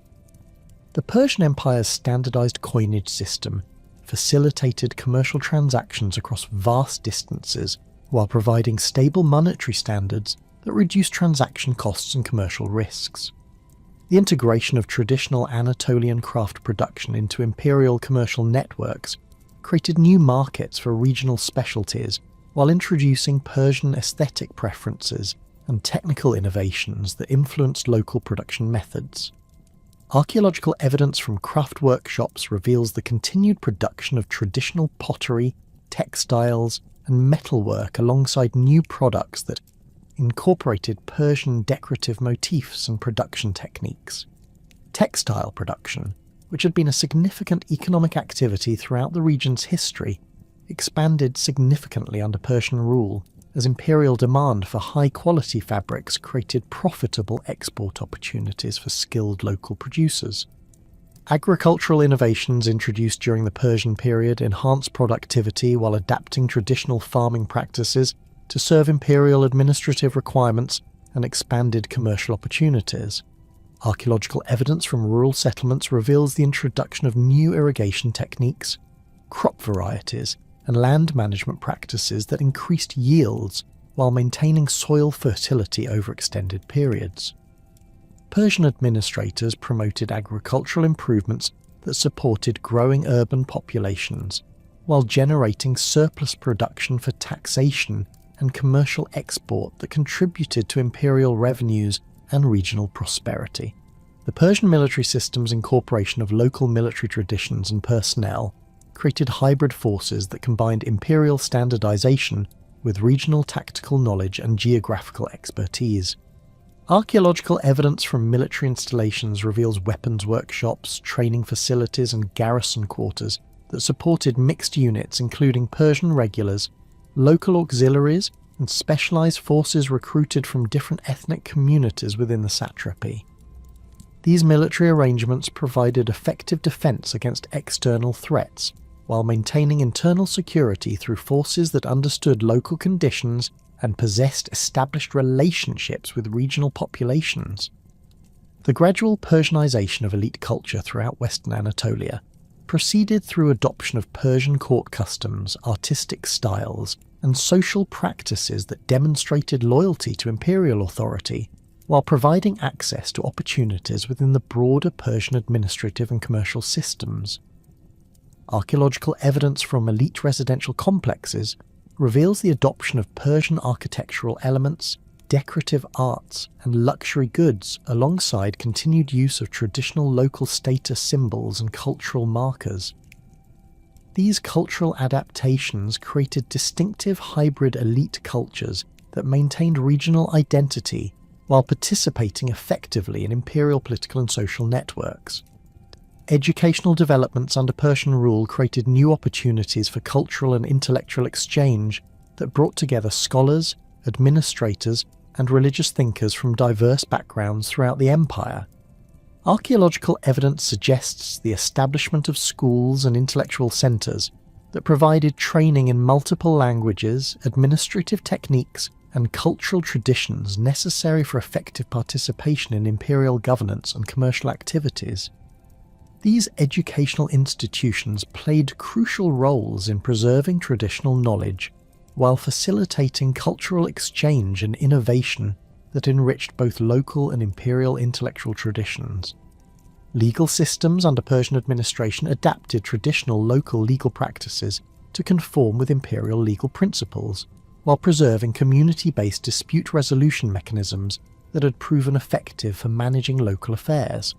The Persian Empire's standardised coinage system facilitated commercial transactions across vast distances while providing stable monetary standards that reduced transaction costs and commercial risks. The integration of traditional Anatolian craft production into imperial commercial networks created new markets for regional specialties while introducing Persian aesthetic preferences and technical innovations that influenced local production methods. Archaeological evidence from craft workshops reveals the continued production of traditional pottery, textiles, and metalwork alongside new products that incorporated Persian decorative motifs and production techniques. Textile production, which had been a significant economic activity throughout the region's history, expanded significantly under Persian rule, as imperial demand for high-quality fabrics created profitable export opportunities for skilled local producers. Agricultural innovations introduced during the Persian period enhanced productivity while adapting traditional farming practices to serve imperial administrative requirements and expanded commercial opportunities. Archaeological evidence from rural settlements reveals the introduction of new irrigation techniques, crop varieties, and land management practices that increased yields while maintaining soil fertility over extended periods. Persian administrators promoted agricultural improvements that supported growing urban populations, while generating surplus production for taxation and commercial export that contributed to imperial revenues and regional prosperity. The Persian military system's incorporation of local military traditions and personnel created hybrid forces that combined imperial standardization with regional tactical knowledge and geographical expertise. Archaeological evidence from military installations reveals weapons workshops, training facilities, and garrison quarters that supported mixed units including Persian regulars, local auxiliaries, and specialized forces recruited from different ethnic communities within the satrapy. These military arrangements provided effective defense against external threats, while maintaining internal security through forces that understood local conditions and possessed established relationships with regional populations. The gradual Persianization of elite culture throughout Western Anatolia proceeded through adoption of Persian court customs, artistic styles, and social practices that demonstrated loyalty to imperial authority, while providing access to opportunities within the broader Persian administrative and commercial systems. Archaeological evidence from elite residential complexes reveals the adoption of Persian architectural elements, decorative arts, and luxury goods alongside continued use of traditional local status symbols and cultural markers. These cultural adaptations created distinctive hybrid elite cultures that maintained regional identity while participating effectively in imperial political and social networks. Educational developments under Persian rule created new opportunities for cultural and intellectual exchange that brought together scholars, administrators, and religious thinkers from diverse backgrounds throughout the empire. Archaeological evidence suggests the establishment of schools and intellectual centres that provided training in multiple languages, administrative techniques, and cultural traditions necessary for effective participation in imperial governance and commercial activities. These educational institutions played crucial roles in preserving traditional knowledge while facilitating cultural exchange and innovation that enriched both local and imperial intellectual traditions. Legal systems under Persian administration adapted traditional local legal practices to conform with imperial legal principles, while preserving community-based dispute resolution mechanisms that had proven effective for managing local affairs.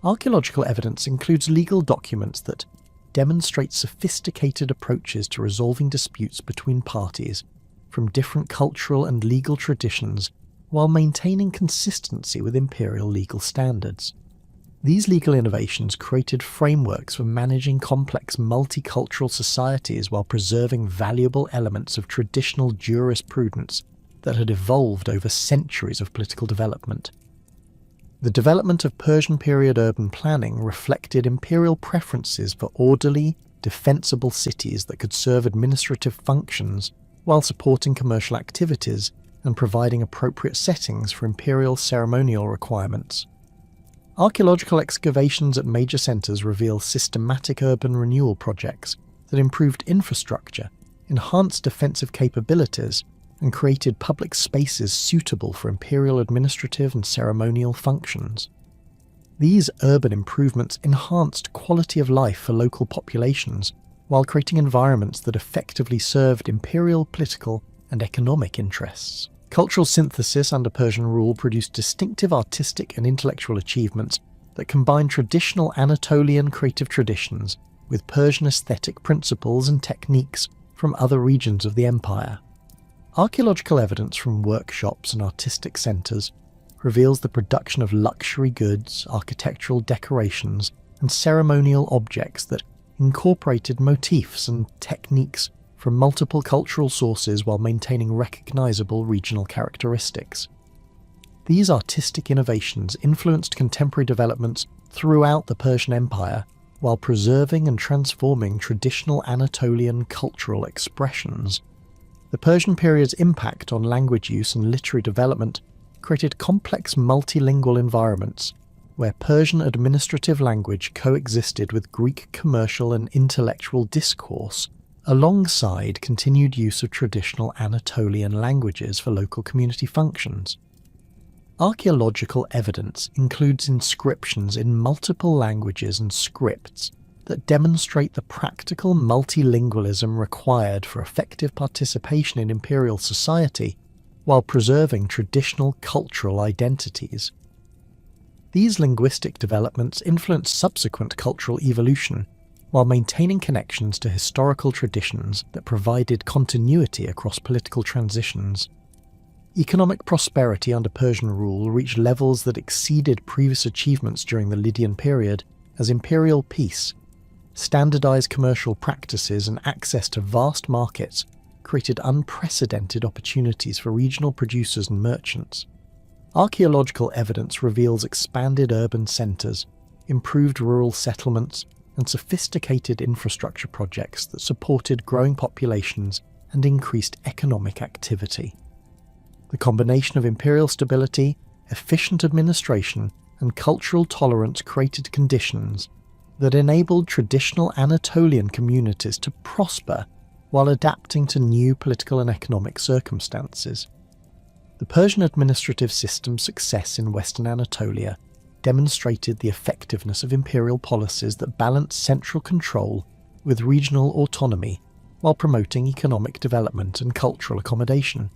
Archaeological evidence includes legal documents that demonstrate sophisticated approaches to resolving disputes between parties from different cultural and legal traditions while maintaining consistency with imperial legal standards. These legal innovations created frameworks for managing complex multicultural societies while preserving valuable elements of traditional jurisprudence that had evolved over centuries of political development. The development of Persian period urban planning reflected imperial preferences for orderly, defensible cities that could serve administrative functions while supporting commercial activities and providing appropriate settings for imperial ceremonial requirements. Archaeological excavations at major centres reveal systematic urban renewal projects that improved infrastructure, enhanced defensive capabilities, and created public spaces suitable for imperial administrative and ceremonial functions. These urban improvements enhanced quality of life for local populations while creating environments that effectively served imperial political and economic interests. Cultural synthesis under Persian rule produced distinctive artistic and intellectual achievements that combined traditional Anatolian creative traditions with Persian aesthetic principles and techniques from other regions of the empire. Archaeological evidence from workshops and artistic centres reveals the production of luxury goods, architectural decorations, and ceremonial objects that incorporated motifs and techniques from multiple cultural sources while maintaining recognisable regional characteristics. These artistic innovations influenced contemporary developments throughout the Persian Empire while preserving and transforming traditional Anatolian cultural expressions. The Persian period's impact on language use and literary development created complex multilingual environments where Persian administrative language coexisted with Greek commercial and intellectual discourse, alongside continued use of traditional Anatolian languages for local community functions. Archaeological evidence includes inscriptions in multiple languages and scripts that demonstrate the practical multilingualism required for effective participation in imperial society while preserving traditional cultural identities. These linguistic developments influenced subsequent cultural evolution while maintaining connections to historical traditions that provided continuity across political transitions. Economic prosperity under Persian rule reached levels that exceeded previous achievements during the Lydian period as imperial peace, standardized commercial practices, and access to vast markets created unprecedented opportunities for regional producers and merchants. Archaeological evidence reveals expanded urban centres, improved rural settlements, and sophisticated infrastructure projects that supported growing populations and increased economic activity. The combination of imperial stability, efficient administration, and cultural tolerance created conditions that enabled traditional Anatolian communities to prosper while adapting to new political and economic circumstances. The Persian administrative system's success in Western Anatolia demonstrated the effectiveness of imperial policies that balanced central control with regional autonomy while promoting economic development and cultural accommodation.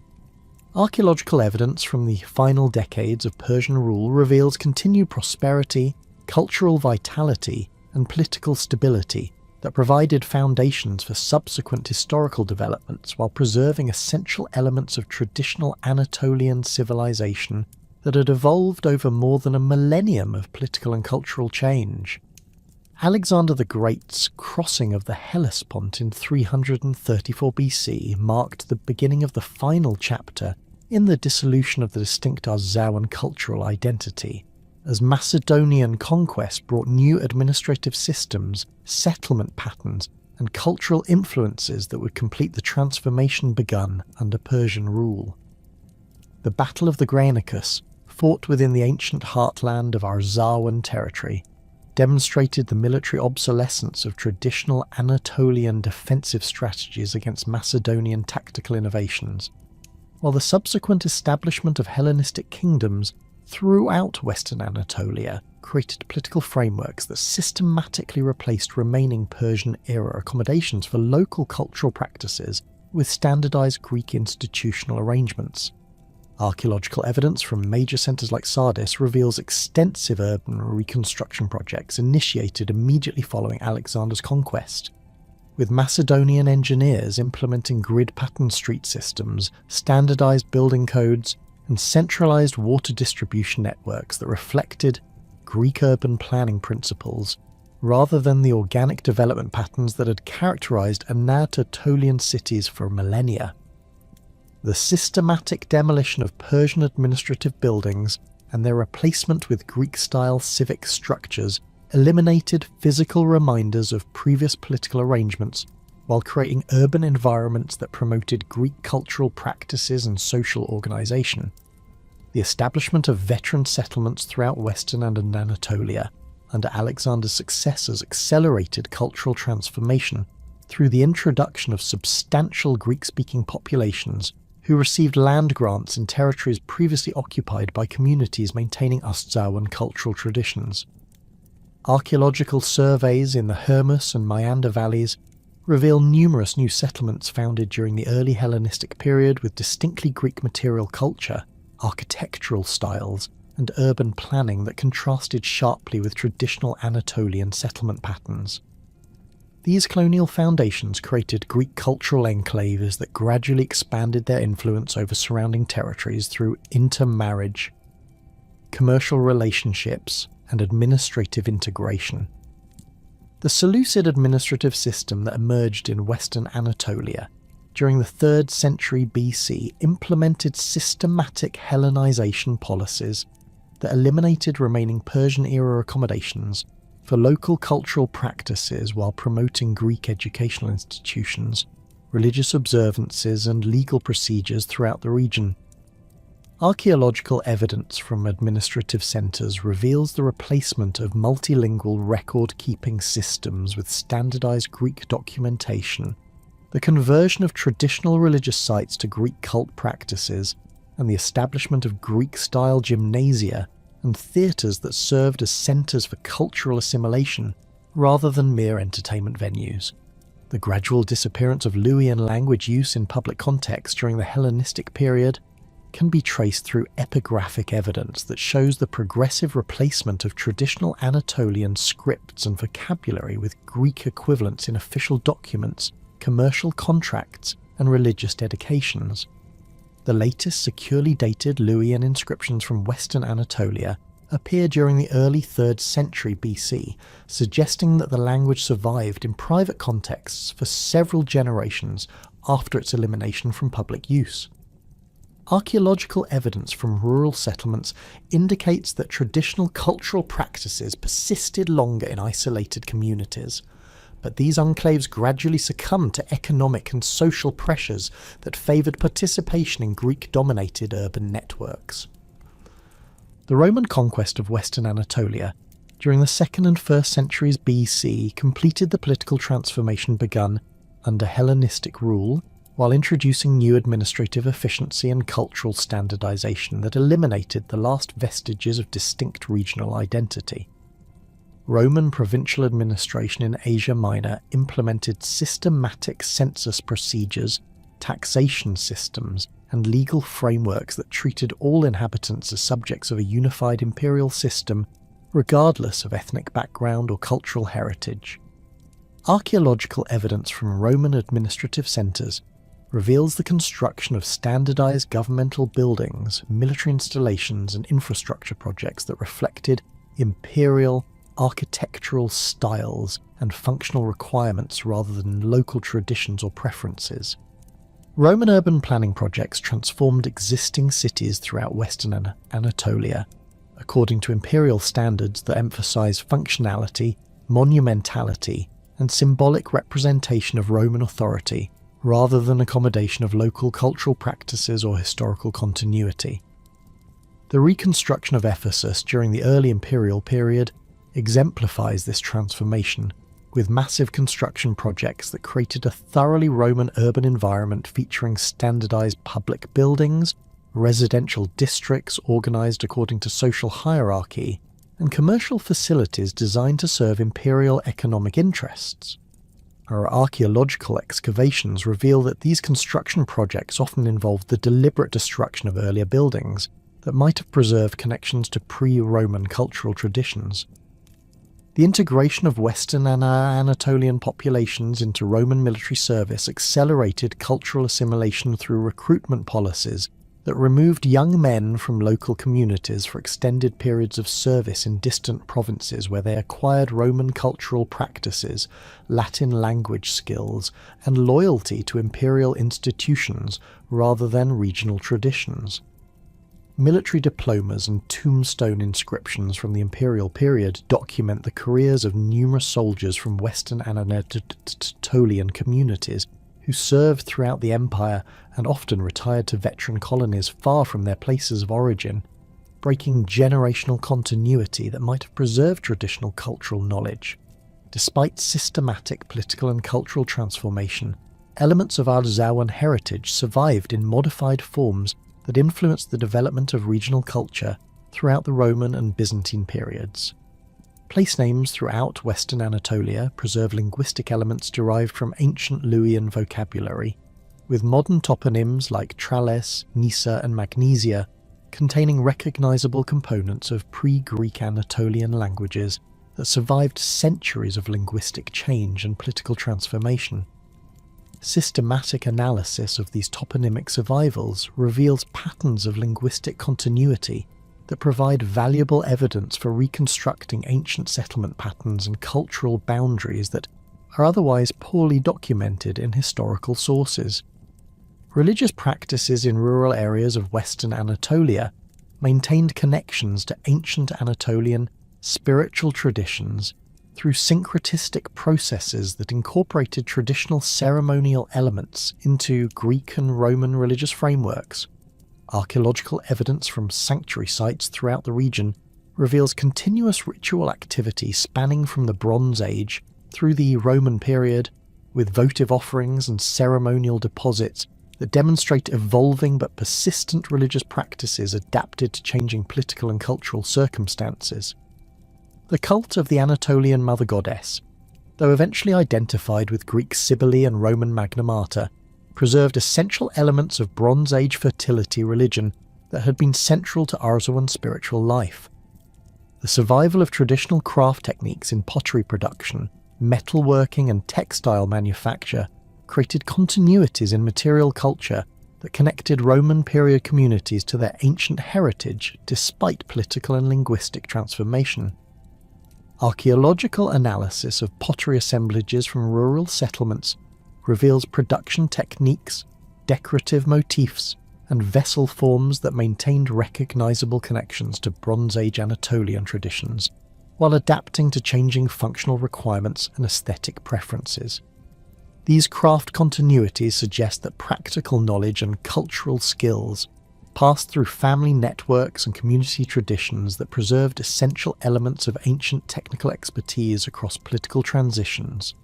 Archaeological evidence from the final decades of Persian rule reveals continued prosperity, cultural vitality, and political stability that provided foundations for subsequent historical developments while preserving essential elements of traditional Anatolian civilization that had evolved over more than a millennium of political and cultural change. Alexander the Great's crossing of the Hellespont in 334 BC marked the beginning of the final chapter in the dissolution of the distinct Arzawan cultural identity, as Macedonian conquest brought new administrative systems, settlement patterns, and cultural influences that would complete the transformation begun under Persian rule. The Battle of the Granicus, fought within the ancient heartland of Arzawan territory, demonstrated the military obsolescence of traditional Anatolian defensive strategies against Macedonian tactical innovations, while the subsequent establishment of Hellenistic kingdoms throughout Western Anatolia created political frameworks that systematically replaced remaining Persian-era accommodations for local cultural practices with standardized Greek institutional arrangements. Archaeological evidence from major centres like Sardis reveals extensive urban reconstruction projects initiated immediately following Alexander's conquest, with Macedonian engineers implementing grid-pattern street systems, standardized building codes, and centralized water distribution networks that reflected Greek urban planning principles, rather than the organic development patterns that had characterized Anatolian cities for millennia. The systematic demolition of Persian administrative buildings and their replacement with Greek-style civic structures eliminated physical reminders of previous political arrangements while creating urban environments that promoted Greek cultural practices and social organisation. The establishment of veteran settlements throughout Western and Anatolia under Alexander's successors accelerated cultural transformation through the introduction of substantial Greek-speaking populations who received land grants in territories previously occupied by communities maintaining Arzawan cultural traditions. Archaeological surveys in the Hermus and Maeander valleys reveal numerous new settlements founded during the early Hellenistic period with distinctly Greek material culture, architectural styles, and urban planning that contrasted sharply with traditional Anatolian settlement patterns. These colonial foundations created Greek cultural enclaves that gradually expanded their influence over surrounding territories through intermarriage, commercial relationships, and administrative integration. The Seleucid administrative system that emerged in Western Anatolia during the 3rd century BC implemented systematic Hellenization policies that eliminated remaining Persian-era accommodations for local cultural practices while promoting Greek educational institutions, religious observances, and legal procedures throughout the region. Archaeological evidence from administrative centres reveals the replacement of multilingual record-keeping systems with standardised Greek documentation, the conversion of traditional religious sites to Greek cult practices, and the establishment of Greek-style gymnasia and theatres that served as centres for cultural assimilation rather than mere entertainment venues. The gradual disappearance of Luwian language use in public context during the Hellenistic period can be traced through epigraphic evidence that shows the progressive replacement of traditional Anatolian scripts and vocabulary with Greek equivalents in official documents, commercial contracts, and religious dedications. The latest securely dated Luwian inscriptions from Western Anatolia appear during the early 3rd century BC, suggesting that the language survived in private contexts for several generations after its elimination from public use. Archaeological evidence from rural settlements indicates that traditional cultural practices persisted longer in isolated communities, but these enclaves gradually succumbed to economic and social pressures that favoured participation in Greek-dominated urban networks. The Roman conquest of Western Anatolia during the 2nd and 1st centuries BC completed the political transformation begun under Hellenistic rule, while introducing new administrative efficiency and cultural standardization that eliminated the last vestiges of distinct regional identity. Roman provincial administration in Asia Minor implemented systematic census procedures, taxation systems, and legal frameworks that treated all inhabitants as subjects of a unified imperial system, regardless of ethnic background or cultural heritage. Archaeological evidence from Roman administrative centres reveals the construction of standardized governmental buildings, military installations, and infrastructure projects that reflected imperial architectural styles and functional requirements rather than local traditions or preferences. Roman urban planning projects transformed existing cities throughout Western Anatolia according to imperial standards that emphasize functionality, monumentality, and symbolic representation of Roman authority rather than accommodation of local cultural practices or historical continuity. The reconstruction of Ephesus during the early imperial period exemplifies this transformation, with massive construction projects that created a thoroughly Roman urban environment featuring standardized public buildings, residential districts organized according to social hierarchy, and commercial facilities designed to serve imperial economic interests. Our archaeological excavations reveal that these construction projects often involved the deliberate destruction of earlier buildings that might have preserved connections to pre-Roman cultural traditions. The integration of Western and Anatolian populations into Roman military service accelerated cultural assimilation through recruitment policies that removed young men from local communities for extended periods of service in distant provinces where they acquired Roman cultural practices, Latin language skills, and loyalty to imperial institutions rather than regional traditions. Military diplomas and tombstone inscriptions from the imperial period document the careers of numerous soldiers from Western Anatolian communities who served throughout the empire and often retired to veteran colonies far from their places of origin, breaking generational continuity that might have preserved traditional cultural knowledge. Despite systematic political and cultural transformation, elements of Arzawan heritage survived in modified forms that influenced the development of regional culture throughout the Roman and Byzantine periods. Place names throughout Western Anatolia preserve linguistic elements derived from ancient Luwian vocabulary, with modern toponyms like Tralles, Nisa and Magnesia containing recognizable components of pre-Greek Anatolian languages that survived centuries of linguistic change and political transformation. Systematic analysis of these toponymic survivals reveals patterns of linguistic continuity that provide valuable evidence for reconstructing ancient settlement patterns and cultural boundaries that are otherwise poorly documented in historical sources. Religious practices in rural areas of Western Anatolia maintained connections to ancient Anatolian spiritual traditions through syncretistic processes that incorporated traditional ceremonial elements into Greek and Roman religious frameworks. Archaeological evidence from sanctuary sites throughout the region reveals continuous ritual activity spanning from the Bronze Age through the Roman period, with votive offerings and ceremonial deposits that demonstrate evolving but persistent religious practices adapted to changing political and cultural circumstances. The cult of the Anatolian mother goddess, though eventually identified with Greek Cybele and Roman Magna Mater, preserved essential elements of Bronze Age fertility religion that had been central to Arzawan spiritual life. The survival of traditional craft techniques in pottery production, metalworking and textile manufacture created continuities in material culture that connected Roman period communities to their ancient heritage despite political and linguistic transformation. Archaeological analysis of pottery assemblages from rural settlements reveals production techniques, decorative motifs, and vessel forms that maintained recognizable connections to Bronze Age Anatolian traditions, while adapting to changing functional requirements and aesthetic preferences. These craft continuities suggest that practical knowledge and cultural skills passed through family networks and community traditions that preserved essential elements of ancient technical expertise across political transitions.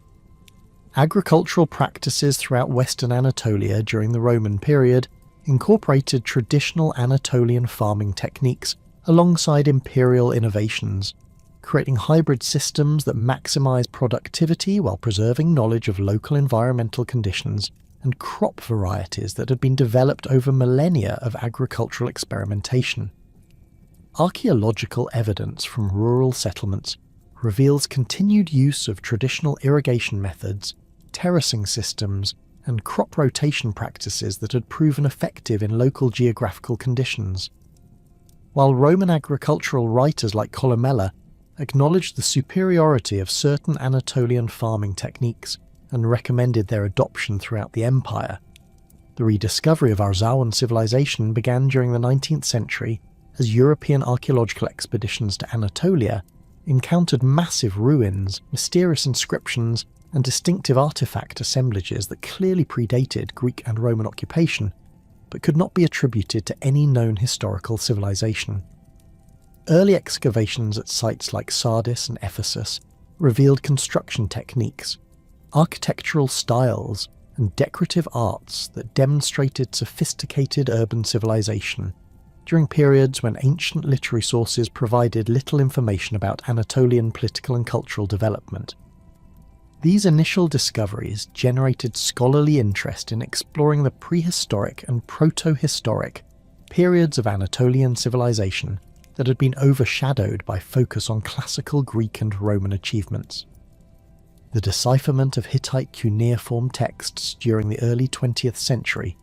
Agricultural practices throughout Western Anatolia during the Roman period incorporated traditional Anatolian farming techniques alongside imperial innovations, creating hybrid systems that maximize productivity while preserving knowledge of local environmental conditions and crop varieties that had been developed over millennia of agricultural experimentation. Archaeological evidence from rural settlements reveals continued use of traditional irrigation methods, terracing systems, and crop rotation practices that had proven effective in local geographical conditions. While Roman agricultural writers like Columella acknowledged the superiority of certain Anatolian farming techniques and recommended their adoption throughout the empire, the rediscovery of Arzawan civilization began during the 19th century as European archaeological expeditions to Anatolia encountered massive ruins, mysterious inscriptions, and distinctive artifact assemblages that clearly predated Greek and Roman occupation, but could not be attributed to any known historical civilization. Early excavations at sites like Sardis and Ephesus revealed construction techniques, architectural styles, and decorative arts that demonstrated sophisticated urban civilization during periods when ancient literary sources provided little information about Anatolian political and cultural development. These initial discoveries generated scholarly interest in exploring the prehistoric and proto-historic periods of Anatolian civilization that had been overshadowed by focus on classical Greek and Roman achievements. The decipherment of Hittite cuneiform texts during the early 20th century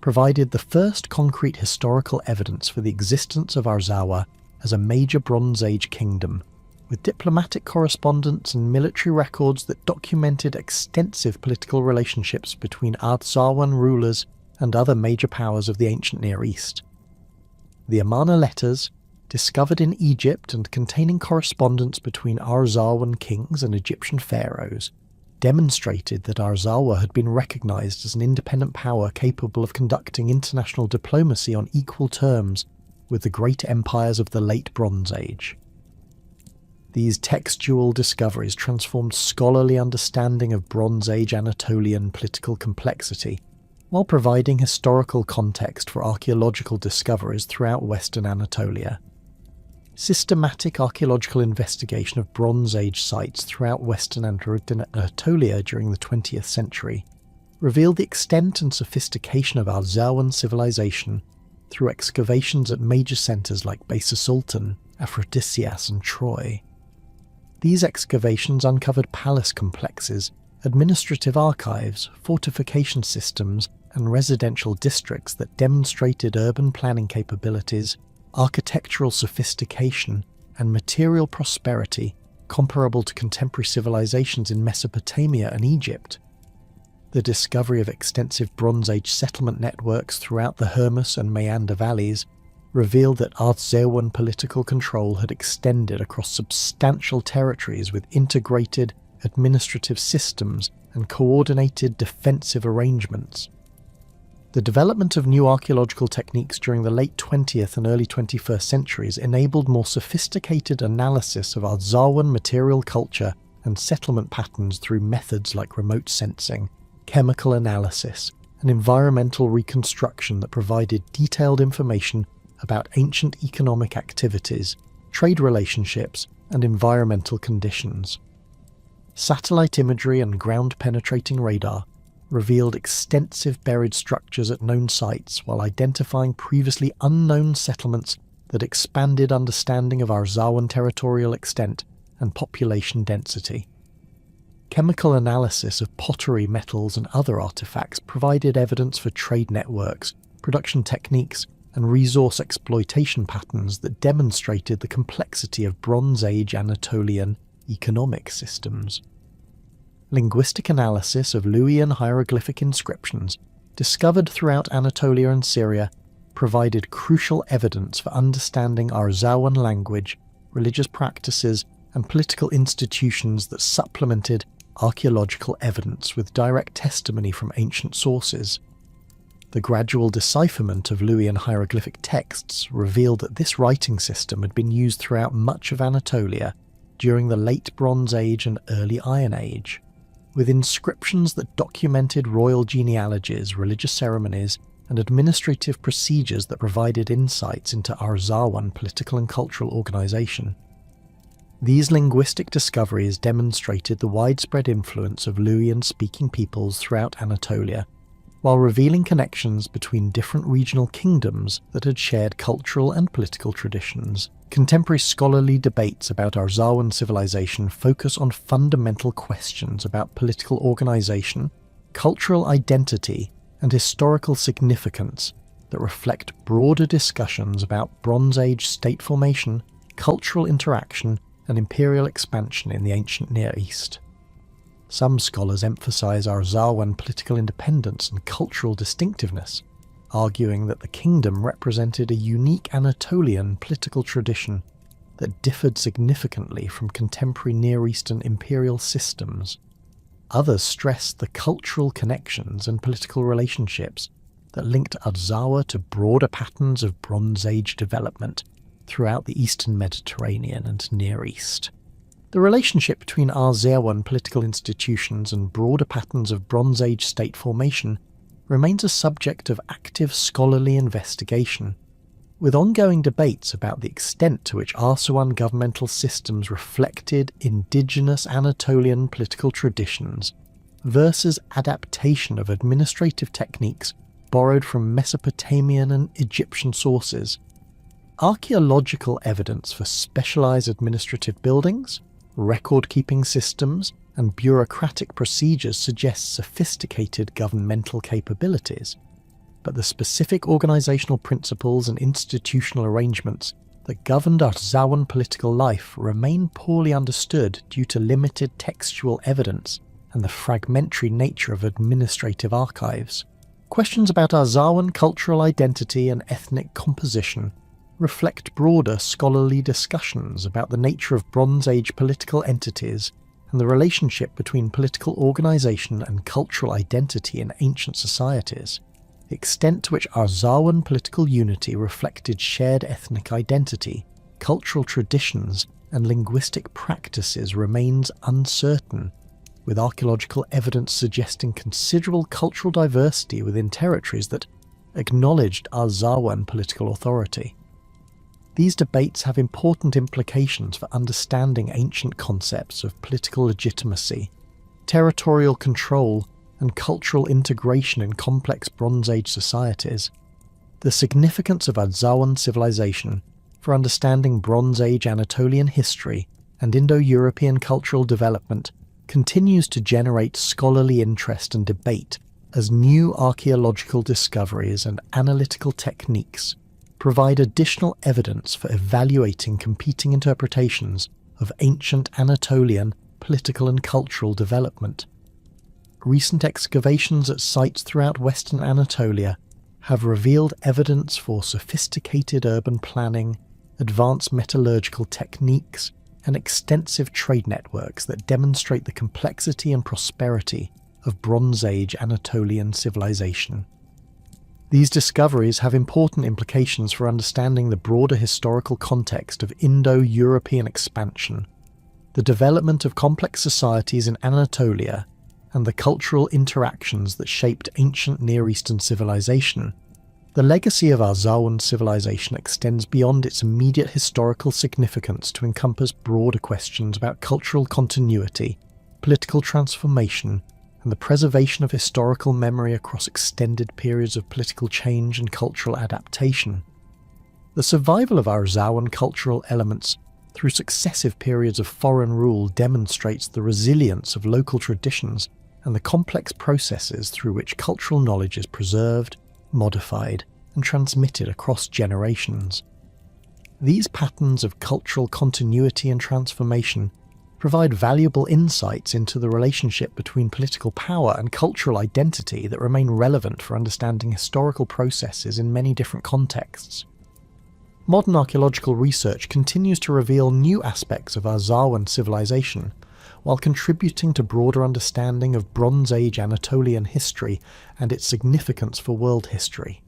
provided the first concrete historical evidence for the existence of Arzawa as a major Bronze Age kingdom, with diplomatic correspondence and military records that documented extensive political relationships between Arzawan rulers and other major powers of the ancient Near East. The Amarna letters, discovered in Egypt and containing correspondence between Arzawan kings and Egyptian pharaohs, demonstrated that Arzawa had been recognized as an independent power capable of conducting international diplomacy on equal terms with the great empires of the Late Bronze Age. These textual discoveries transformed scholarly understanding of Bronze Age Anatolian political complexity, while providing historical context for archaeological discoveries throughout Western Anatolia. Systematic archaeological investigation of Bronze Age sites throughout Western Anatolia during the 20th century revealed the extent and sophistication of Arzawan civilization through excavations at major centres like Besa Sultan, Aphrodisias and Troy. These excavations uncovered palace complexes, administrative archives, fortification systems, and residential districts that demonstrated urban planning capabilities, architectural sophistication, and material prosperity comparable to contemporary civilizations in Mesopotamia and Egypt. The discovery of extensive Bronze Age settlement networks throughout the Hermus and Meander valleys revealed that Arzawan political control had extended across substantial territories with integrated administrative systems and coordinated defensive arrangements. The development of new archaeological techniques during the late 20th and early 21st centuries enabled more sophisticated analysis of Arzawan material culture and settlement patterns through methods like remote sensing, chemical analysis, and environmental reconstruction that provided detailed information about ancient economic activities, trade relationships, and environmental conditions. Satellite imagery and ground-penetrating radar revealed extensive buried structures at known sites while identifying previously unknown settlements that expanded understanding of Arzawan territorial extent and population density. Chemical analysis of pottery, metals, and other artifacts provided evidence for trade networks, production techniques, and resource exploitation patterns that demonstrated the complexity of Bronze Age Anatolian economic systems. Linguistic analysis of Luwian hieroglyphic inscriptions, discovered throughout Anatolia and Syria, provided crucial evidence for understanding Arzawan language, religious practices, and political institutions that supplemented archaeological evidence with direct testimony from ancient sources. The gradual decipherment of Luwian hieroglyphic texts revealed that this writing system had been used throughout much of Anatolia during the Late Bronze Age and Early Iron Age, with inscriptions that documented royal genealogies, religious ceremonies, and administrative procedures that provided insights into Arzawan political and cultural organisation. These linguistic discoveries demonstrated the widespread influence of Luwian-speaking peoples throughout Anatolia, while revealing connections between different regional kingdoms that had shared cultural and political traditions. Contemporary scholarly debates about Arzawan civilization focus on fundamental questions about political organization, cultural identity, and historical significance that reflect broader discussions about Bronze Age state formation, cultural interaction, and imperial expansion in the ancient Near East. Some scholars emphasize Arzawan political independence and cultural distinctiveness, arguing that the kingdom represented a unique Anatolian political tradition that differed significantly from contemporary Near Eastern imperial systems. Others stressed the cultural connections and political relationships that linked Arzawa to broader patterns of Bronze Age development throughout the Eastern Mediterranean and Near East. The relationship between Arzawan political institutions and broader patterns of Bronze Age state formation remains a subject of active scholarly investigation, with ongoing debates about the extent to which Arzawan governmental systems reflected indigenous Anatolian political traditions versus adaptation of administrative techniques borrowed from Mesopotamian and Egyptian sources. Archaeological evidence for specialized administrative buildings, record-keeping systems, and bureaucratic procedures suggests sophisticated governmental capabilities. but the specific organizational principles and institutional arrangements that governed Arzawan political life remain poorly understood due to limited textual evidence and the fragmentary nature of administrative archives. Questions about Arzawan cultural identity and ethnic composition reflect broader scholarly discussions about the nature of Bronze Age political entities and the relationship between political organisation and cultural identity in ancient societies. The extent to which Arzawan political unity reflected shared ethnic identity, cultural traditions, and linguistic practices remains uncertain, with archaeological evidence suggesting considerable cultural diversity within territories that acknowledged Arzawan political authority. These debates have important implications for understanding ancient concepts of political legitimacy, territorial control, and cultural integration in complex Bronze Age societies. The significance of Arzawan civilization for understanding Bronze Age Anatolian history and Indo-European cultural development continues to generate scholarly interest and debate as new archaeological discoveries and analytical techniques provide additional evidence for evaluating competing interpretations of ancient Anatolian political and cultural development. Recent excavations at sites throughout western Anatolia have revealed evidence for sophisticated urban planning, advanced metallurgical techniques, and extensive trade networks that demonstrate the complexity and prosperity of Bronze Age Anatolian civilization. These discoveries have important implications for understanding the broader historical context of Indo-European expansion, the development of complex societies in Anatolia, and the cultural interactions that shaped ancient Near Eastern civilization. The legacy of Arzawan civilization extends beyond its immediate historical significance to encompass broader questions about cultural continuity, political transformation, and the preservation of historical memory across extended periods of political change and cultural adaptation. The survival of Arzawan cultural elements through successive periods of foreign rule demonstrates the resilience of local traditions and the complex processes through which cultural knowledge is preserved, modified, and transmitted across generations. These patterns of cultural continuity and transformation provide valuable insights into the relationship between political power and cultural identity that remain relevant for understanding historical processes in many different contexts. Modern archaeological research continues to reveal new aspects of Arzawan civilization, while contributing to broader understanding of Bronze Age Anatolian history and its significance for world history.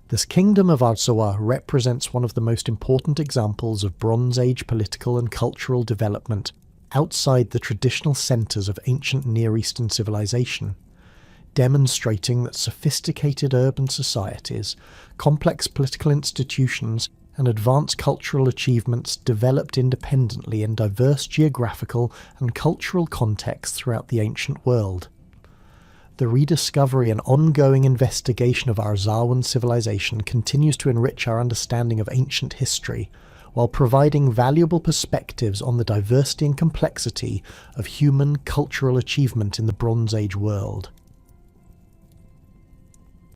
This Kingdom of Arzawa represents one of the most important examples of Bronze Age political and cultural development outside the traditional centres of ancient Near Eastern civilization, demonstrating that sophisticated urban societies, complex political institutions, and advanced cultural achievements developed independently in diverse geographical and cultural contexts throughout the ancient world. The rediscovery and ongoing investigation of Arzawan civilization continues to enrich our understanding of ancient history, while providing valuable perspectives on the diversity and complexity of human cultural achievement in the Bronze Age world.